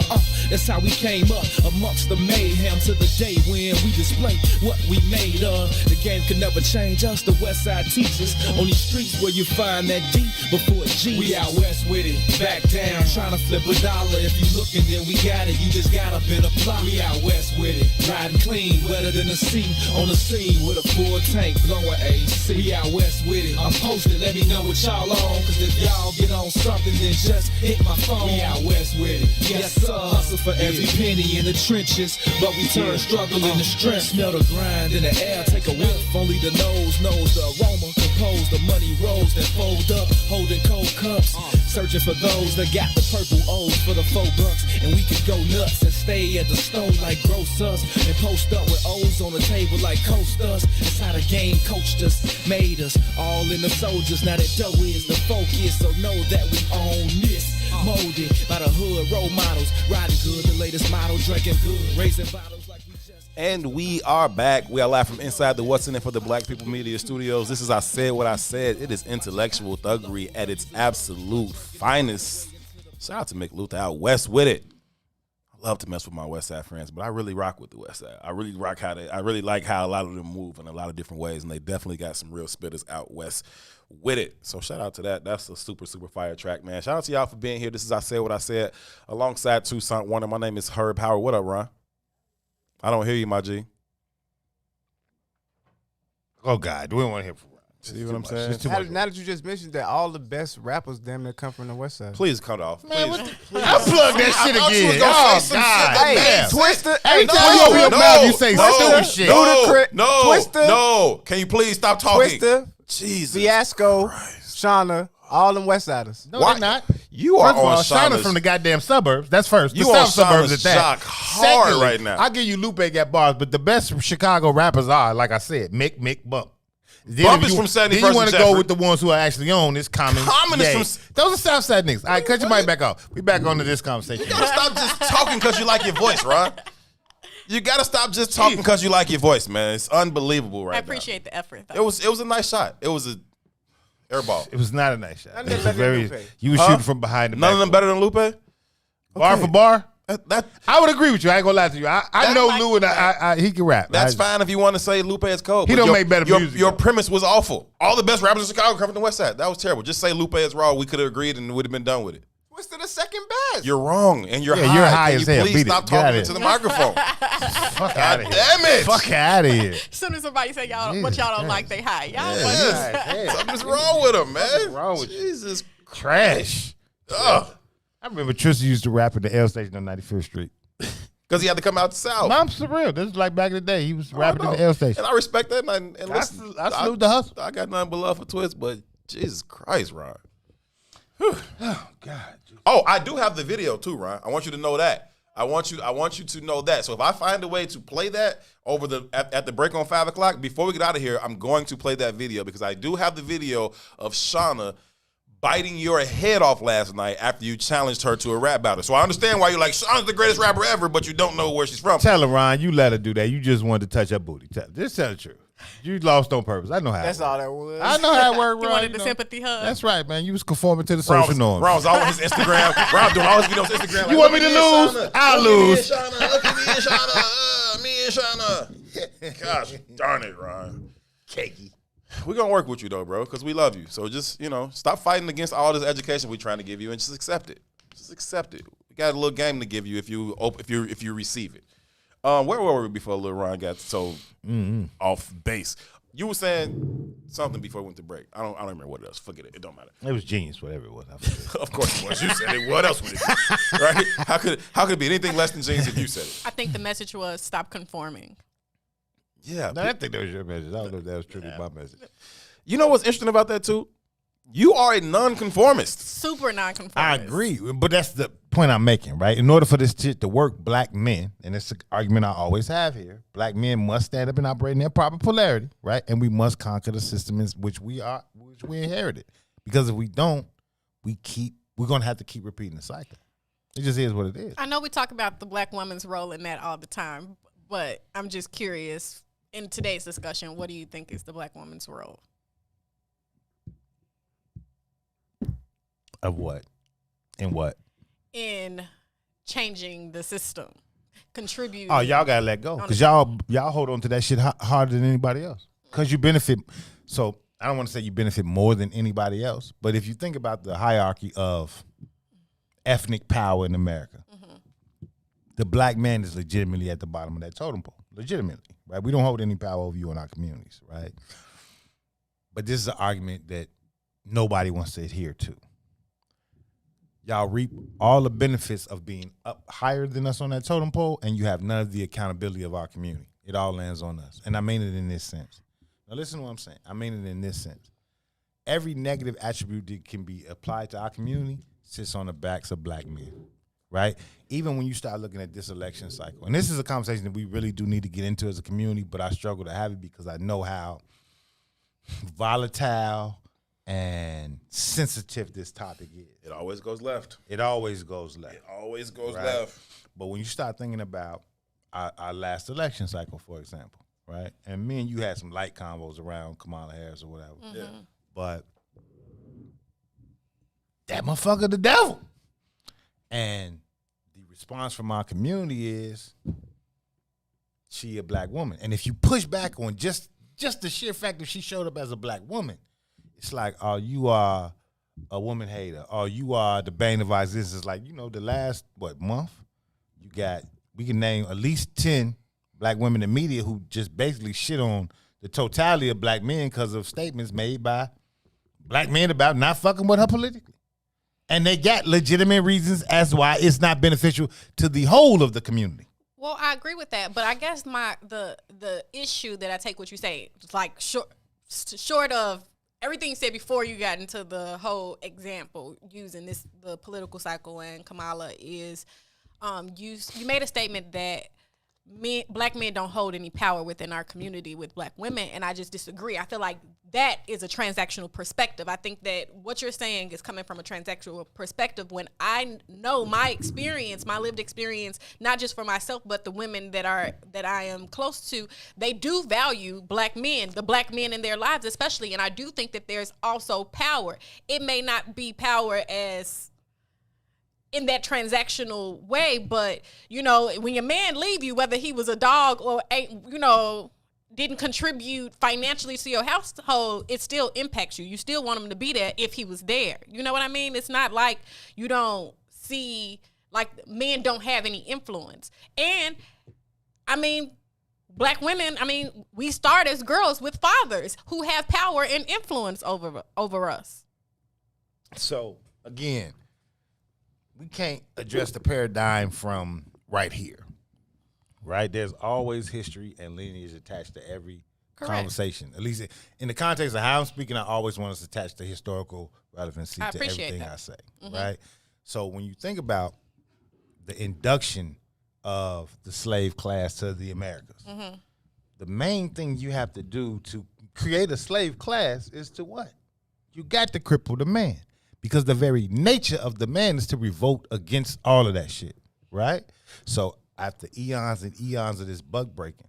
S1: That's how we came up amongst the mayhem to the day when we display what we made of. The game can never change us, the West Side teachers. On these streets where you find that D before G. We out west with it, back down, trying to flip a dollar. If you looking, then we got it. You just gotta been a plot. We out west with it, riding clean, wetter than the sea. On the scene with a full tank, blowing AC. We out west with it. I'm posted, let me know what y'all on. Cause if y'all get on something, then just hit my phone. We out west with it. Yes, sir. Hustle for every penny in the trenches, but we turn struggle into strength. Smell the grind in the air, take a whiff. Only the nose knows the aroma. Compose the money rolls that fold up, holding cold cups. Searching for those that got the purple O's for the $4. And we could go nuts and stay at the stove like grocers, and post up with O's on the table like coasters. That's how the game coached us, made us all in the soldiers. Now that dough is the focus, so know that we own this. Molded by the hood role models, riding good, the latest model, drinking good, raising bottles like we just.
S3: And we are back. We are live from inside the What's in It for the Black People Media Studios. This is I Said What I Said. It is intellectual thuggery at its absolute finest. Shout out to Mick Luther out west with it. I love to mess with my West Side friends, but I really rock with the West Side. I really like how a lot of them move in a lot of different ways, and they definitely got some real spitters out west with it. So shout out to that. That's a super, super fire track, man. Shout out to y'all for being here. This is I Said What I Said alongside Toussaint Warner. My name is Herb Howard. What up, Ron? I don't hear you, my G.
S5: Oh, God. We don't want to hear from Ron.
S3: See what I'm saying?
S5: It's too
S4: Now,
S5: much.
S4: now that you just mentioned that, all the best rappers damn near come from the West Side.
S3: Please cut off.
S5: Man,
S3: Please.
S5: what the, unplug that shit again. Oh, God.
S4: Hey,
S5: Damn.
S4: Twister.
S5: Every
S4: Hey,
S5: time you open your mouth, you say
S3: no,
S5: stupid shit.
S3: No,
S4: Twister.
S3: no. Can you please stop talking?
S4: Twister,
S3: Jesus
S4: Fiasco, Shauna, all them West Siders.
S5: No, they're not.
S3: You are
S5: First of all,
S3: on
S5: Shauna's
S3: Shauna's
S5: from the goddamn suburbs. That's first.
S3: You
S5: the
S3: on
S5: South suburbs
S3: Shauna's
S5: at that.
S3: jock hard
S5: Secondly,
S3: right now.
S5: I'll give you Lupe got bars, but the best Chicago rappers are, like I said, Mick, Bump. Then
S3: Bump
S5: if
S3: is
S5: you-
S3: from 71st
S5: Then you want
S3: and
S5: to go
S3: Jeffrey.
S5: with the ones who are actually on this Common.
S3: Common is
S5: Yay.
S3: from-
S5: Those are Southside niggas. All right, cut your mic back off. We back onto this conversation.
S3: You gotta stop just talking because you like your voice, Ron. You gotta stop just talking because you like your voice, man. It's unbelievable right
S6: I
S3: now.
S6: appreciate the effort, though.
S3: It was a nice shot. It was a airball.
S5: It was not a nice shot.
S4: I
S5: It
S4: didn't
S5: was
S4: like
S5: very.
S4: Lupe.
S5: You were shooting from behind the
S3: None
S5: back.
S3: of them better than Lupe.
S5: Bar for bar.
S3: That
S5: I would agree with you. I ain't gonna lie to you. I know Lou and I he can rap.
S3: That's
S5: I-
S3: fine if you want to say Lupe is cold.
S5: He
S3: but
S5: don't make better music,
S3: Your
S5: though.
S3: premise was awful. All the best rappers in Chicago come from the West Side. That was terrible. Just say Lupe is raw. We could have agreed and would have been done with it.
S4: Twister the second best.
S3: You're wrong, and you're
S5: Yeah,
S3: high.
S5: you're high
S3: Can
S5: as
S3: you
S5: hell.
S3: please
S5: Beat it.
S3: stop
S5: Get outta
S3: talking
S5: here.
S3: into the microphone.
S5: Fuck out of here.
S3: Damn it.
S5: Fuck out of here.
S6: As soon as somebody say y'all what y'all don't like, they high. Y'all
S3: Yeah. Something's wrong with him, man.
S5: What's wrong with
S3: Jesus
S5: Trash.
S3: Ugh.
S5: I remember Tristan used to rap at the L station on 91st Street.
S3: Because he had to come out the South.
S5: Mom's surreal. This is like back in the day. He was rapping
S3: know.
S5: at the L station.
S3: And I respect that. And listen,
S5: I salute the hustle.
S3: I got nothing but love for Twist, but Jesus Christ, Ron.
S5: Oh God.
S3: Oh, I do have the video too, Ron. I want you to know that. I want you to know that. So if I find a way to play that over at the break on 5 o'clock, before we get out of here, I'm going to play that video because I do have the video of Shauna biting your head off last night after you challenged her to a rap battle. So I understand why you're like, Shauna's the greatest rapper ever, but you don't know where she's from.
S5: Tell her, Ron, you let her do that. You just wanted to touch her booty. Just tell the truth. You lost on purpose. I know how.
S4: That's
S5: it works.
S4: all that was.
S5: I know how it worked,
S6: You
S5: Ron.
S6: wanted the sympathy hug.
S5: That's right, man. You was conforming to the
S3: Ron
S5: social norms.
S3: was all on his Instagram. Ron doing all his videos on Instagram.
S5: You want me to lose?
S3: Shauna.
S5: I'll
S3: Look
S5: lose.
S3: at me and Shauna. Look at me and Shauna. Me and Shauna. Gosh darn it, Ron.
S5: Cakey.
S3: We're going to work with you, though, bro, because we love you. So just, stop fighting against all this education we're trying to give you and just accept it. Just accept it. We got a little game to give you if you receive it. Where were we before Lil Ron got so off base? You were saying something before we went to break. I don't remember what it was. Forget it. It don't matter.
S5: It was genius, whatever it was. I forget.
S3: Of course it was. You said it. What else would it be? Right? How could it be anything less than genius if you said it?
S6: I think the message was stop conforming.
S3: Yeah.
S5: No, I think that was your message. I don't know if that was truly my message.
S3: You know what's interesting about that, too? You are a nonconformist.
S6: Super nonconformist.
S5: I agree, but that's the point I'm making, right? In order for this shit to work, black men, and it's an argument I always have here, black men must stand up and operate in their proper polarity, right? And we must conquer the system in which we inherited. Because if we don't, we're gonna have to keep repeating the cycle. It just is what it is.
S6: I know we talk about the black woman's role in that all the time, but I'm just curious, in today's discussion, what do you think is the black woman's role?
S5: Of what? In what?
S6: In changing the system, contributing.
S5: Oh, y'all gotta let go because y'all hold on to that shit harder than anybody else. Because you benefit. So I don't want to say you benefit more than anybody else, but if you think about the hierarchy of ethnic power in America, the black man is legitimately at the bottom of that totem pole. Legitimately, right? We don't hold any power over you in our communities, right? But this is an argument that nobody wants to adhere to. Y'all reap all the benefits of being up higher than us on that totem pole, and you have none of the accountability of our community. It all lands on us. And I mean it in this sense. Now listen to what I'm saying. I mean it in this sense. Every negative attribute that can be applied to our community sits on the backs of black men, right? Even when you start looking at this election cycle. And this is a conversation that we really do need to get into as a community, but I struggle to have it because I know how volatile and sensitive this topic is.
S3: It always goes left.
S5: It always goes left.
S3: It always goes
S5: right?
S3: left.
S5: But when you start thinking about our last election cycle, for example, right? And me and you had some light combos around Kamala Harris or whatever.
S6: Mm-hmm.
S3: Yeah.
S5: But that motherfucker the devil. And the response from our community is she a black woman. And if you push back on just the sheer fact that she showed up as a black woman, it's like, oh, you are a woman hater. Or you are the bane of our existence. Like, the last, month? We can name at least 10 black women in media who just basically shit on the totality of black men because of statements made by black men about not fucking with her politically. And they got legitimate reasons as why it's not beneficial to the whole of the community.
S6: Well, I agree with that, but I guess the issue that I take what you say, like short of everything you said before you got into the whole example using the political cycle and Kamala is, you made a statement that black men don't hold any power within our community with black women, and I just disagree. I feel like that is a transactional perspective. I think that what you're saying is coming from a transactional perspective when I know my experience, my lived experience, not just for myself, but the women that I am close to, they do value black men, the black men in their lives especially, and I do think that there's also power. It may not be power as in that transactional way, but when your man leave you, whether he was a dog or didn't contribute financially to your household, it still impacts you. You still want him to be there if he was there. You know what I mean? It's not like you don't see, like, men don't have any influence. And I mean, black women, we start as girls with fathers who have power and influence over us.
S5: So again, we can't address the paradigm from right here, right? There's always history and lineage attached to every conversation. At least in the context of how I'm speaking, I always want us to attach the historical relevancy to everything I say, right? So when you think about the induction of the slave class to the Americas, the main thing you have to do to create a slave class is to what? You got to cripple the man. Because the very nature of the man is to revolt against all of that shit, right? So after eons and eons of this buck breaking,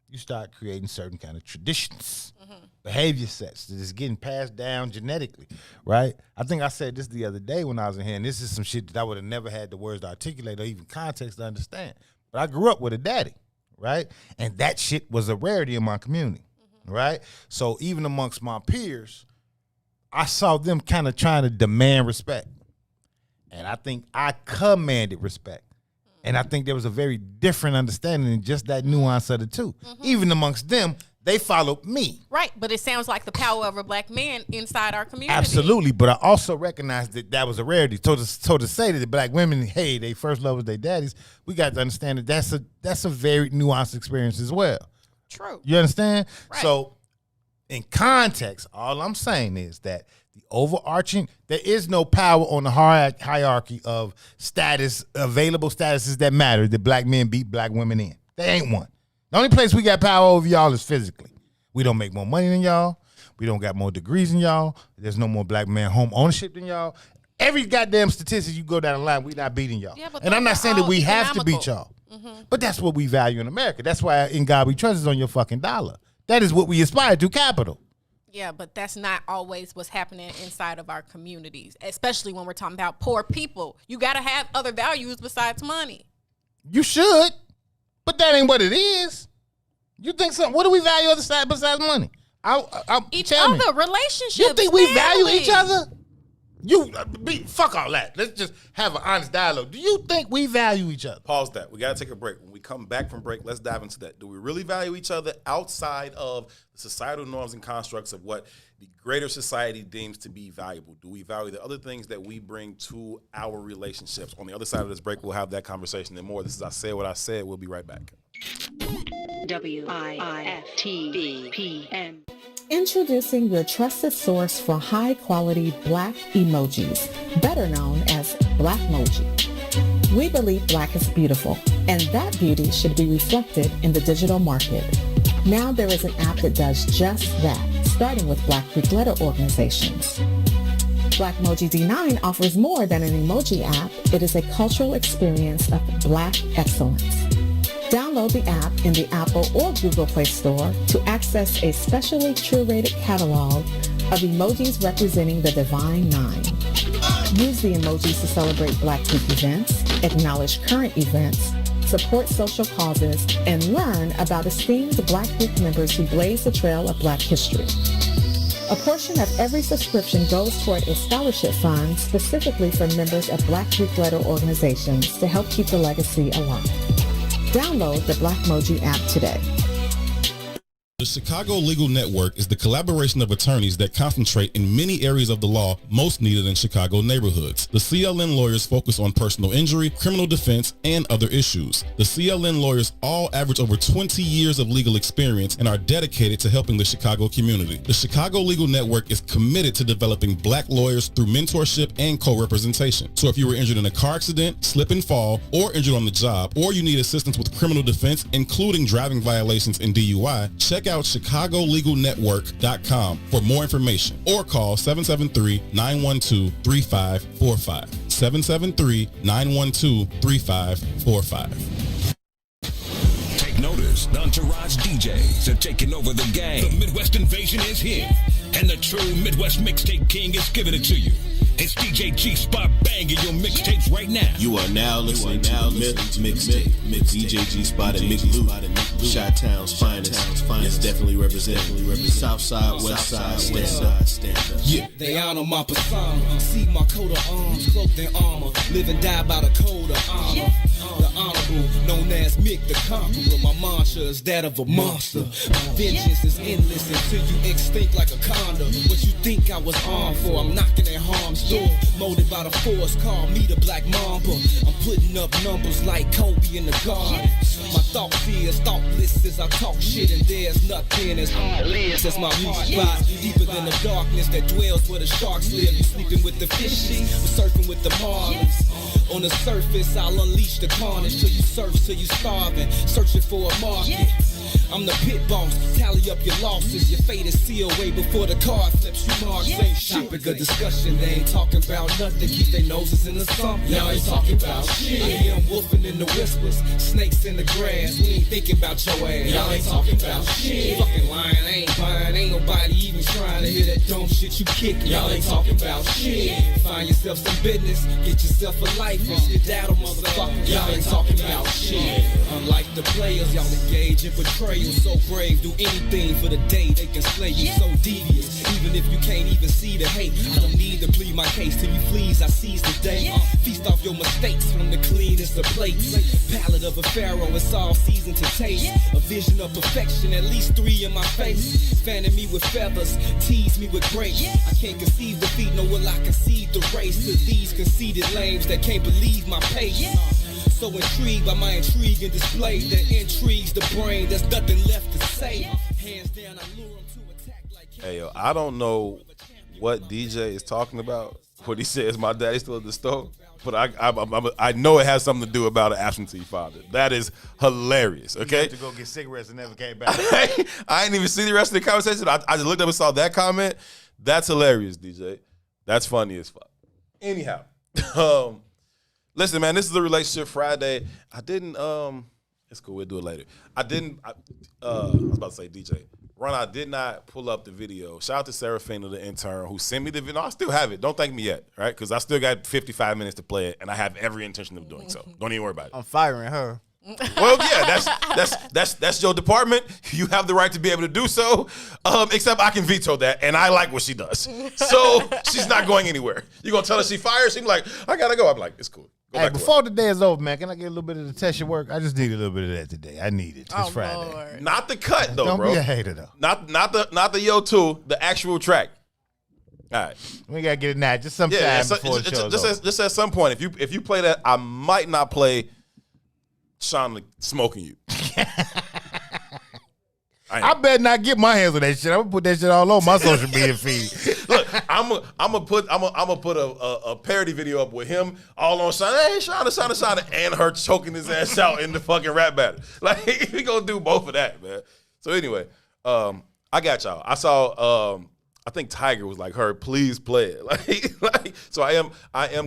S5: you start creating certain kind of traditions, behavior sets that is getting passed down genetically, right? I think I said this the other day when I was in here, and this is some shit that I would have never had the words to articulate or even context to understand. But I grew up with a daddy, right? And that shit was a rarity in my community, right? So even amongst my peers, I saw them kind of trying to demand respect. And I think I commanded respect. And I think there was a very different understanding in just that nuance of the two. Even amongst them, they followed me.
S6: Right, but it sounds like the power of a black man inside our community.
S5: Absolutely, but I also recognize that was a rarity. So to say that the black women, hey, they first love was their daddies, we got to understand that that's a very nuanced experience as well.
S6: True.
S5: You understand?
S6: Right.
S5: So in context, all I'm saying is that the overarching, there is no power on the hierarchy of status, available statuses that matter that black men beat black women in. There ain't one. The only place we got power over y'all is physically. We don't make more money than y'all. We don't got more degrees than y'all. There's no more black man home ownership than y'all. Every goddamn statistic you go down the line, we not beating y'all.
S6: Yeah,
S5: and I'm not saying that we have to beat y'all. But that's what we value in America. That's why In God We Trust is on your fucking dollar. That is what we aspire to, capital.
S6: Yeah, but that's not always what's happening inside of our communities, especially when we're talking about poor people. You got to have other values besides money.
S5: You should, but that ain't what it is. You think something? What do we value other side besides money?
S6: Each other, relationships.
S5: You think we value
S6: family.
S5: each other? Fuck all that. Let's just have an honest dialogue. Do you think we value each other?
S3: Pause that. We got to take a break. When we come back from break, let's dive into that. Do we really value each other outside of the societal norms and constructs of what the greater society deems to be valuable? Do we value the other things that we bring to our relationships? On the other side of this break, we'll have that conversation and more. This is I Said What I Said. We'll be right back.
S9: WIFTVPN. Introducing your trusted source for high-quality black emojis, better known as Blackmoji. We believe black is beautiful, and that beauty should be reflected in the digital market. Now there is an app that does just that, starting with Black Greek letter organizations. Blackmoji D9 offers more than an emoji app. It is a cultural experience of black excellence. Download the app in the Apple or Google Play Store to access a specially curated catalog of emojis representing the Divine Nine. Use the emojis to celebrate Black Greek events, acknowledge current events, support social causes, and learn about esteemed Black Greek members who blaze the trail of Black history. A portion of every subscription goes toward a scholarship fund specifically for members of Black Greek letter organizations to help keep the legacy alive. Download the Blackmoji app today.
S10: The Chicago Legal Network is the collaboration of attorneys that concentrate in many areas of the law most needed in Chicago neighborhoods. The CLN lawyers focus on personal injury, criminal defense, and other issues. The CLN lawyers all average over 20 years of legal experience and are dedicated to helping the Chicago community. The Chicago Legal Network is committed to developing black lawyers through mentorship and co-representation. So if you were injured in a car accident, slip and fall, or injured on the job, or you need assistance with criminal defense, including driving violations and DUI, check out ChicagoLegalNetwork.com for more information or call 773-912-3545. 773-912-3545.
S15: Take notice, the Entourage DJs are taking over the game. The Midwest invasion is here, and the true Midwest mixtape king is giving it to you. It's DJ G-Spot banging your mixtapes right now.
S16: You are now listening to the mixtape. DJ G-Spot and Mick Lou, Chi-Town's finest. It's definitely representing Southside, Westside, stand up.
S1: Yeah, they honor my persona. See my coat of arms, cloaked in armor. Live and die by the code of honor. The honorable, known as Mick the Conqueror. My mantra is that of a monster. My vengeance is endless until you extinct like a condor. What you think I was armed for? I'm knocking at harm's door. Molded by the force, call me the Black Mamba. I'm putting up numbers like Kobe in the garden. My thought fears, thoughtless as I talk shit, and there's nothing as heartless as my heart lies deeper than the darkness that dwells where the sharks live. You sleeping with the fishies, surfing with the marlins. On the surface, I'll unleash the carnage till you surf, till you starving, searching for a market. I'm the pit boss, tally up your losses. Your fate is sealed way before the card flips. You marks ain't shit. Topic of discussion, they ain't talking about nothing. Keep their noses in the sump. Y'all ain't talking about shit. I hear them wolfing in the whispers, snakes in the grass. We ain't thinking about your ass. Y'all ain't talking about shit. Fucking lying, I ain't buying. Ain't nobody even trying to hear that dumb shit you kick. Y'all ain't talking about shit. Find yourself some business, get yourself a life. And shit that'll motherfucker. Y'all ain't talking about shit. Unlike the players, y'all engage in betrayal. So brave, do anything for the day they can slay you. So devious, even if you can't even see the hate. I don't need to plead my case till you please. I seize the day. Feast off your mistakes from the cleanest of plates. Palate of a pharaoh, it's all seasoned to taste. A vision of perfection, at least 3 in my face. Fanning me with feathers, tease me with grace. I can't conceive defeat, nor will I concede the race to these conceited lames that can't believe my pace. So intrigued by my intrigue and display that intrigues the brain. There's nothing left to say. Hands down, I lure him to attack like.
S3: Hey yo, I don't know what DJ is talking about. What he says, my daddy's still at the store, but I know it has something to do about an absentee father. That is hilarious. Okay.
S5: You went to go get cigarettes and never came back.
S3: I didn't even see the rest of the conversation. I just looked up and saw that comment. That's hilarious, DJ. That's funny as fuck. Anyhow. Listen, man, this is a Relationship Friday. It's cool, we'll do it later. I was about to say DJ. Ron, I did not pull up the video. Shout out to Serafina, the intern, who sent me the video. No, I still have it. Don't thank me yet, right? Because I still got 55 minutes to play it, and I have every intention of doing so. Don't even worry about it.
S4: I'm firing her.
S3: Well, yeah, that's your department. You have the right to be able to do so. Except I can veto that, and I like what she does. So she's not going anywhere. You gonna tell her she fired? She's like, I gotta go. I'm like, it's cool.
S5: Hey, before the day is over, man, can I get a little bit of the test your work? I just need a little bit of that today. I need it. It's Friday.
S22: Lord.
S3: Not the cut though,
S5: Don't
S3: bro.
S5: be a hater though.
S3: Not the Yo 2, the actual track. All right.
S5: We gotta get it now. Just sometime before the show.
S3: Just at some point, if you play that, I might not play Sean smoking you.
S5: I better not get my hands on that shit. I'm gonna put that shit all over my social media feed.
S3: Look, I'm gonna put a parody video up with him all on Sean. Hey, Sean, and her choking his ass out in the fucking rap battle. Like we gonna do both of that, man. So anyway, I got y'all. I saw. I think Tiger was like, "Her, please play it." Like, so I am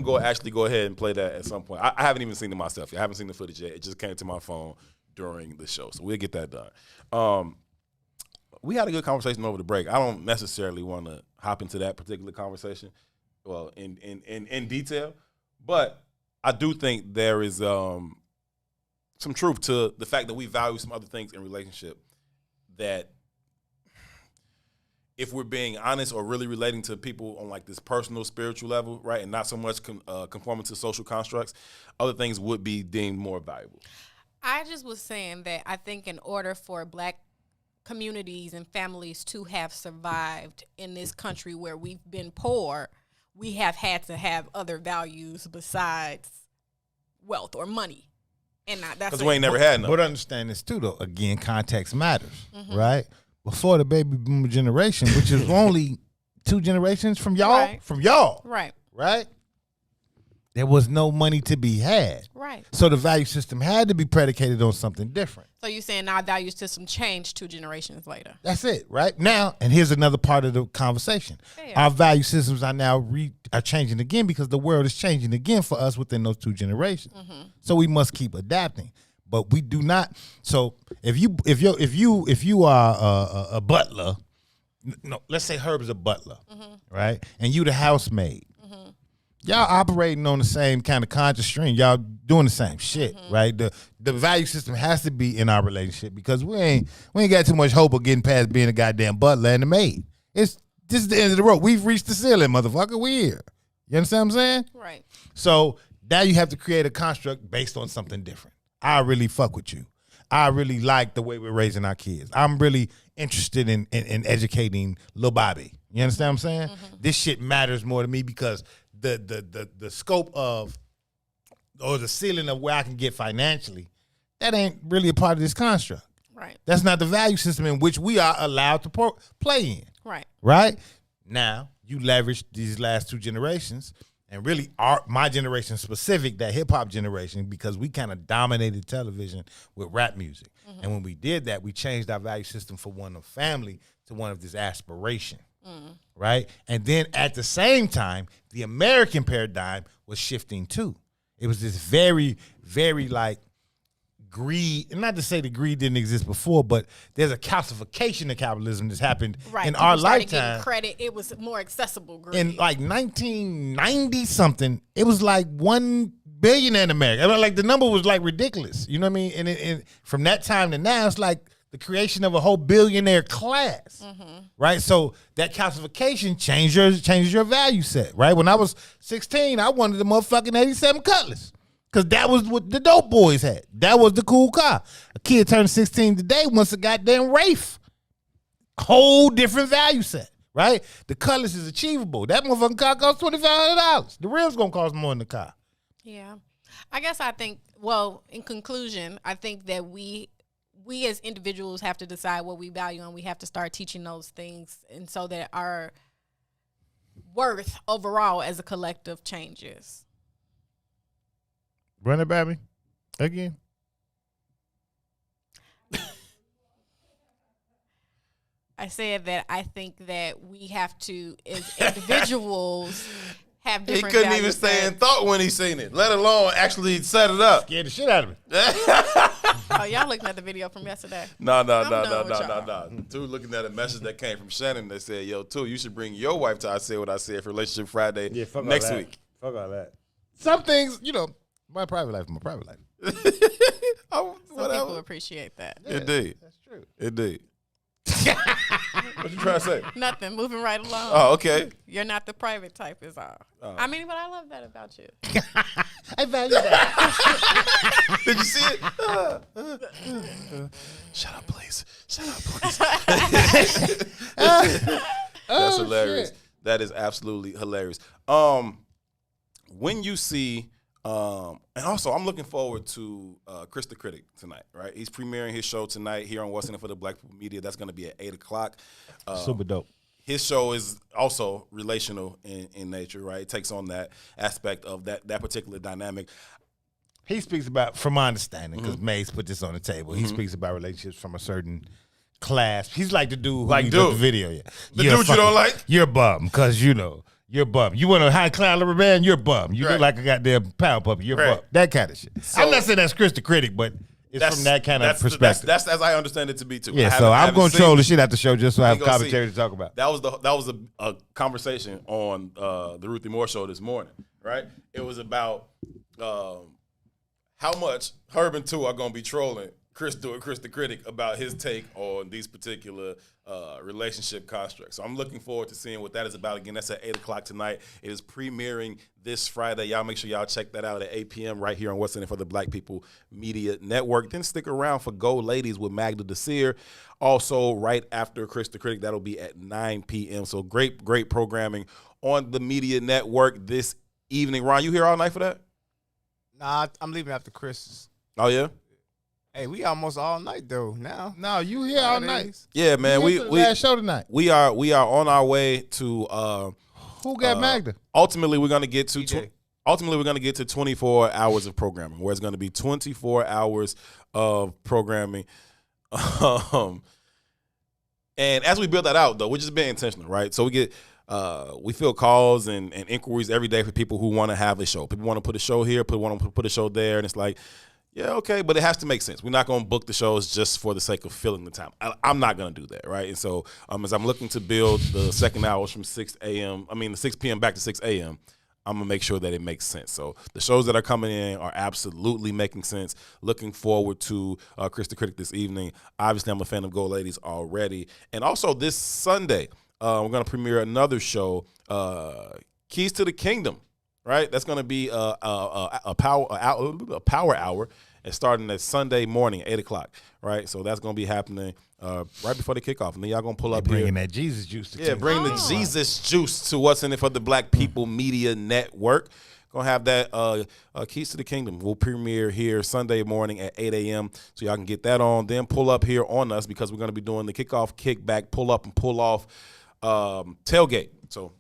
S3: going to actually go ahead and play that at some point. I haven't even seen it myself. I haven't seen the footage yet. It just came to my phone during the show, so we'll get that done. We had a good conversation over the break. I don't necessarily want to hop into that particular conversation, well, in detail, but I do think there is some truth to the fact that we value some other things in relationship that, if we're being honest or really relating to people on like this personal, spiritual level, right, and not so much conforming to social constructs, other things would be deemed more valuable.
S6: I just was saying that I think in order for Black communities and families to have survived in this country where we've been poor, we have had to have other values besides wealth or money. And that's
S3: because we ain't never had none.
S5: But understand this too, though. Again, context matters, right? Before the baby boomer generation, which is only 2 generations from y'all, right? There was no money to be had.
S6: Right.
S5: So the value system had to be predicated on something different.
S6: So you're saying our value system changed 2 generations later.
S5: That's it, right? Now, and here's another part of the conversation.
S6: Yeah.
S5: Our value systems are now are changing again because the world is changing again for us within those 2 generations. So we must keep adapting. But we do not. So if you are a butler, no, let's say Herb is a butler, right? And you the housemaid. Y'all operating on the same kind of conscious stream. Y'all doing the same shit, right? The value system has to be in our relationship because we ain't got too much hope of getting past being a goddamn butler and a maid. This is the end of the road. We've reached the ceiling, motherfucker. We here. You understand what I'm saying?
S6: Right.
S5: So now you have to create a construct based on something different. I really fuck with you. I really like the way we're raising our kids. I'm really interested in educating Lil Bobby. You understand what I'm saying? This shit matters more to me because the scope of or the ceiling of where I can get financially, that ain't really a part of this construct.
S6: Right.
S5: That's not the value system in which we are allowed to play in.
S6: Right.
S5: Right? Now, you leverage these last 2 generations, and really my generation specific, that hip-hop generation, because we kind of dominated television with rap music. And when we did that, we changed our value system from one of family to one of this aspiration. Right? And then at the same time, the American paradigm was shifting too. It was this very, very like greed, and not to say the greed didn't exist before, but there's a calcification of capitalism that's happened in
S6: People
S5: our
S6: started
S5: lifetime.
S6: getting credit. It was more accessible greed.
S5: In like 1990 something, it was like 1 billion in America. I mean, like the number was like ridiculous. You know what I mean? And from that time to now, it's like the creation of a whole billionaire class, right? So that calcification changes your value set, right? When I was 16, I wanted the motherfucking 87 Cutlass because that was what the dope boys had. That was the cool car. A kid turning 16 today wants a goddamn Wraith. Whole different value set, right? The Cutlass is achievable. That motherfucking car costs $2,500. The rim's gonna cost more than the car.
S6: Yeah. I guess I think, well, in conclusion, I think that we as individuals have to decide what we value, and we have to start teaching those things, and so that our worth overall as a collective changes.
S5: Run it, baby. Again.
S6: I said that I think that we have to, as individuals, have
S3: He
S6: different
S3: couldn't even
S6: values
S3: stay in
S6: that-
S3: thought when he seen it, let alone actually set it up.
S5: Scared the shit out of me.
S6: Oh, y'all looking at the video from yesterday?
S3: No.
S6: done with y'all.
S3: Two looking at a message that came from Shannon that said, "Yo, two, you should bring your wife to I Said What I Said for Relationship Friday next week."
S5: Fuck all that. Some things, my private life is my private life.
S3: Oh,
S6: Some people appreciate that.
S3: Indeed.
S5: That's true.
S3: Indeed. What you trying to say?
S6: Nothing. Moving right along.
S3: Oh, okay.
S6: You're not the private type, is all.
S3: Oh.
S6: I mean, but I love that about you.
S5: I value that.
S3: Did you see it? Shut up, please. Shut up, please. That's hilarious.
S5: Shit.
S3: That is absolutely hilarious. When you see, and also I'm looking forward to Chris the Critic tonight, right? He's premiering his show tonight here on What's In It for the Black People Media. That's going to be at 8:00.
S5: Super dope.
S3: His show is also relational in nature, right? It takes on that aspect of that particular dynamic.
S5: He speaks about, from my understanding, because Maze put this on the table, he speaks about relationships from a certain class. He's like the dude who
S3: Like
S5: leaves
S3: dude.
S5: up the video. Yeah.
S3: The dude you don't like?
S5: You're a bum, because you're a bum. You want a high caliber man, you're a bum. You
S3: Right.
S5: look like a goddamn pound puppy, you're a
S3: Right.
S5: bum. That kind of shit.
S3: So-
S5: I'm not saying that's Chris the Critic, but it's from that kind of perspective.
S3: That's as I understand it to be too.
S5: Yeah,
S3: I
S5: so I'm
S3: haven't
S5: going to
S3: seen
S5: troll
S3: it.
S5: the shit out the show just so I have
S3: We gonna
S5: commentary
S3: see.
S5: to talk about.
S3: That was a conversation on the Ruthie Moore show this morning, right? It was about how much Herb and Two are going to be trolling Chris the Critic about his take on these particular relationship constructs. So I'm looking forward to seeing what that is about. Again, that's at 8 o'clock tonight. It is premiering this Friday. Y'all make sure y'all check that out at 8 p.m. right here on What's In It for the Black People Media Network. Then stick around for Go Ladies with Magda Desir. Also, right after Chris the Critic, that'll be at 9 p.m. So great programming on the Media Network this evening. Ron, you here all night for that?
S4: Nah, I'm leaving after Christmas.
S3: Oh, yeah?
S4: Hey, we almost all night though. Now,
S5: no, you here all night.
S3: Yeah, man. We
S5: last show tonight.
S3: We are on our way to.
S5: Who got Magda?
S3: Ultimately, we're gonna get to. Ultimately, we're gonna get to 24 hours of programming, where it's gonna be 24 hours of programming. And as we build that out, though, we're just being intentional, right? So we get. We fill calls and inquiries every day for people who want to have a show. People want to put a show here, want to put a show there, and it's like. Yeah, okay, but it has to make sense. We're not going to book the shows just for the sake of filling the time. I'm not going to do that, right? And so as I'm looking to build the second hours from 6 p.m. back to 6 a.m., I'm going to make sure that it makes sense. So the shows that are coming in are absolutely making sense. Looking forward to Chris the Critic this evening. Obviously, I'm a fan of Go Ladies already. And also this Sunday, we're going to premiere another show, Keys to the Kingdom. Right, that's going to be a power hour, and starting at Sunday morning, 8 o'clock. Right, so that's going to be happening right before the kickoff, and then y'all going to pull up here,
S5: bringing that Jesus juice.
S3: Bring the Jesus juice to What's In It for the Black People Media Network. Going to have that Keys to the Kingdom. We'll premiere here Sunday morning at 8 a.m. so y'all can get that on. Then pull up here on us because we're going to be doing the kickoff, kickback, pull up, and pull off tailgate. So.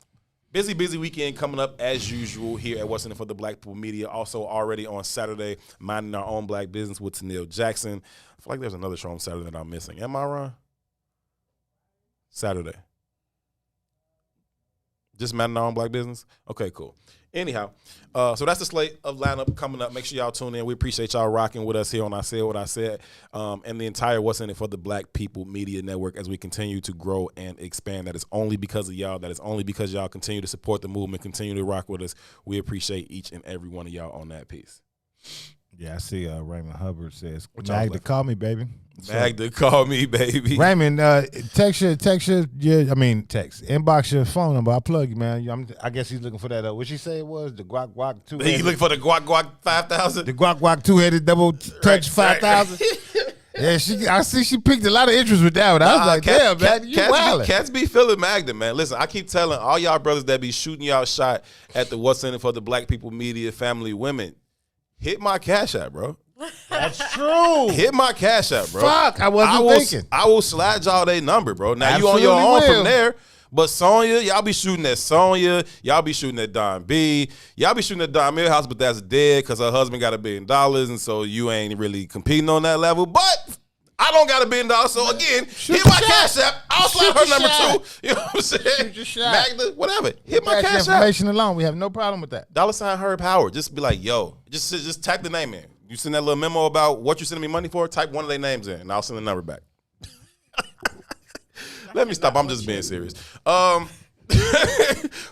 S3: Busy weekend coming up as usual here at What's In It for the Black People Media. Also already on Saturday, Minding Our Own Black Business with Tennille Jackson. I feel like there's another show on Saturday that I'm missing. Am I wrong? Saturday. Just Minding Our Own Black Business? Okay, cool. Anyhow, so that's the slate of lineup coming up. Make sure y'all tune in. We appreciate y'all rocking with us here on I Said What I Said and the entire What's In It for the Black People Media Network as we continue to grow and expand. That is only because of y'all. That is only because y'all continue to support the movement, continue to rock with us. We appreciate each and every one of y'all on that piece.
S5: Yeah, I see Raymond Hubbard says, Magda, call me, baby.
S3: Magda, call me, baby.
S5: Raymond, text, inbox your phone number. I'll plug you, man. I guess he's looking for that. What she say it was? The Guac Guac 2.
S3: He looking for the Guac Guac 5,000?
S5: The Guac Guac 2-headed double touch 5,000. Yeah, I see she picked a lot of interest with that one. I was like, damn, man, you wildin'.
S3: Cats be feeling Magda, man. Listen, I keep telling all y'all brothers that be shooting y'all shot at the What's In It for the Black People Media family women. Hit my Cash App, bro.
S5: That's true.
S3: Hit my Cash App, bro.
S5: Fuck, I wasn't thinking.
S3: I will slide y'all their number, bro. Now
S5: Absolutely
S3: you on your own
S5: will.
S3: from there. But Sonya, y'all be shooting at Sonya. Y'all be shooting at Don B. Y'all be shooting at Don Millhouse, but that's dead because her husband got $1 billion, and so you ain't really competing on that level. But I don't got $1 billion, so again, hit my Cash App. I'll slide her number too. You know what I'm saying? Magda, whatever. Hit my Cash App.
S5: Information alone, we have no problem with that.
S3: $ Herb Howard. Just be like, yo, just type the name in. You send that little memo about what you sending me money for, type one of their names in, and I'll send the number back. Let me stop. I'm just being serious.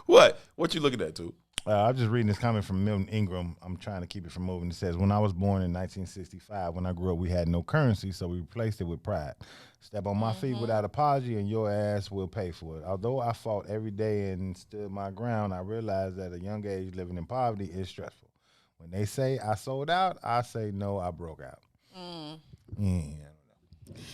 S3: What you looking at, too?
S5: I'm just reading this comment from Milton Ingram. I'm trying to keep it from moving. It says, when I was born in 1965, when I grew up, we had no currency, so we replaced it with pride. Step on my feet without apology, and your ass will pay for it. Although I fought every day and stood my ground, I realized that at a young age, living in poverty is stressful. When they say I sold out, I say no, I broke out. Yeah.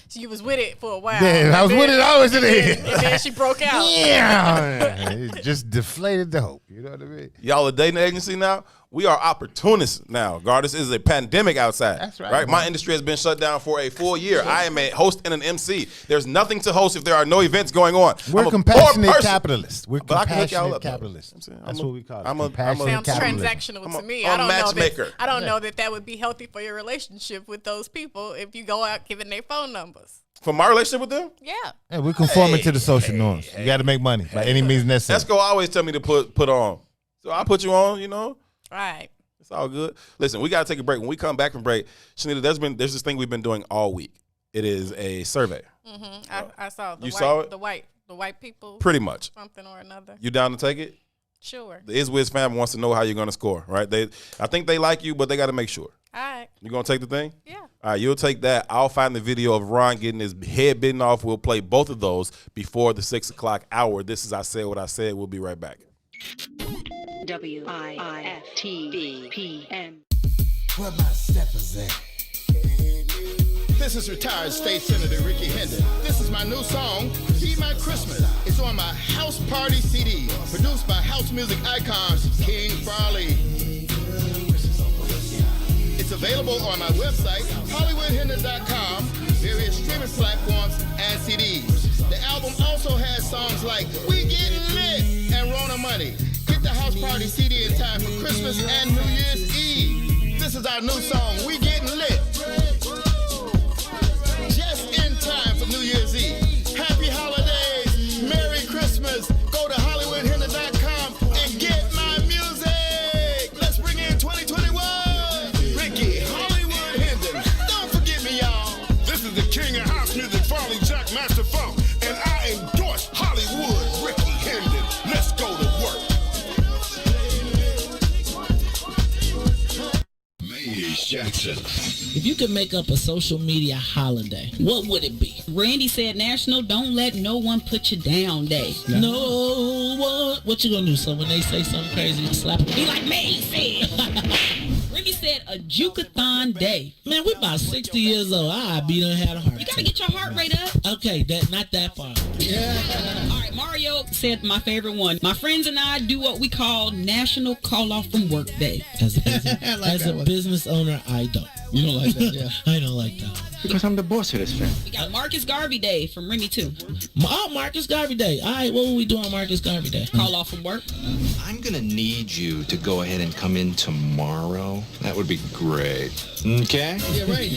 S6: So you was with it for a while.
S5: Yeah, I was with it. I was in it.
S6: And then she broke out.
S5: Yeah. It just deflated the hope. You know what I mean?
S3: Y'all a dating agency now? We are opportunists now. God, this is a pandemic outside.
S5: That's right.
S3: My industry has been shut down for a full year. I am a host and an MC. There's nothing to host if there are no events going on.
S5: We're compassionate capitalists. We're compassionate capitalists. That's what we call it.
S6: Sounds transactional to me.
S3: I'm a matchmaker.
S6: I don't know that would be healthy for your relationship with those people if you go out giving their phone numbers.
S3: For my relationship with them?
S6: Yeah.
S5: Hey, we're conforming to the social norms. You got to make money by any means necessary.
S3: Esco always tell me to put on. So I put you on, you know.
S6: Right.
S3: It's all good. Listen, we got to take a break. When we come back from break, Shanita, there's this thing we've been doing all week. It is a survey.
S6: I saw the
S3: saw it?
S6: The white people.
S3: Pretty much.
S6: Something or another.
S3: You down to take it?
S6: Sure.
S3: The IsWiz family wants to know how you're going to score, right? I think they like you, but they got to make sure.
S6: All right.
S3: You gonna take the thing?
S6: Yeah.
S3: All right, you'll take that. I'll find the video of Ron getting his head bitten off. We'll play both of those before the 6 o'clock hour. This is I Said What I Said. We'll be right back.
S13: WIIFTV-PM.
S7: Where my steppers at? This is retired State Senator Ricky Hendon. This is my new song, Be My Christmas. It's on my House Party CD, produced by house music icons King Farley. It's available on my website, HollywoodHendon.com, various streaming platforms, and CDs. The album also has songs like We Getting Lit and Rona Money. Get the House Party CD in time for Christmas and New Year's Eve. This is our new song, We Getting Lit. Just in time for New Year's Eve. Happy holidays, Merry Christmas. Go to HollywoodHendon.com and get my music. Let's bring in 2021. Ricky Hollywood Hendon. Don't forget me, y'all.
S8: This is the king of house music, Farley Jack Master Funk, and I endorse Hollywood Ricky Hendon. Let's go to work.
S17: Jackson. If you could make up a social media holiday, what would it be?
S18: Randy said National Don't Let No One Put You Down Day.
S17: No one. What you gonna do? So when they say something crazy, you slap them?
S18: Be like me said. Randy said a Jukathon Day.
S17: Man, we about 60 years old. I be done had a heart.
S18: You gotta get your heart rate up.
S17: Okay, not that far.
S18: Yeah. All right, Mario said my favorite one. My friends and I do what we call National Call Off From Work Day.
S17: As a business owner, I don't.
S18: You don't like that, yeah?
S17: I don't like that.
S18: Because I'm the boss of this thing. We got Marcus Garvey Day from Remy too.
S17: Oh, Marcus Garvey Day. All right, what will we do on Marcus Garvey Day?
S18: Call off from work.
S24: I'm gonna need you to go ahead and come in tomorrow. That would be great. Okay?
S18: Yeah, right.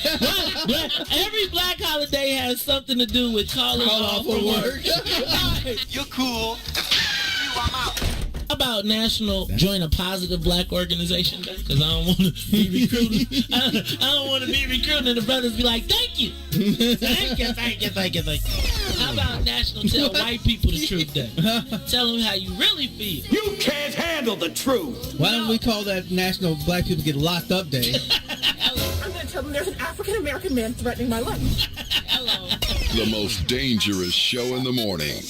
S17: Every black holiday has something to do with calling off from work.
S24: You're cool. I'm out.
S17: How about National Join a Positive Black Organization Day? Because I don't want to be recruited. I don't want to be recruited and the brothers be like, thank you. Thank you. How about National Tell White People the Truth Day? Tell them how you really feel.
S18: You can't handle the truth.
S11: Why don't we call that National Black People Get Locked Up Day?
S25: I'm going to tell them there's an African-American man threatening my life.
S18: Hello.
S15: The most dangerous show in the morning.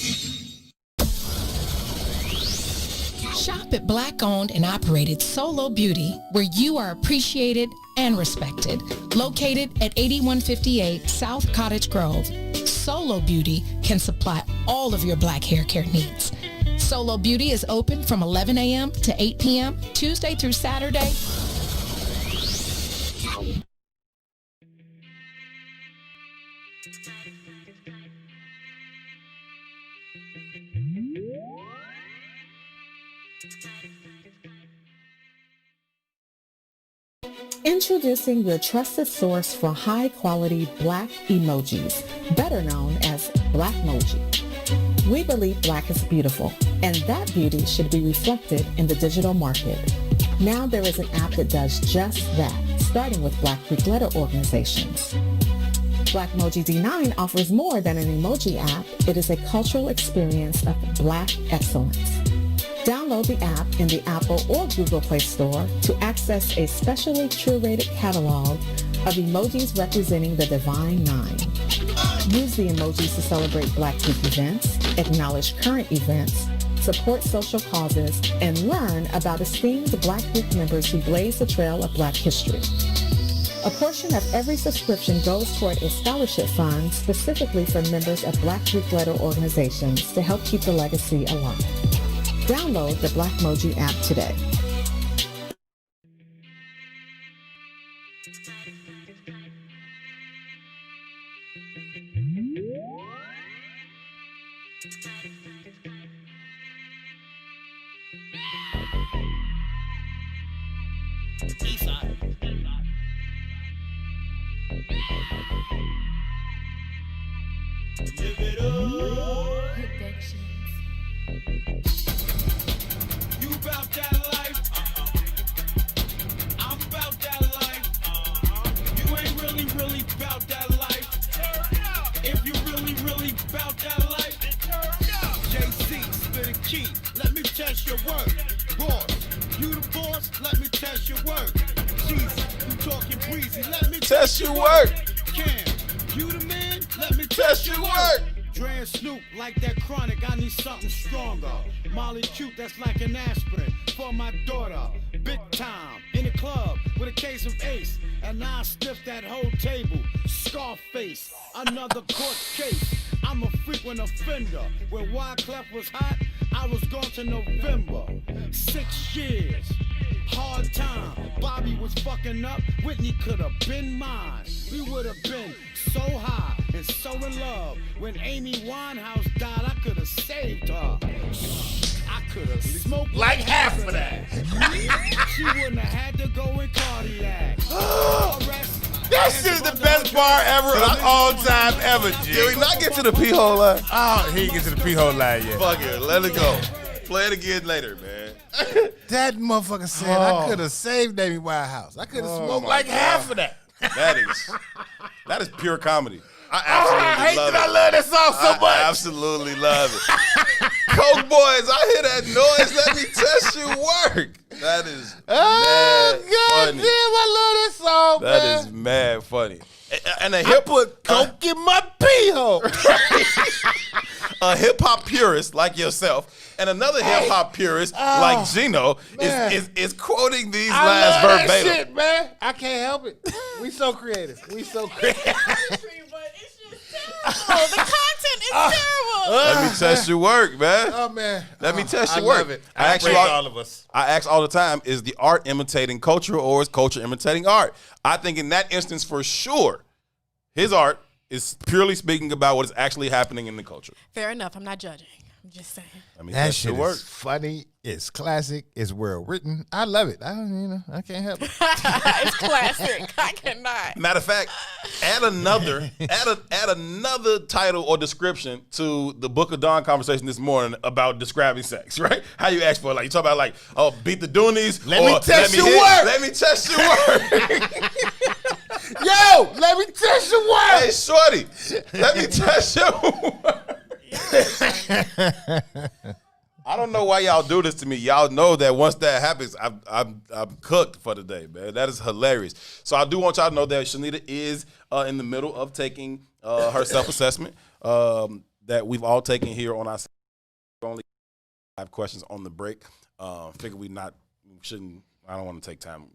S20: Shop at Black-owned and operated Solo Beauty, where you are appreciated and respected. Located at 8158 South Cottage Grove, Solo Beauty can supply all of your black hair care needs. Solo Beauty is open from 11 a.m. to 8 p.m., Tuesday through Saturday.
S9: Introducing your trusted source for high-quality black emojis, better known as Blackmoji. We believe black is beautiful, and that beauty should be reflected in the digital market. Now there is an app that does just that, starting with Black Greek letter organizations. Blackmoji D9 offers more than an emoji app. It is a cultural experience of black excellence. Download the app in the Apple or Google Play Store to access a specially curated catalog of emojis representing the Divine Nine. Use the emojis to celebrate Black Greek events, acknowledge current events, support social causes, and learn about esteemed Black Greek members who blaze the trail of Black history. A portion of every subscription goes toward a scholarship fund specifically for members of Black Greek letter organizations to help keep the legacy alive. Download the Blackmoji app today.
S26: Live it up. You about that life? I'm about that life. You ain't really about that life. If you really about that life, JC, spit a key. Let me test your work. Boss, you the boss? Let me test your work. Jesus, you talking Weezy, let me
S3: Test your work.
S26: Cam, you the man? Let me
S3: Test your work.
S26: Dre and Snoop, like that chronic, I need something stronger. Molly cute, that's like an aspirin for my daughter. Big time, in the club with a case of Ace. And now I sniff that whole table. Scarface, another court case. I'm a frequent offender. When Wyclef was hot, I was gone to November. 6 years, hard time. Bobby was fucking up, Whitney could have been mine. We would have been so high and so in love. When Amy Winehouse died, I could have saved her. I could have smoked
S4: like half of that.
S26: She wouldn't have had to go in cardiac.
S4: That shit is the best bar ever of all time ever, G.
S3: Did we not get to the pee hole line?
S4: Oh, he didn't get to the pee hole line yet.
S3: Fuck it, let it go. Play it again later, man.
S4: That motherfucker said I could have saved Amy Winehouse. I could have smoked like half of that.
S3: That is pure comedy. I absolutely love it.
S4: I love that song so much.
S3: I absolutely love it. Coke boys, I hear that noise. Let me test your work. That is mad funny.
S4: Damn, I love that song, man.
S3: That is mad funny. And a hip
S4: put coke in my pee hole.
S3: A hip hop purist like yourself and another hip hop purist like Gino is quoting these last verbatim.
S4: That shit, man. I can't help it. We so creative.
S6: Oh, the content is terrible.
S3: Let me test your work, man.
S4: Oh man.
S3: Let me test your
S4: I
S3: work.
S4: love it.
S3: I ask
S4: all of us.
S3: I ask all the time, is the art imitating culture or is culture imitating art? I think in that instance, for sure, his art is purely speaking about what is actually happening in the culture.
S6: Fair enough. I'm not judging. I'm just saying.
S3: Let me
S4: That
S3: test
S4: shit
S3: your work.
S4: is funny. It's classic. It's well written. I love it. I can't help it.
S6: It's classic. I cannot.
S3: Matter of fact, add another title or description to the Book of Dawn conversation this morning about describing sex, right? How you ask for it. Like you talk about like, oh, beat the Doonies.
S4: Let me test your work.
S3: Let me test your work.
S4: Yo, let me test your work.
S3: Hey, shorty, let me test your work. I don't know why y'all do this to me. Y'all know that once that happens, I'm cooked for the day, man. That is hilarious. So I do want y'all to know that Shanita is in the middle of taking her self-assessment that we've all taken here on our only 5 questions on the break. Figure I don't want to take time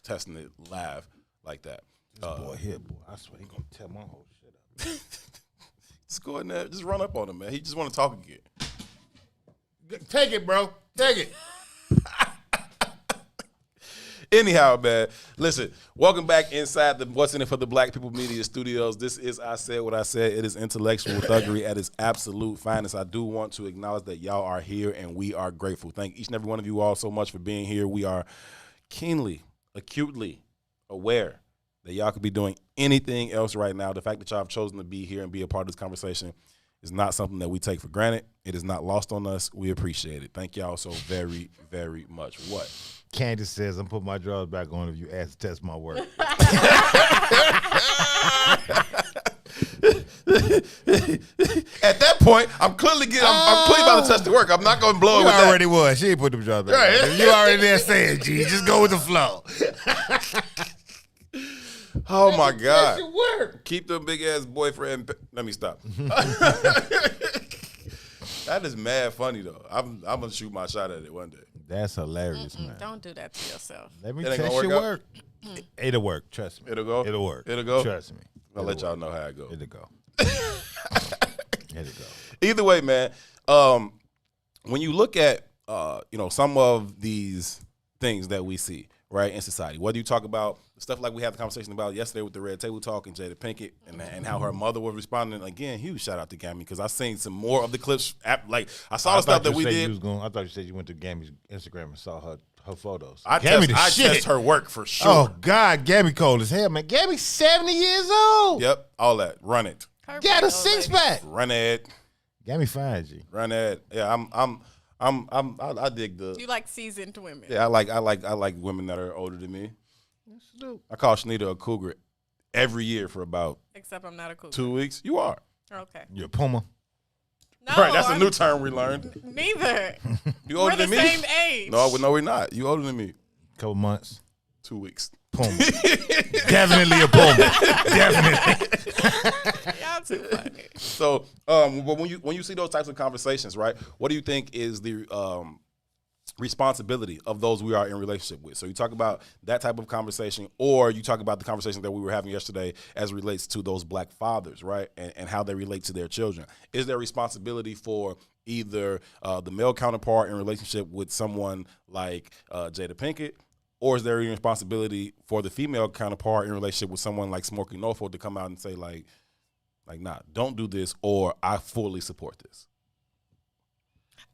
S3: testing it live like that.
S5: This boy here, boy. I swear he gonna tear my whole shit up.
S3: Just go in there, just run up on him, man. He just want to talk again.
S4: Take it, bro. Take it.
S3: Anyhow, man, listen, welcome back inside the What's in It for the Black People Media Studios. This is I Said What I Said. It is intellectual thuggery at its absolute finest. I do want to acknowledge that y'all are here, and we are grateful. Thank each and every one of you all so much for being here. We are keenly, acutely aware that y'all could be doing anything else right now. The fact that y'all have chosen to be here and be a part of this conversation is not something that we take for granted. It is not lost on us. We appreciate it. Thank y'all so very, very much. What?
S5: Candace says, I'm putting my drawers back on if you ask to test my work.
S3: At that point, I'm clearly about to test the work. I'm not going to blow it with that.
S5: You already was. She ain't put them drawers back on. You already there saying, G, just go with the flow.
S3: Oh my God!
S4: Work.
S3: Keep the big ass boyfriend. Let me stop. That is mad funny though. I'm gonna shoot my shot at it one day.
S5: That's hilarious, man.
S6: Don't do that to yourself.
S5: Let me test your work. It'll work. Trust me.
S3: It'll go.
S5: It'll work.
S3: It'll go.
S5: Trust me.
S3: I'll let y'all know how it goes.
S5: It'll go. It'll go.
S3: Either way, man. When you look at some of these things that we see right in society, whether you talk about stuff like we had the conversation about yesterday with the Red Table Talk and Jada Pinkett and how her mother was responding. Again, huge shout out to Gammy because I seen some more of the clips. Like I saw the stuff that we did.
S5: I thought you said you went to Gammy's Instagram and saw her photos.
S3: I test her work for sure.
S5: Oh God, Gammy cold as hell, man. Gammy's 70 years old.
S3: Yep, all that. Run it.
S5: Got a 6-pack.
S3: Run it.
S5: Gammy fine, G.
S3: Run it. Yeah, I dig the.
S6: You like seasoned women.
S3: Yeah, I like women that are older than me. I call Shanita a cougar every year for about.
S6: Except I'm not a cougar.
S3: 2 weeks. You are.
S6: Okay.
S5: You're a Puma.
S6: No,
S3: right, that's a new term we learned.
S6: Neither.
S3: You older
S6: we're
S3: than me?
S6: the same age.
S3: No, we're not. You older than me.
S5: Couple months.
S3: 2 weeks.
S5: Puma. Definitely a Puma. Definitely.
S6: Y'all too funny.
S3: So, but when you see those types of conversations, right? What do you think is the responsibility of those we are in relationship with? So you talk about that type of conversation, or you talk about the conversation that we were having yesterday as it relates to those black fathers, right? And how they relate to their children. Is there responsibility for either the male counterpart in relationship with someone like Jada Pinkett, or is there a responsibility for the female counterpart in relationship with someone like Smokey Norfolk to come out and say like, nah, don't do this, or I fully support this?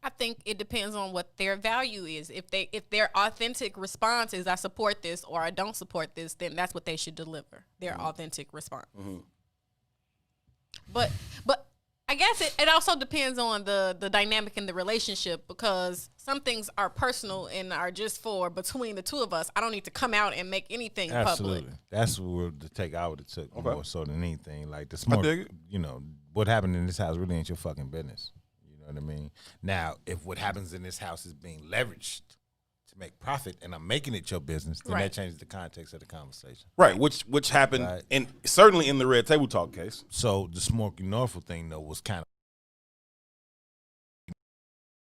S6: I think it depends on what their value is. If their authentic response is I support this or I don't support this, then that's what they should deliver. Their authentic response.
S3: Mm-hmm.
S6: But I guess it also depends on the dynamic in the relationship, because some things are personal and are just for between the two of us. I don't need to come out and make anything public.
S5: That's the take I would have took more so than anything. Like the smart,
S3: dig it.
S5: you know, what happened in this house really ain't your fucking business. You know what I mean? Now, if what happens in this house is being leveraged to make profit, and I'm making it your business, then that changes the context of the conversation.
S3: Right, which happened certainly in the Red Table Talk case.
S5: So the Smokey Norfolk thing though was kind of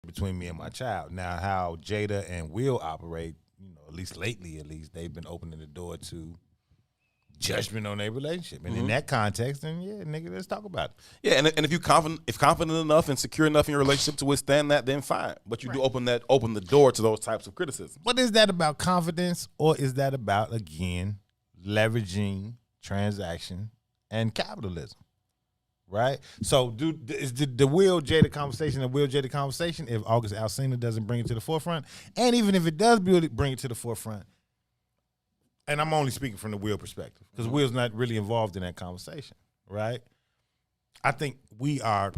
S5: between me and my child. Now, how Jada and Will operate, you know, at least lately, they've been opening the door to judgment on their relationship, and in that context, then nigga, let's talk about it.
S3: Yeah, and if you confident enough and secure enough in your relationship to withstand that, then fine. But you do open the door to those types of criticism.
S5: But is that about confidence, or is that about, again, leveraging transaction and capitalism? Right? So is the Will Jada conversation if August Alsina doesn't bring it to the forefront? And even if it does bring it to the forefront, and I'm only speaking from the Will perspective, because Will's not really involved in that conversation, right? I think we are,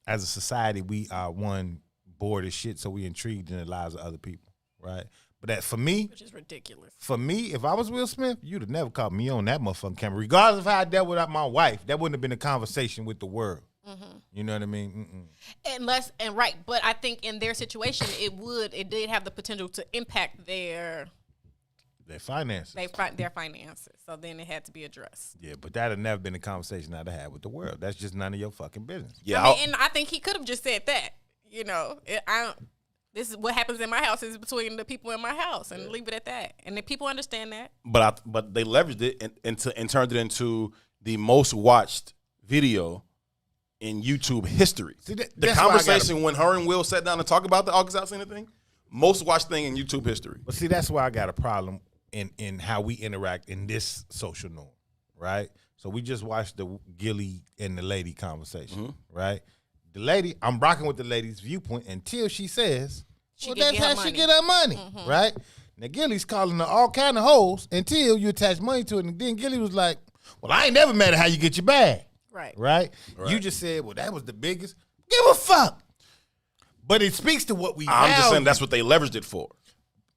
S5: as a society, we are one bored as shit, so we intrigued in the lives of other people, right? But that for me,
S6: which is ridiculous.
S5: For me, if I was Will Smith, you'd have never caught me on that motherfucking camera. Regardless of how I dealt with my wife, that wouldn't have been a conversation with the world. Mm-hmm. You know what I mean?
S6: But I think in their situation, it did have the potential to impact their
S5: finances.
S6: Their finances. So then it had to be addressed.
S5: Yeah, but that had never been a conversation I'd have had with the world. That's just none of your fucking business.
S3: Yeah,
S6: and I think he could have just said that. You know, this is what happens in my house is between the people in my house, and leave it at that. And if people understand that.
S3: But they leveraged it and turned it into the most watched video in YouTube history. See, the conversation when her and Will sat down to talk about the August Alsina thing, most watched thing in YouTube history.
S5: But see, that's why I got a problem in how we interact in this social norm, right? So we just watched the Gilly and the lady conversation, right? The lady, I'm rocking with the lady's viewpoint until she says, that's how she get her money, right? Now Gilly's calling her all kind of hoes until you attach money to it, and then Gilly was like, well, I ain't never mad at how you get your bag, right? You just said, well, that was the biggest. Give a fuck. But it speaks to what we
S3: I'm just saying that's what they leveraged it for.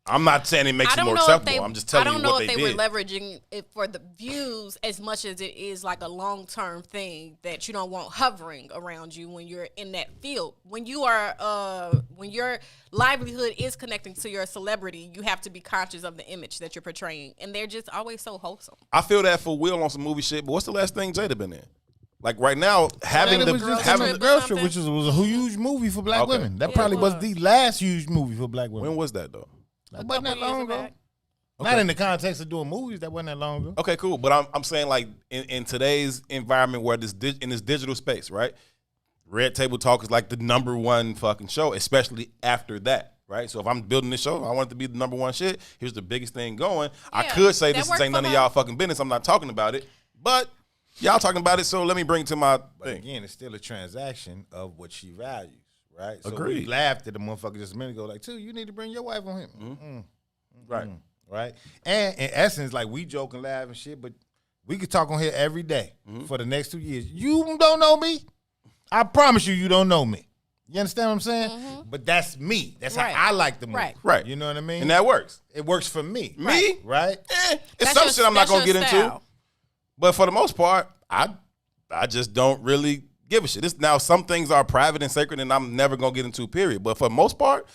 S3: I'm not saying it makes it more acceptable. I'm just telling you what they did.
S6: I don't know if they were leveraging it for the views as much as it is like a long-term thing that you don't want hovering around you when you're in that field. When you are, when your livelihood is connecting to your celebrity, you have to be conscious of the image that you're portraying. And they're just always so wholesome.
S3: I feel that for Will on some movie shit, but what's the last thing Jada been in? Like right now, having the
S5: Girl Trip, which was a huge movie for black women. That probably was the last huge movie for black women.
S3: When was that though?
S5: That wasn't that long ago. Okay. Not in the context of doing movies. That wasn't that long ago.
S3: Okay, cool. But I'm saying like in today's environment where in this digital space, right? Red Table Talk is like the #1 fucking show, especially after that. Right, so if I'm building this show, I want it to be the #1 shit. Here's the biggest thing going. I could say this ain't none of y'all fucking business. I'm not talking about it, but y'all talking about it, so let me bring it to my thing.
S5: Again, it's still a transaction of what she values, right? So
S3: Agreed.
S5: we laughed at the motherfucker just a minute ago, like, too, you need to bring your wife on him.
S3: Right.
S5: Right? And in essence, like, we joke and laugh and shit, but we could talk on here every day for the next 2 years. You don't know me. I promise you don't know me. You understand what I'm saying? But that's me. That's how I like the movie.
S3: Right.
S5: You know what I mean?
S3: And that works.
S5: It works for me.
S3: Me?
S5: Right?
S3: It's some shit I'm not going to get into. But for the most part, I just don't really give a shit. Now, some things are private and sacred, and I'm never going to get into, period. But for the most part,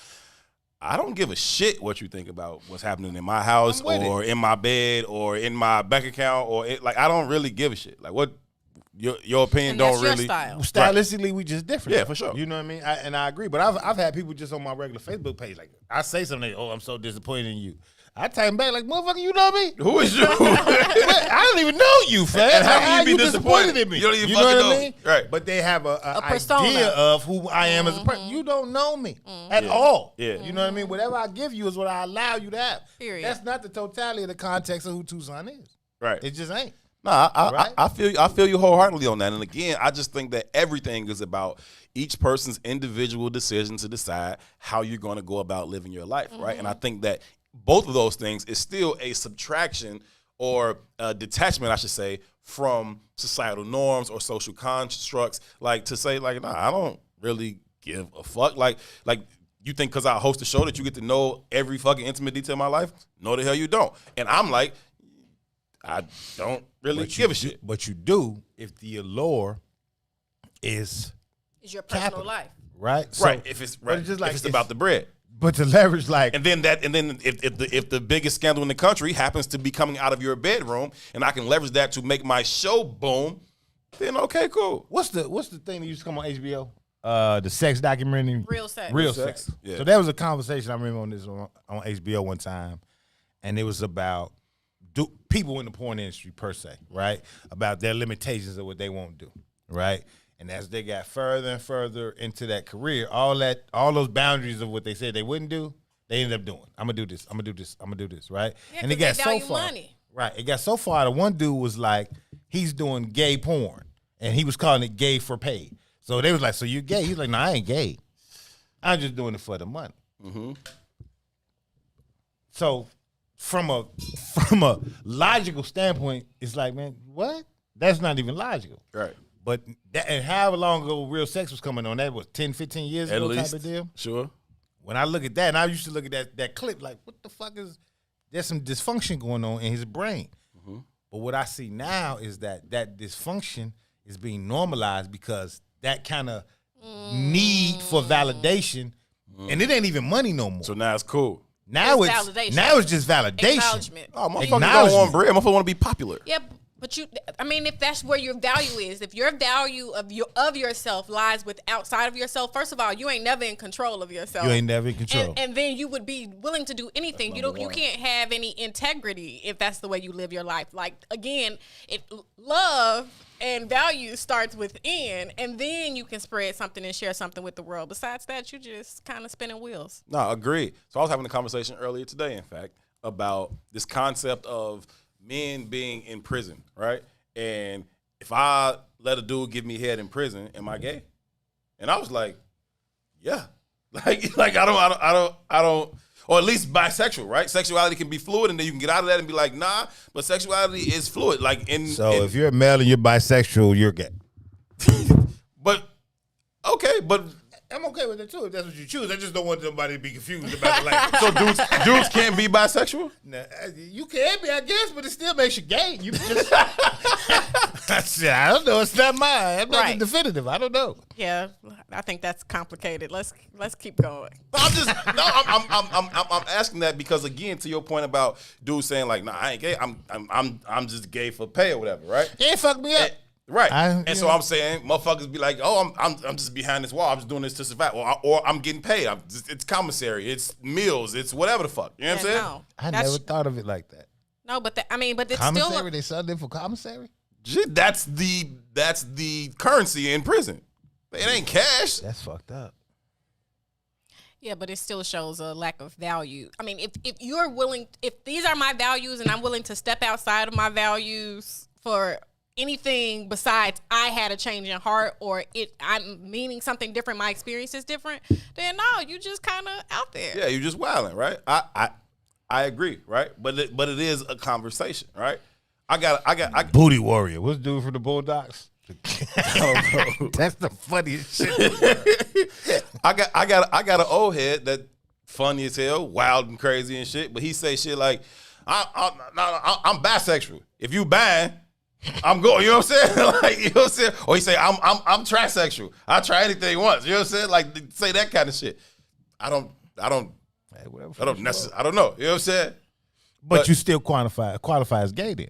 S3: I don't give a shit what you think about what's happening in my house or in my bed or in my bank account or I don't really give a shit. Like what your opinion don't really.
S5: Stylistically, we just different.
S3: Yeah, for sure.
S5: You know what I mean? I agree. But I've had people just on my regular Facebook page like I say something. I'm so disappointed in you. I type them back like, motherfucker, you know me?
S3: Who is you?
S5: I don't even know you, fam.
S3: And how can you be disappointed
S5: in me?
S3: You don't even
S5: know
S3: fucking
S5: what
S3: know.
S5: I mean?
S3: Right.
S5: But they have a
S22: persona.
S5: idea of who I am as a person. You don't know me at all.
S3: Yeah.
S5: You know what I mean? Whatever I give you is what I allow you to have.
S22: Period.
S5: That's not the totality of the context of who Tucson is.
S3: Right.
S5: It just ain't.
S3: No,
S5: Right?
S3: I feel you wholeheartedly on that. And again, I just think that everything is about each person's individual decision to decide how you're going to go about living your life, right? And I think that both of those things is still a subtraction or a detachment, I should say, from societal norms or social constructs. Like to say, like, nah, I don't really give a fuck. Like you think because I host a show that you get to know every fucking intimate detail of my life? No, the hell you don't. And I'm like, I don't really give a shit.
S5: But you do if the allure is
S22: your personal
S5: capital,
S22: life.
S5: right?
S3: Right. If it's right,
S5: It's just like
S3: if it's about the bread.
S5: But to leverage like,
S3: And then if the biggest scandal in the country happens to be coming out of your bedroom, and I can leverage that to make my show boom, then okay, cool.
S5: what's the thing that used to come on HBO? The sex documentary,
S22: Real Sex.
S5: Real
S3: Sex.
S5: Sex.
S3: Yeah.
S5: So there was a conversation I remember on HBO one time, and it was about people in the porn industry per se, right? About their limitations of what they won't do, right? And as they got further and further into that career, all those boundaries of what they said they wouldn't do, they ended up doing. I'm gonna do this. I'm gonna do this. I'm gonna do this. Right?
S22: Yeah,
S5: and it
S22: 'cause
S5: got
S22: they
S5: so
S22: value
S5: far.
S22: money.
S5: Right. It got so far that one dude was like, he's doing gay porn, and he was calling it gay for pay. So they was like, "So you gay?" He's like, "No, I ain't gay. I'm just doing it for the money."
S3: Mm-hmm.
S5: So from a logical standpoint, it's like, man, what? That's not even logical.
S3: Right.
S5: But and however long ago Real Sex was coming on, that was 10, 15 years
S3: At
S5: ago
S3: least.
S5: type of deal.
S3: Sure.
S5: When I look at that, and I used to look at that clip like, what the fuck is, there's some dysfunction going on in his brain.
S3: Mm-hmm.
S5: But what I see now is that dysfunction is being normalized because that kind of need for validation, and it ain't even money no more.
S3: So now it's cool.
S5: Now
S22: It's
S5: it's
S22: validation.
S5: now it's just validation.
S22: Acknowledgement.
S3: Oh, motherfuckers don't want bread. Motherfuckers want to be popular.
S22: Yeah, but if that's where your value is, if your value of yourself lies with outside of yourself, first of all, you ain't never in control of yourself.
S5: You ain't never in control.
S22: And then you would be willing to do anything. You can't have any integrity if that's the way you live your life. Like again, love and value starts within, and then you can spread something and share something with the world. Besides that, you just kind of spinning wheels.
S3: No, agreed. So I was having a conversation earlier today, in fact, about this concept of men being in prison, right? And if I let a dude give me head in prison, am I gay? And I was like, yeah. Like I don't, or at least bisexual, right? Sexuality can be fluid, and then you can get out of that and be like, nah, but sexuality is fluid. Like
S5: if you're a male and you're bisexual, you're gay.
S3: But okay, but
S5: I'm okay with it too if that's what you choose. I just don't want somebody to be confused about the language.
S3: So dudes can't be bisexual?
S5: Nah, you can be, I guess, but it still makes you gay. You just I don't know. It's not mine. I'm not definitive. I don't know.
S22: Yeah, I think that's complicated. Let's keep going.
S3: I'm asking that because again, to your point about dudes saying like, nah, I ain't gay. I'm just gay for pay or whatever, right?
S5: Yeah, fuck me up.
S3: Right. And so I'm saying motherfuckers be like, oh, I'm just behind this wall. I'm just doing this to survive. Or I'm getting paid. It's commissary. It's meals. It's whatever the fuck. You know what I'm saying?
S22: No,
S5: I never thought of it like that.
S22: No, but it's
S5: Commissary?
S22: still
S5: They sold it for commissary?
S3: That's the currency in prison. It ain't cash.
S5: That's fucked up.
S22: Yeah, but it still shows a lack of value. I mean, if you're willing, if these are my values and I'm willing to step outside of my values for anything besides I had a change in heart or I'm meaning something different, my experience is different, then no, you just kind of out there.
S3: Yeah, you're just wilding, right? I agree, right? But it is a conversation, right? I got
S5: Booty Warrior. What's the dude from the Bulldogs? That's the funniest shit.
S3: I got an old head that funny as hell, wild and crazy and shit. But he say shit like, I'm bisexual. If you bang, I'm going. You know what I'm saying? Like, you know what I'm saying? Or he say I'm trisexual. I try anything once. You know what I'm saying? Like say that kind of shit. I don't
S5: Hey, whatever.
S3: I don't necessarily. I don't know. You know what I'm saying?
S5: But you still qualify as gay then.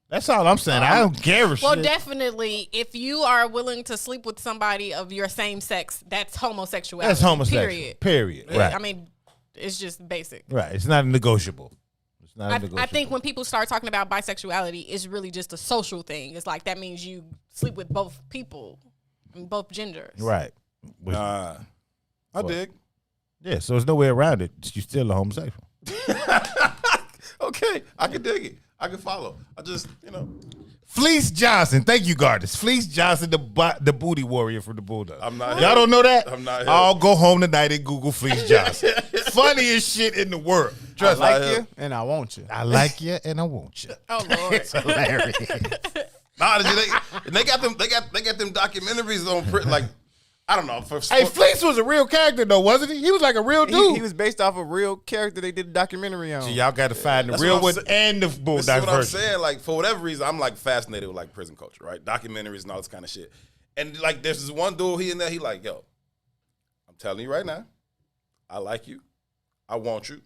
S5: That's all I'm saying. I don't care a
S6: Well,
S5: shit.
S6: definitely, if you are willing to sleep with somebody of your same sex, that's homosexuality.
S5: That's homosexual.
S6: Period.
S5: Right.
S6: I mean, it's just basic.
S5: Right. It's not negotiable. It's not negotiable.
S6: I think when people start talking about bisexuality, it's really just a social thing. It's like that means you sleep with both people, both genders.
S5: Right.
S3: I dig.
S5: Yeah, so there's no way around it. You're still a homosexual.
S3: Okay, I can dig it. I can follow. I just,
S5: Fleece Johnson. Thank you, Gardens. Fleece Johnson, the booty warrior from the Bulldogs.
S3: I'm not
S5: Y'all
S3: here.
S5: don't know that?
S3: I'm not here.
S5: I'll go home tonight and Google Fleece Johnson. Funniest shit in the world. Trust
S4: I
S5: me.
S4: like you and I want you.
S5: I like you and I want you.
S6: Oh Lord,
S5: it's hilarious.
S3: Nah, they got them documentaries on like, I don't know.
S5: Hey, Fleece was a real character though, wasn't he? He was like a real dude.
S4: He was based off a real character they did a documentary on.
S5: So y'all got to find the
S3: That's
S5: real
S3: what
S5: one
S3: I'm saying.
S5: and the
S3: This is
S5: Bulldogs
S3: what I'm
S5: version.
S3: saying. Like, for whatever reason, I'm like fascinated with like prison culture, right? Documentaries and all this kind of shit. And like, there's this one dude he in there. He like, yo, I'm telling you right now, I like you, I want you,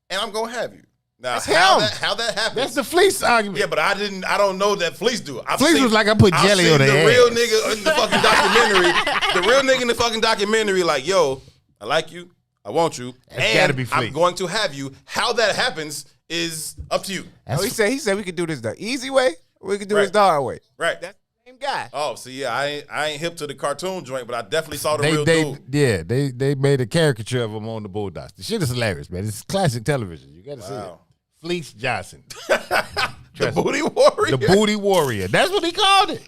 S3: and I'm gonna have you. Now,
S5: That's
S3: how
S5: him.
S3: that happens?
S5: That's the Fleece argument.
S3: Yeah, but I don't know that Fleece do it.
S5: Fleece was like, I put jelly on
S3: the
S5: their
S3: real
S5: ass.
S3: nigga in the fucking documentary. The real nigga in the fucking documentary, like, yo, I like you, I want you,
S5: It's gotta be Fleece.
S3: I'm going to have you. How that happens is up to you.
S4: He said we could do this the easy way, or we could do this
S3: Right.
S4: the hard way.
S3: Right.
S4: That's the same guy.
S3: Oh, so yeah, I ain't hip to the cartoon joint, but I definitely saw the real dude.
S5: They made a caricature of him on the Bulldogs. The shit is hilarious, man. It's classic television. You got to see it. Fleece Johnson.
S3: The booty warrior.
S5: The booty warrior. That's what he called it.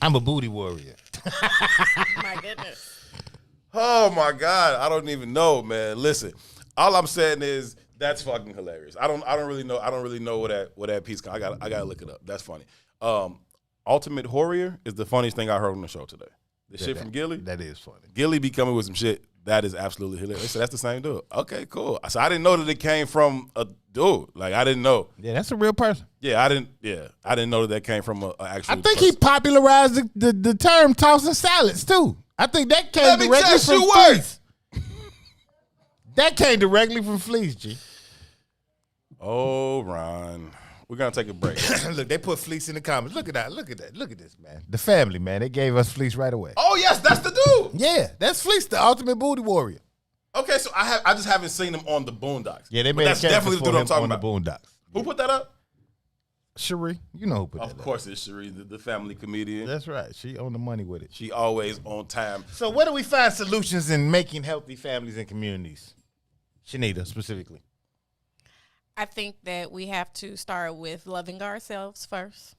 S5: I'm a booty warrior.
S6: my goodness.
S3: Oh my God, I don't even know, man. Listen, all I'm saying is that's fucking hilarious. I don't really know. I don't really know what that piece. I gotta look it up. That's funny. Ultimate Warrior is the funniest thing I heard on the show today. The shit from Gilly.
S5: That is funny.
S3: Gilly be coming with some shit. That is absolutely hilarious. So that's the same dude. Okay, cool. So I didn't know that it came from a dude. Like, I didn't know.
S5: Yeah, that's a real person.
S3: Yeah, I didn't know that came from a actual.
S5: I think he popularized the term tossing salads too. I think that came directly from Fleece. That came directly from Fleece, G.
S3: Oh, Ron. We're gonna take a break.
S5: Look, they put Fleece in the comments. Look at that. Look at that. Look at this, man. The family, man. They gave us Fleece right away.
S3: Oh yes, that's the dude.
S5: Yeah, that's Fleece, the ultimate booty warrior.
S3: Okay, so I just haven't seen him on the Boondocks.
S5: Yeah, they
S3: But
S5: made
S3: that's
S5: a character
S3: definitely the
S5: for
S3: dude I'm
S5: him
S3: talking
S5: on
S3: about.
S5: the Boondocks.
S3: Who put that up?
S5: Cherie, you know who put that
S3: Of
S5: up.
S3: course, it's Cherie, the family comedian.
S5: That's right. She on the money with it.
S3: She always on time.
S5: So where do we find solutions in making healthy families and communities? Shanita, specifically.
S6: I think that we have to start with loving ourselves first.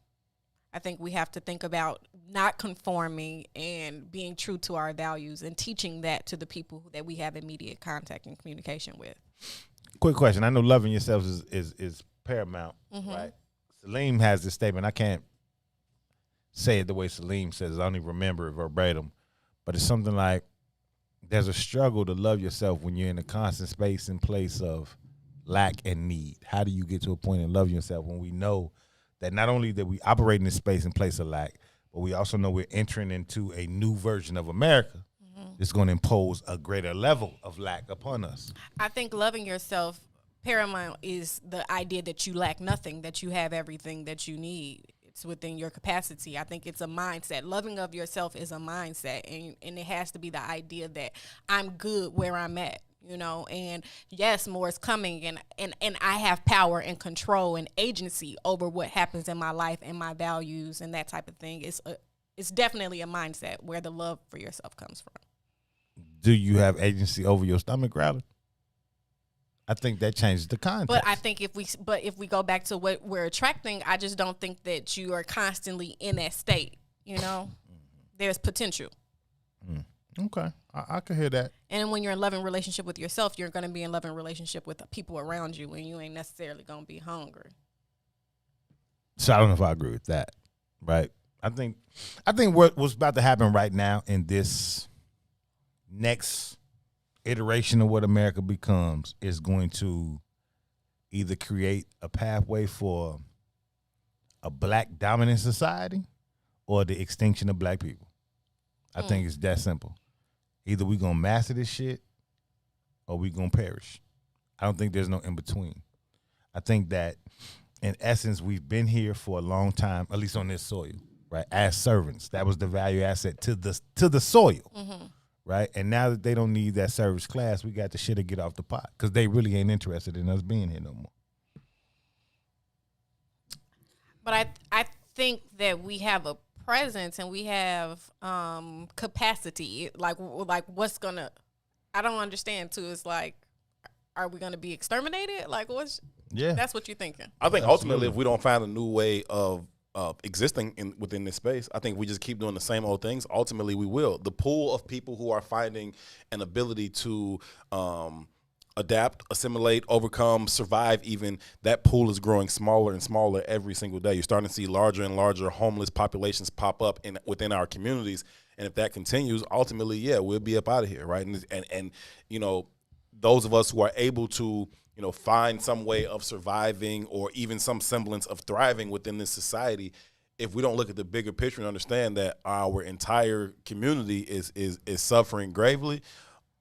S6: I think we have to think about not conforming and being true to our values and teaching that to the people that we have immediate contact and communication with.
S5: Quick question. I know loving yourselves is paramount, right? Salim has this statement. I can't say it the way Salim says it. I only remember it verbatim. But it's something like, there's a struggle to love yourself when you're in a constant space and place of lack and need. How do you get to a point and love yourself when we know that not only that we operate in this space and place of lack, but we also know we're entering into a new version of America that's going to impose a greater level of lack upon us?
S6: I think loving yourself paramount is the idea that you lack nothing, that you have everything that you need. It's within your capacity. I think it's a mindset. Loving of yourself is a mindset, and it has to be the idea that I'm good where I'm at. You know, and yes, more is coming, and I have power and control and agency over what happens in my life and my values and that type of thing. It's definitely a mindset where the love for yourself comes from.
S5: Do you have agency over your stomach growling? I think that changes the context.
S6: But I think if we go back to what we're attracting, I just don't think that you are constantly in that state. You know, there's potential.
S5: Okay, I can hear that.
S6: And when you're in loving relationship with yourself, you're going to be in loving relationship with the people around you, and you ain't necessarily going to be hungry.
S5: So I don't know if I agree with that. Right? I think what's about to happen right now in this next iteration of what America becomes is going to either create a pathway for a black dominant society or the extinction of black people. I think it's that simple. Either we gonna master this shit, or or we gonna perish. I don't think there's no in between. I think that in essence we've been here for a long time, at least on this soil, right? As servants, that was the value asset to the soil, right? And now that they don't need that service class, we got the shit to get off the pot because they really ain't interested in us being here no more.
S6: But I think that we have a presence and we have capacity. Like what's gonna? I don't understand too. It's like, are we gonna be exterminated? Like what's?
S5: Yeah,
S6: that's what you're thinking.
S3: I think ultimately, if we don't find a new way of existing within this space, I think we just keep doing the same old things. Ultimately, we will. The pool of people who are finding an ability to adapt, assimilate, overcome, survive even, that pool is growing smaller and smaller every single day. You're starting to see larger and larger homeless populations pop up within our communities. And if that continues, ultimately, yeah, we'll be up out of here, right? And you know, those of us who are able to, you know, find some way of surviving or even some semblance of thriving within this society, if we don't look at the bigger picture and understand that our entire community is suffering gravely,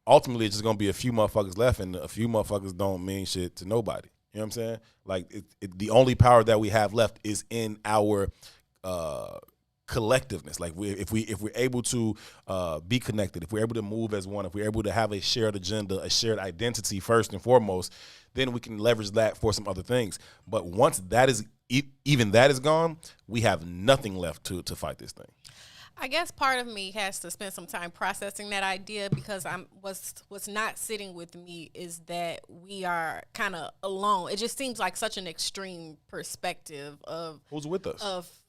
S3: ultimately it's just going to be a few motherfuckers left, and a few motherfuckers don't mean shit to nobody. You know what I'm saying? Like, the only power that we have left is in our collectiveness. Like, if we're able to be connected, if we're able to move as one, if we're able to have a shared agenda, a shared identity first and foremost, then we can leverage that for some other things. But once that is even that is gone, we have nothing left to fight this thing.
S6: I guess part of me has to spend some time processing that idea, because what's not sitting with me is that we are kind of alone. It just seems like such an extreme perspective of
S3: who's with us.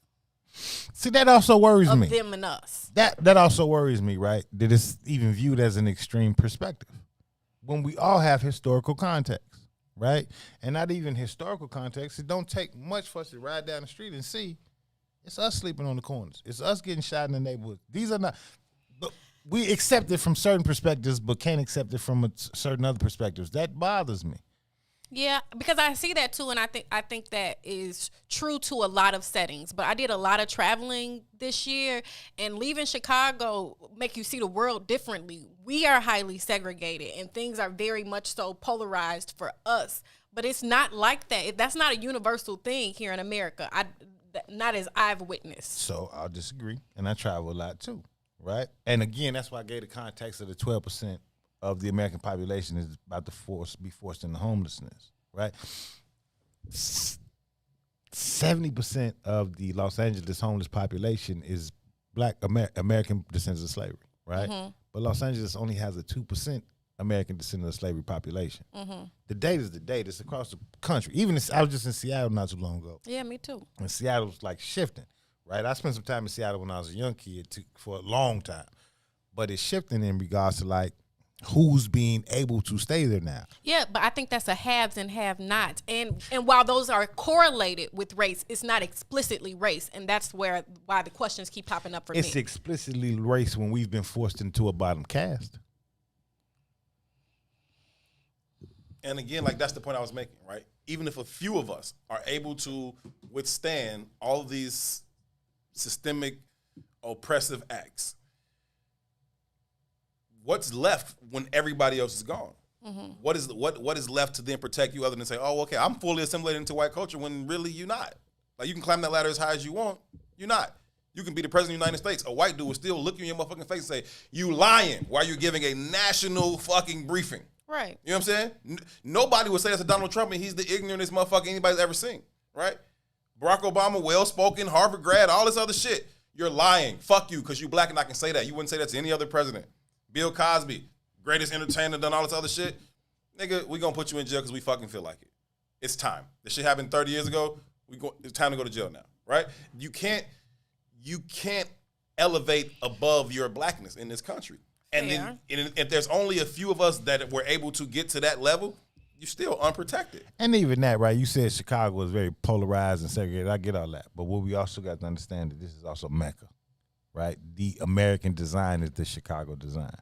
S5: See, that also worries me.
S6: Them and us.
S5: That also worries me, right? That it's even viewed as an extreme perspective when we all have historical context, right? And not even historical context. It don't take much for us to ride down the street and see it's us sleeping on the corners. It's us getting shot in the neighborhood. These are not. We accept it from certain perspectives, but can't accept it from certain other perspectives. That bothers me.
S6: Yeah, because I see that too, and I think that is true to a lot of settings. But I did a lot of traveling this year, and leaving Chicago make you see the world differently. We are highly segregated, and things are very much so polarized for us. But it's not like that. That's not a universal thing here in America. Not as I've witnessed.
S5: So I'll disagree, and I travel a lot too, right? And again, that's why I gave the context of the 12% of the American population is about to be forced into homelessness, right? 70% of the Los Angeles homeless population is Black American descendants of slavery, right? Mm-hmm. But Los Angeles only has a 2% American descendant of slavery population. Mm-hmm. The data is the data. It's across the country. Even I was just in Seattle not too long ago.
S6: Yeah, me too.
S5: And Seattle was like shifting, right? I spent some time in Seattle when I was a young kid for a long time. But it's shifting in regards to like who's being able to stay there now.
S6: Yeah, but I think that's a haves and have-nots. And while those are correlated with race, it's not explicitly race. And that's why the questions keep popping up for me.
S5: It's explicitly race when we've been forced into a bottom caste.
S3: And again, like, that's the point I was making, right? Even if a few of us are able to withstand all of these systemic oppressive acts, what's left when everybody else is gone? Mm-hmm. What is left to then protect you other than say, oh, okay, I'm fully assimilated into white culture, when really you're not. Like, you can climb that ladder as high as you want. You're not. You can be the president of the United States. A white dude will still look you in your motherfucking face and say, you lying, while you're giving a national fucking briefing.
S6: Right.
S3: You know what I'm saying? Nobody would say that's a Donald Trump, and he's the ignorantest motherfucker anybody's ever seen, right? Barack Obama, well-spoken, Harvard grad, all this other shit. You're lying. Fuck you, because you black and I can say that. You wouldn't say that to any other president. Bill Cosby, greatest entertainer, done all this other shit. Nigga, we gonna put you in jail because we fucking feel like it. It's time. This shit happened 30 years ago. It's time to go to jail now, right? You can't elevate above your blackness in this country. And then if there's only a few of us that were able to get to that level, you're still unprotected.
S5: And even that, right? You said Chicago was very polarized and segregated. I get all that. But what we also got to understand that this is also Mecca, right? The American design is the Chicago design.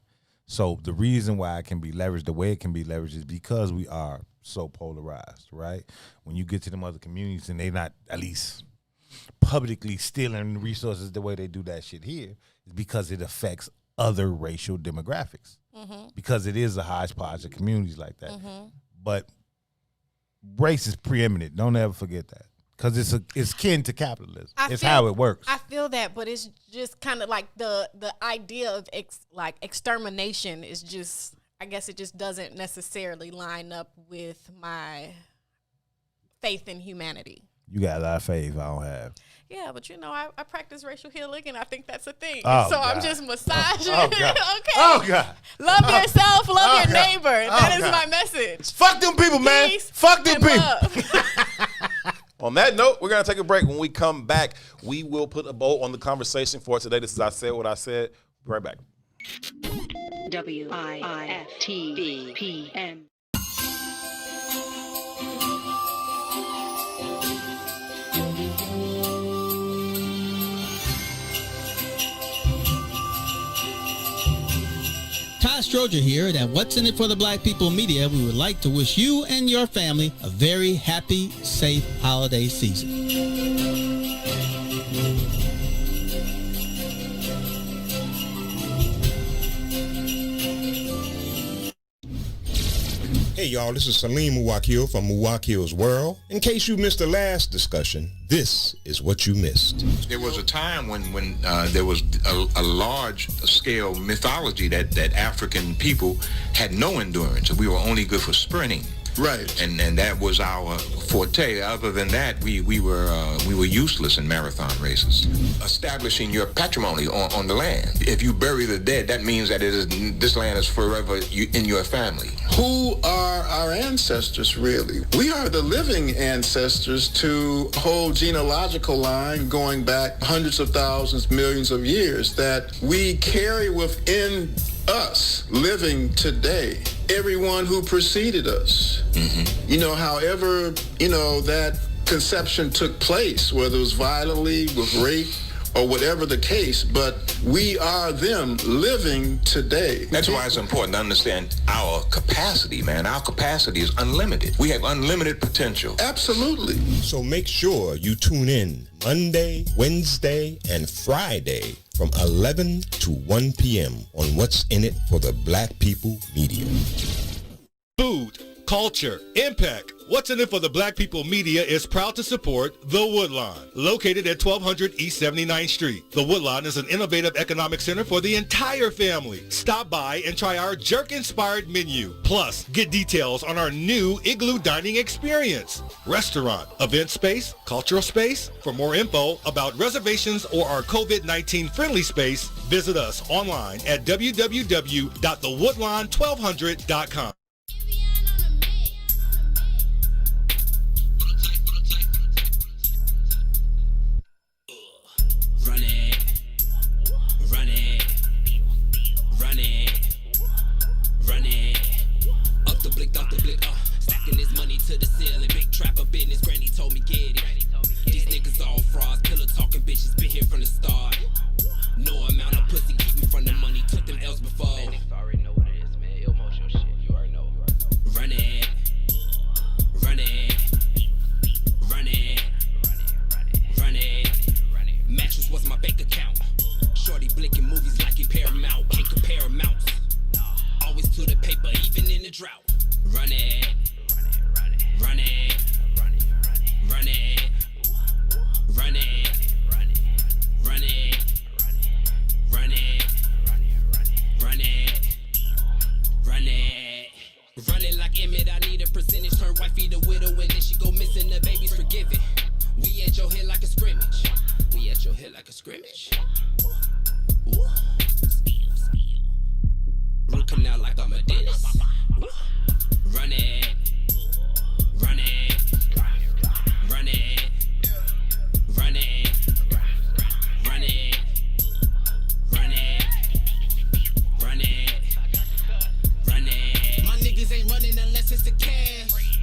S5: So the reason why it can be leveraged the way it can be leveraged is because we are so polarized, right? When you get to them other communities and they're not at least publicly stealing resources the way they do that shit here, it's because it affects other racial demographics because it is a hodgepodge of communities like that. But race is preeminent. Don't ever forget that because it's kin to capitalism. It's how it works.
S2: I feel that, but it's just kind of like the idea of extermination is just, I guess it just doesn't necessarily line up with my faith in humanity.
S5: You got a lot of faith I don't have.
S2: Yeah, but I practice racial healing, and I think that's a thing.
S5: Oh,
S2: so
S5: God.
S2: I'm just massaging.
S5: Oh, God.
S2: Okay.
S5: Oh, God.
S2: Love yourself, love your
S5: God.
S2: neighbor.
S5: Oh,
S2: That is
S5: God.
S2: my message.
S5: Fuck them people, man.
S2: Peace
S5: Fuck them
S2: and
S5: people.
S2: love.
S3: On that note, we're going to take a break. When we come back, we will put a bow on the conversation for today. This is I Said What I Said. Be right back.
S12: WIFTVPM.
S11: Ty Stroger here, and at What's in It for the Black People Media, we would like to wish you and your family a very happy, safe holiday season.
S8: Hey y'all, this is Salim Muwakil from Muwakil's World. In case you missed the last discussion, this is what you missed.
S13: There was a time when there was a large-scale mythology that African people had no endurance. We were only good for sprinting.
S8: Right.
S13: And that was our forte. Other than that, we were useless in marathon races. Establishing your patrimony on the land. If you bury the dead, that means that this land is forever in your family.
S19: Who are our ancestors, really? We are the living ancestors to a whole genealogical line going back hundreds of thousands, millions of years that we carry within us living today. Everyone who preceded us. However, that conception took place, whether it was violently, with rape, or whatever the case, but we are them living today.
S13: That's why it's important to understand our capacity, man. Our capacity is unlimited. We have unlimited potential.
S19: Absolutely.
S8: So make sure you tune in Monday, Wednesday, and Friday from 11 to 1 p.m. on What's in It for the Black People Media.
S21: Food, culture, impact. What's in It for the Black People Media is proud to support The Woodlawn, located at 1200 East 79th Street. The Woodlawn is an innovative economic center for the entire family. Stop by and try our jerk-inspired menu. Plus, get details on our new Igloo Dining Experience. Restaurant, event space, cultural space. For more info about reservations or our COVID-19 friendly space, visit us online at www.thewoodlawn1200.com.
S23: Stacking this money to the ceiling. Big trapper business, granny told me get it. These niggas all frauds, pillow talking bitches, been here from the start. No amount of pussy keep me from the money, took them L's before. Man, niggas already know what it is, man. Emotional shit, you already know. Run it, run it, run it, run it. Mattress was my bank account. Shorty blinking movies like he Paramount, can't compare amounts. Always to the paper, even in the drought. Run it, run it, run it, run it, run it, run it, run it, run it, run it, run it. Run it like Emmett, I need a percentage. Turn wifey to widow and then she go missing, the baby's forgiven. We at your head like a scrimmage. We at your head like a scrimmage. Root canal like I'm a dentist. Run it, run it, run it, run it, run it, run it, run it, run it. My niggas ain't running unless it's the cash.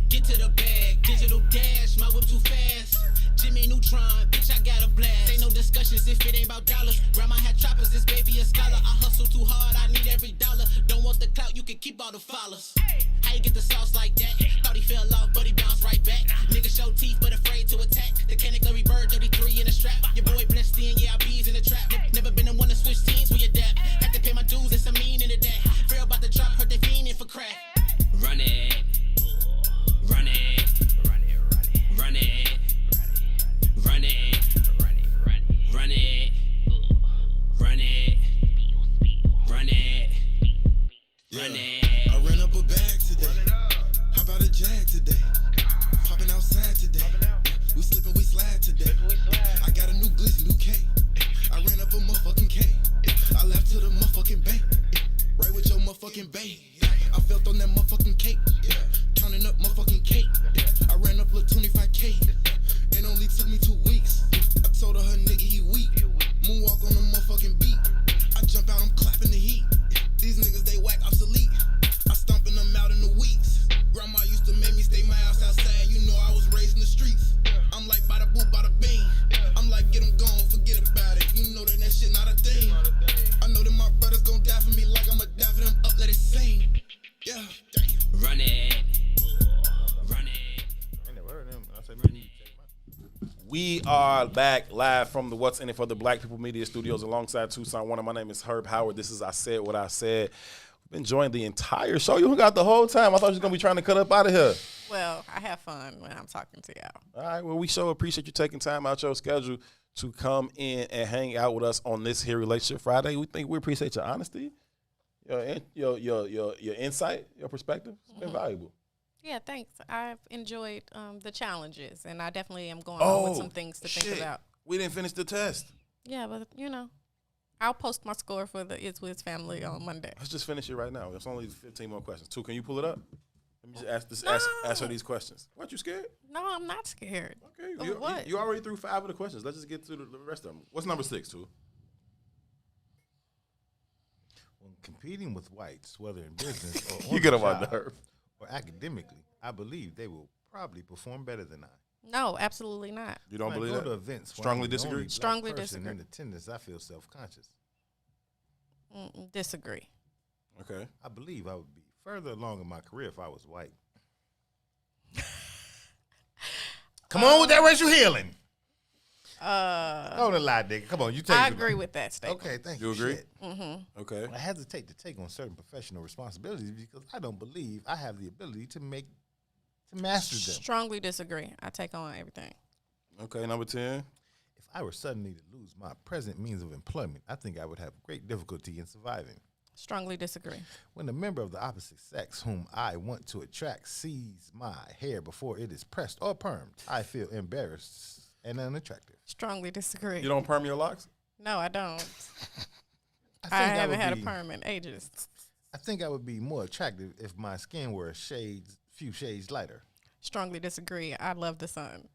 S23: Get to the bag, digital dash, my whip too fast. Jimmy Neutron, bitch, I got a blast. Ain't no discussions if it ain't about dollars. Grandma had choppers, this baby a scholar. I hustle too hard, I need every dollar. Don't want the clout, you can keep all the followers. How you get the sauce like that? Thought he fell off, but he bounced right back. Nigga show teeth, but afraid to attack. The Canic Larry Bird, 33 in the strap. Your boy blessed in, yeah, I bees in the trap. Never been the one to switch teams, we adapt.
S1: me 2 weeks. I told her nigga he weak. Moonwalk on the motherfucking beat. I jump out, I'm clapping the heat. These niggas, they whack obsolete. I stomping them out in the weeks. Grandma used to make me stay my house outside. You know I was raised in the streets. I'm like bada boop, bada bing. I'm like get them gone, forget about it. You know that shit not a thing. I know that my brothers gon' die for me like I'ma die for them up, let it sing. Yeah,
S23: Run it.
S3: We are back live from the What's in It for the Black People Media Studios alongside Tucson One. My name is Herb Howard. This is I Said What I Said. We've been enjoying the entire show. You got the whole time. I thought you was going to be trying to cut up out of here.
S2: Well, I have fun when I'm talking to y'all.
S3: All right. Well, we sure appreciate you taking time out your schedule to come in and hang out with us on this here Relationship Friday. We appreciate your honesty, your insight, your perspective. It's been valuable.
S2: Yeah, thanks. I've enjoyed the challenges, and I definitely am going on with some things to think about.
S3: We didn't finish the test.
S2: Yeah, but, I'll post my score for the It's Wiz family on Monday.
S3: Let's just finish it right now. There's only 15 more questions. Can you pull it up? Let me just ask her these questions. What, you scared?
S2: No, I'm not scared.
S3: Okay.
S2: What?
S3: You already through 5 of the questions. Let's just get to the rest of them. What's number 6, too?
S5: When competing with whites, whether in business or
S3: you get on my nerve.
S5: Or academically, I believe they will probably perform better than I.
S2: No, absolutely not.
S3: You don't believe that?
S5: Go to events.
S3: Strongly disagree?
S2: Strongly disagree.
S5: In attendance, I feel self-conscious.
S2: Disagree.
S3: Okay.
S5: I believe I would be further along in my career if I was white. Come on with that racial healing. Don't lie, nigga. Come on, you take it.
S2: I agree with that statement.
S5: Okay, thank you.
S3: You agree?
S2: Mm-hmm.
S3: Okay.
S5: I hesitate to take on certain professional responsibilities because I don't believe I have the ability to master them.
S2: Strongly disagree. I take on everything.
S3: Okay, number 10.
S5: If I were suddenly to lose my present means of employment, I think I would have great difficulty in surviving.
S2: Strongly disagree.
S5: When a member of the opposite sex whom I want to attract sees my hair before it is pressed or permed, I feel embarrassed and unattractive.
S2: Strongly disagree.
S3: You don't perm your locks?
S2: No, I don't.
S5: I
S2: haven't had a perm in ages.
S5: I think I would be more attractive if my skin were few shades lighter.
S2: Strongly disagree. I love the sun.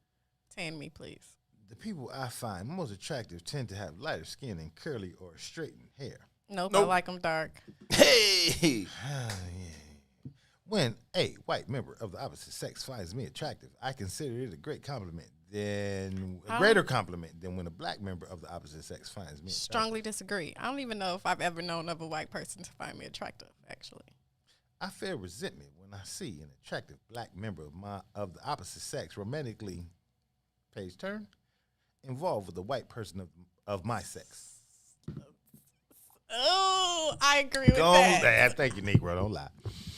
S2: Tan me, please.
S5: The people I find most attractive tend to have lighter skin and curly or straightened hair.
S2: Nope. I like them dark.
S3: Hey!
S5: When a white member of the opposite sex finds me attractive, I consider it a great compliment. Then a greater compliment than when a black member of the opposite sex finds me attractive.
S2: Strongly disagree. I don't even know if I've ever known of a white person to find me attractive, actually.
S5: I feel resentment when I see an attractive black member of the opposite sex romantically, page turn, involved with a white person of my sex.
S2: Oh, I agree with that.
S5: Thank you, Negro. Don't lie.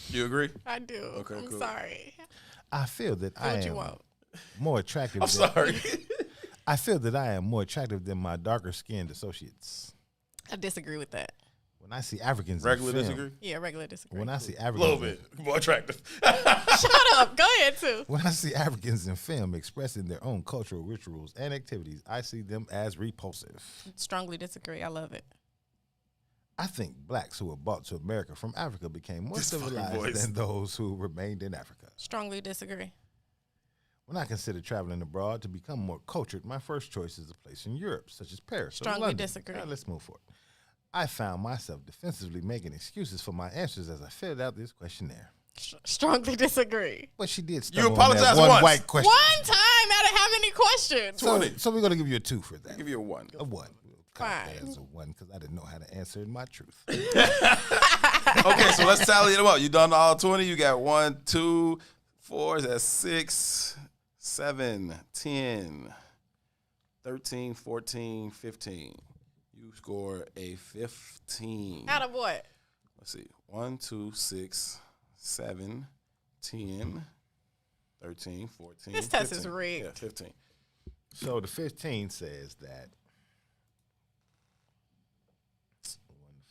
S3: You agree?
S2: I do. Okay, I'm sorry.
S5: I feel that
S2: Do what you want.
S5: More attractive.
S3: I'm sorry.
S5: I feel that I am more attractive than my darker skinned associates.
S2: I disagree with that.
S5: When I see Africans
S3: regular
S5: in film,
S3: disagree?
S2: Yeah, regular disagree.
S5: When I see
S3: A
S5: Africans,
S3: little bit more attractive.
S2: Shut up. Go ahead, too.
S5: When I see Africans in film expressing their own cultural rituals and activities, I see them as repulsive.
S2: Strongly disagree. I love it.
S5: I think blacks who were brought to America from Africa became more civilized than those who remained in Africa.
S2: Strongly disagree.
S5: When I consider traveling abroad to become more cultured, my first choice is a place in Europe, such as Paris or
S2: Strongly
S5: London.
S2: disagree.
S5: Now, let's move forward. I found myself defensively making excuses for my answers as I filled out this questionnaire.
S2: Strongly disagree.
S5: But she did
S3: You
S5: stumble
S3: apologize
S5: on that one
S3: once.
S5: white question.
S2: One time I didn't have any questions.
S5: So we're going to give you a 2 for that.
S3: Give you a 1.
S5: A 1.
S2: Fine.
S5: As a 1 because I didn't know how to answer in my truth.
S3: Okay, so let's tally them up. You done all 20. You got 1, 2, 4. That's 6, 7, 10, 13, 14, 15. You score a 15.
S2: Out of what?
S3: Let's see. 1, 2, 6, 7, 10, 13, 14.
S2: This test
S3: 15.
S2: is rigged.
S3: Yeah, 15.
S5: So the 15 says that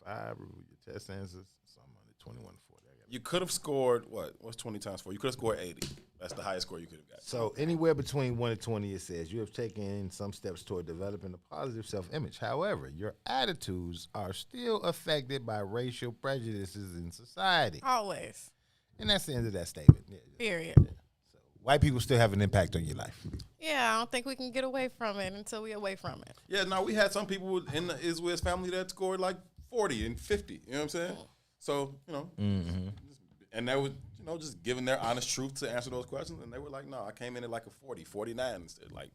S5: 1-5, review your test answers. So I'm on the 21 to 40.
S3: You could have scored, what? What's 20 times 4? You could have scored 80. That's the highest score you could have got.
S5: So anywhere between 1 and 20, it says you have taken some steps toward developing a positive self-image. However, your attitudes are still affected by racial prejudices in society.
S2: Always.
S5: And that's the end of that statement. Yeah.
S2: Period.
S5: So white people still have an impact on your life.
S2: Yeah, I don't think we can get away from it until we're away from it.
S3: Yeah, no, we had some people in the Iswiz family that scored like 40 and 50. You know what I'm saying? So, and they were, just giving their honest truth to answer those questions. And they were like, no, I came in at like a 40, 49 instead. Like,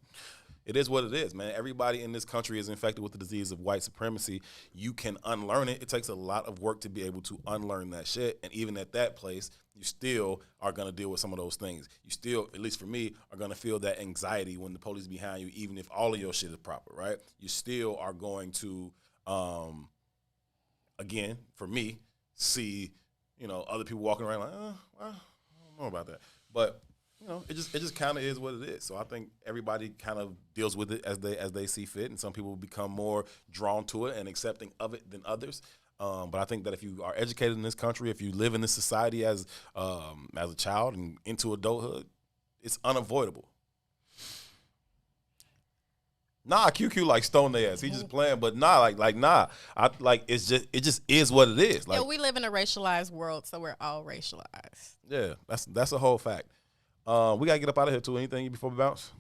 S3: it is what it is, man. Everybody in this country is infected with the disease of white supremacy. You can unlearn it. It takes a lot of work to be able to unlearn that shit. And even at that place, you still are going to deal with some of those things. You still, at least for me, are going to feel that anxiety when the police behind you, even if all of your shit is proper, right? You still are going to, again, for me, see, other people walking around like, well, I don't know about that. But it just kind of is what it is. So I think everybody kind of deals with it as they see fit, and some people become more drawn to it and accepting of it than others. But I think that if you are educated in this country, if you live in this society as a child and into adulthood, it's unavoidable. Nah, QQ like stone their ass. He just playing, but nah, nah. It just is what it is. Like,
S2: we live in a racialized world, so we're all racialized.
S3: Yeah, that's a whole fact. We gotta get up out of here too. Anything before we bounce?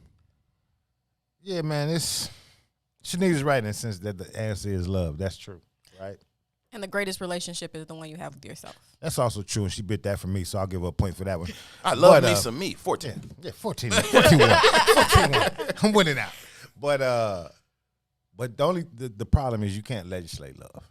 S5: Yeah, man. Shaniqua's right in the sense that the answer is love. That's true, right?
S2: And the greatest relationship is the one you have with yourself.
S5: That's also true, and she bit that from me, so I'll give her a point for that one.
S3: I love me some meat. 14.
S5: Yeah, 14. 14. I'm winning out. But the problem is you can't legislate love.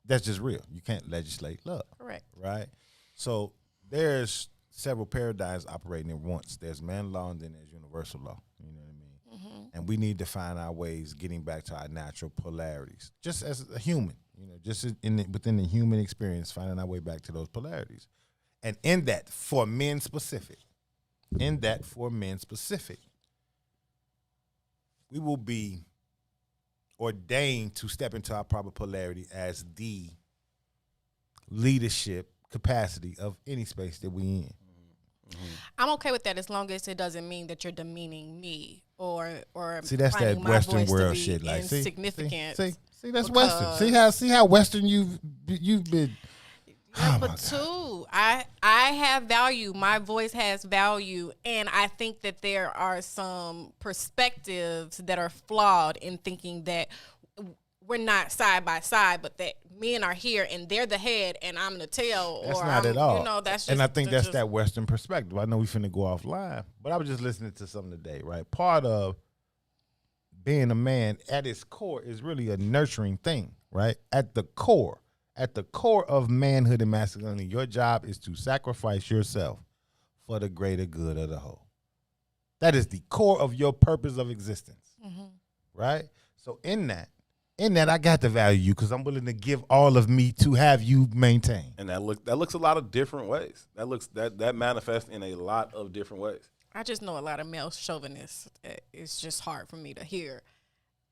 S5: That's just real. You can't legislate love.
S2: Correct.
S5: Right? So there's several paradigms operating at once. There's man law and then there's universal law. You know what I mean? Mm-hmm. And we need to find our ways getting back to our natural polarities. Just as a human, within the human experience, finding our way back to those polarities. And in that, for men specific, we will be ordained to step into our proper polarity as the leadership capacity of any space that we in.
S2: Mm-hmm. I'm okay with that as long as it doesn't mean that you're demeaning me or
S5: see, that's that Western world shit. Like,
S2: insignificant.
S5: See, that's Western. See how Western you've been.
S2: Yeah, but too, I have value. My voice has value, and I think that there are some perspectives that are flawed in thinking that we're not side by side, but that men are here and they're the head and I'm the tail.
S5: That's not at all.
S2: That's just,
S5: and I think that's that Western perspective. I know we finna go offline, but I was just listening to something today, right? Part of being a man at its core is really a nurturing thing, right? At the core of manhood and masculinity, your job is to sacrifice yourself for the greater good of the whole. That is the core of your purpose of existence, right? So in that, I got to value you because I'm willing to give all of me to have you maintain.
S3: And that looks a lot of different ways. That manifests in a lot of different ways.
S2: I just know a lot of male chauvinists. It's just hard for me to hear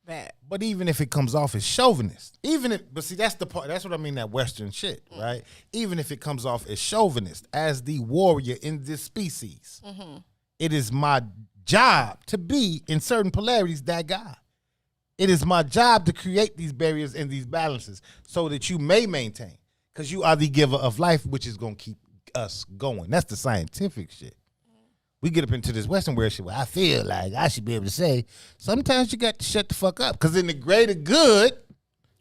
S2: that.
S5: But even if it comes off as chauvinist, but see, that's the part. That's what I mean. That Western shit, right? Even if it comes off as chauvinist, as the warrior in this species, it is my job to be in certain polarities that guy. It is my job to create these barriers and these balances so that you may maintain, because you are the giver of life, which is going to keep us going. That's the scientific shit. We get up into this Western world shit where I feel like I should be able to say, sometimes you got to shut the fuck up, because in the greater good,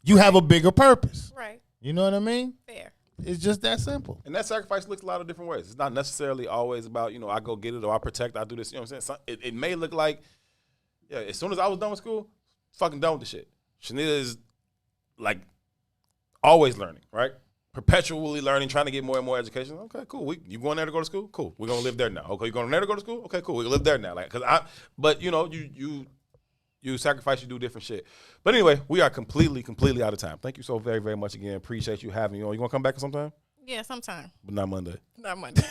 S5: you have a bigger purpose.
S2: Right.
S5: You know what I mean?
S2: Fair.
S5: It's just that simple.
S3: And that sacrifice looks a lot of different ways. It's not necessarily always about, I go get it or I protect, I do this. You know what I'm saying? It may look like, as soon as I was done with school, fucking done with the shit. Shanita is like always learning, right? Perpetually learning, trying to get more and more education. Okay, cool. You going there to go to school? Cool. We're gonna live there now. Okay, you going there to go to school? Okay, cool. We live there now. But you sacrifice, you do different shit. But anyway, we are completely out of time. Thank you so very, very much again. Appreciate you having me on. You gonna come back sometime?
S2: Yeah, sometime.
S3: But not Monday.
S2: Not Monday.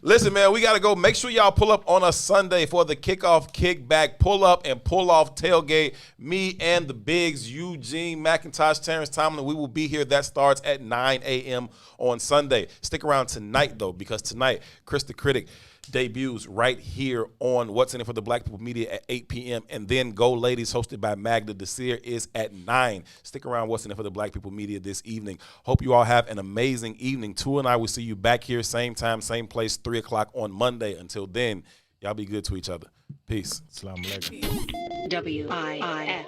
S3: Listen, man, we got to go. Make sure y'all pull up on a Sunday for the kickoff, kickback, pull up and pull off tailgate. Me and the Bigs, Eugene, McIntosh, Terrence Tomlin, we will be here. That starts at 9 a.m. on Sunday. Stick around tonight, though, because tonight, Chris the Critic, debuts right here on What's in It for the Black People Media at 8 p.m. And then Go Ladies, hosted by Magda Desir, is at 9. Stick around What's in It for the Black People Media this evening. Hope you all have an amazing evening. Tua and I will see you back here, same time, same place, 3 o'clock on Monday. Until then, y'all be good to each other. Peace.
S5: Assalamu alaikum.
S7: WIIFTBPN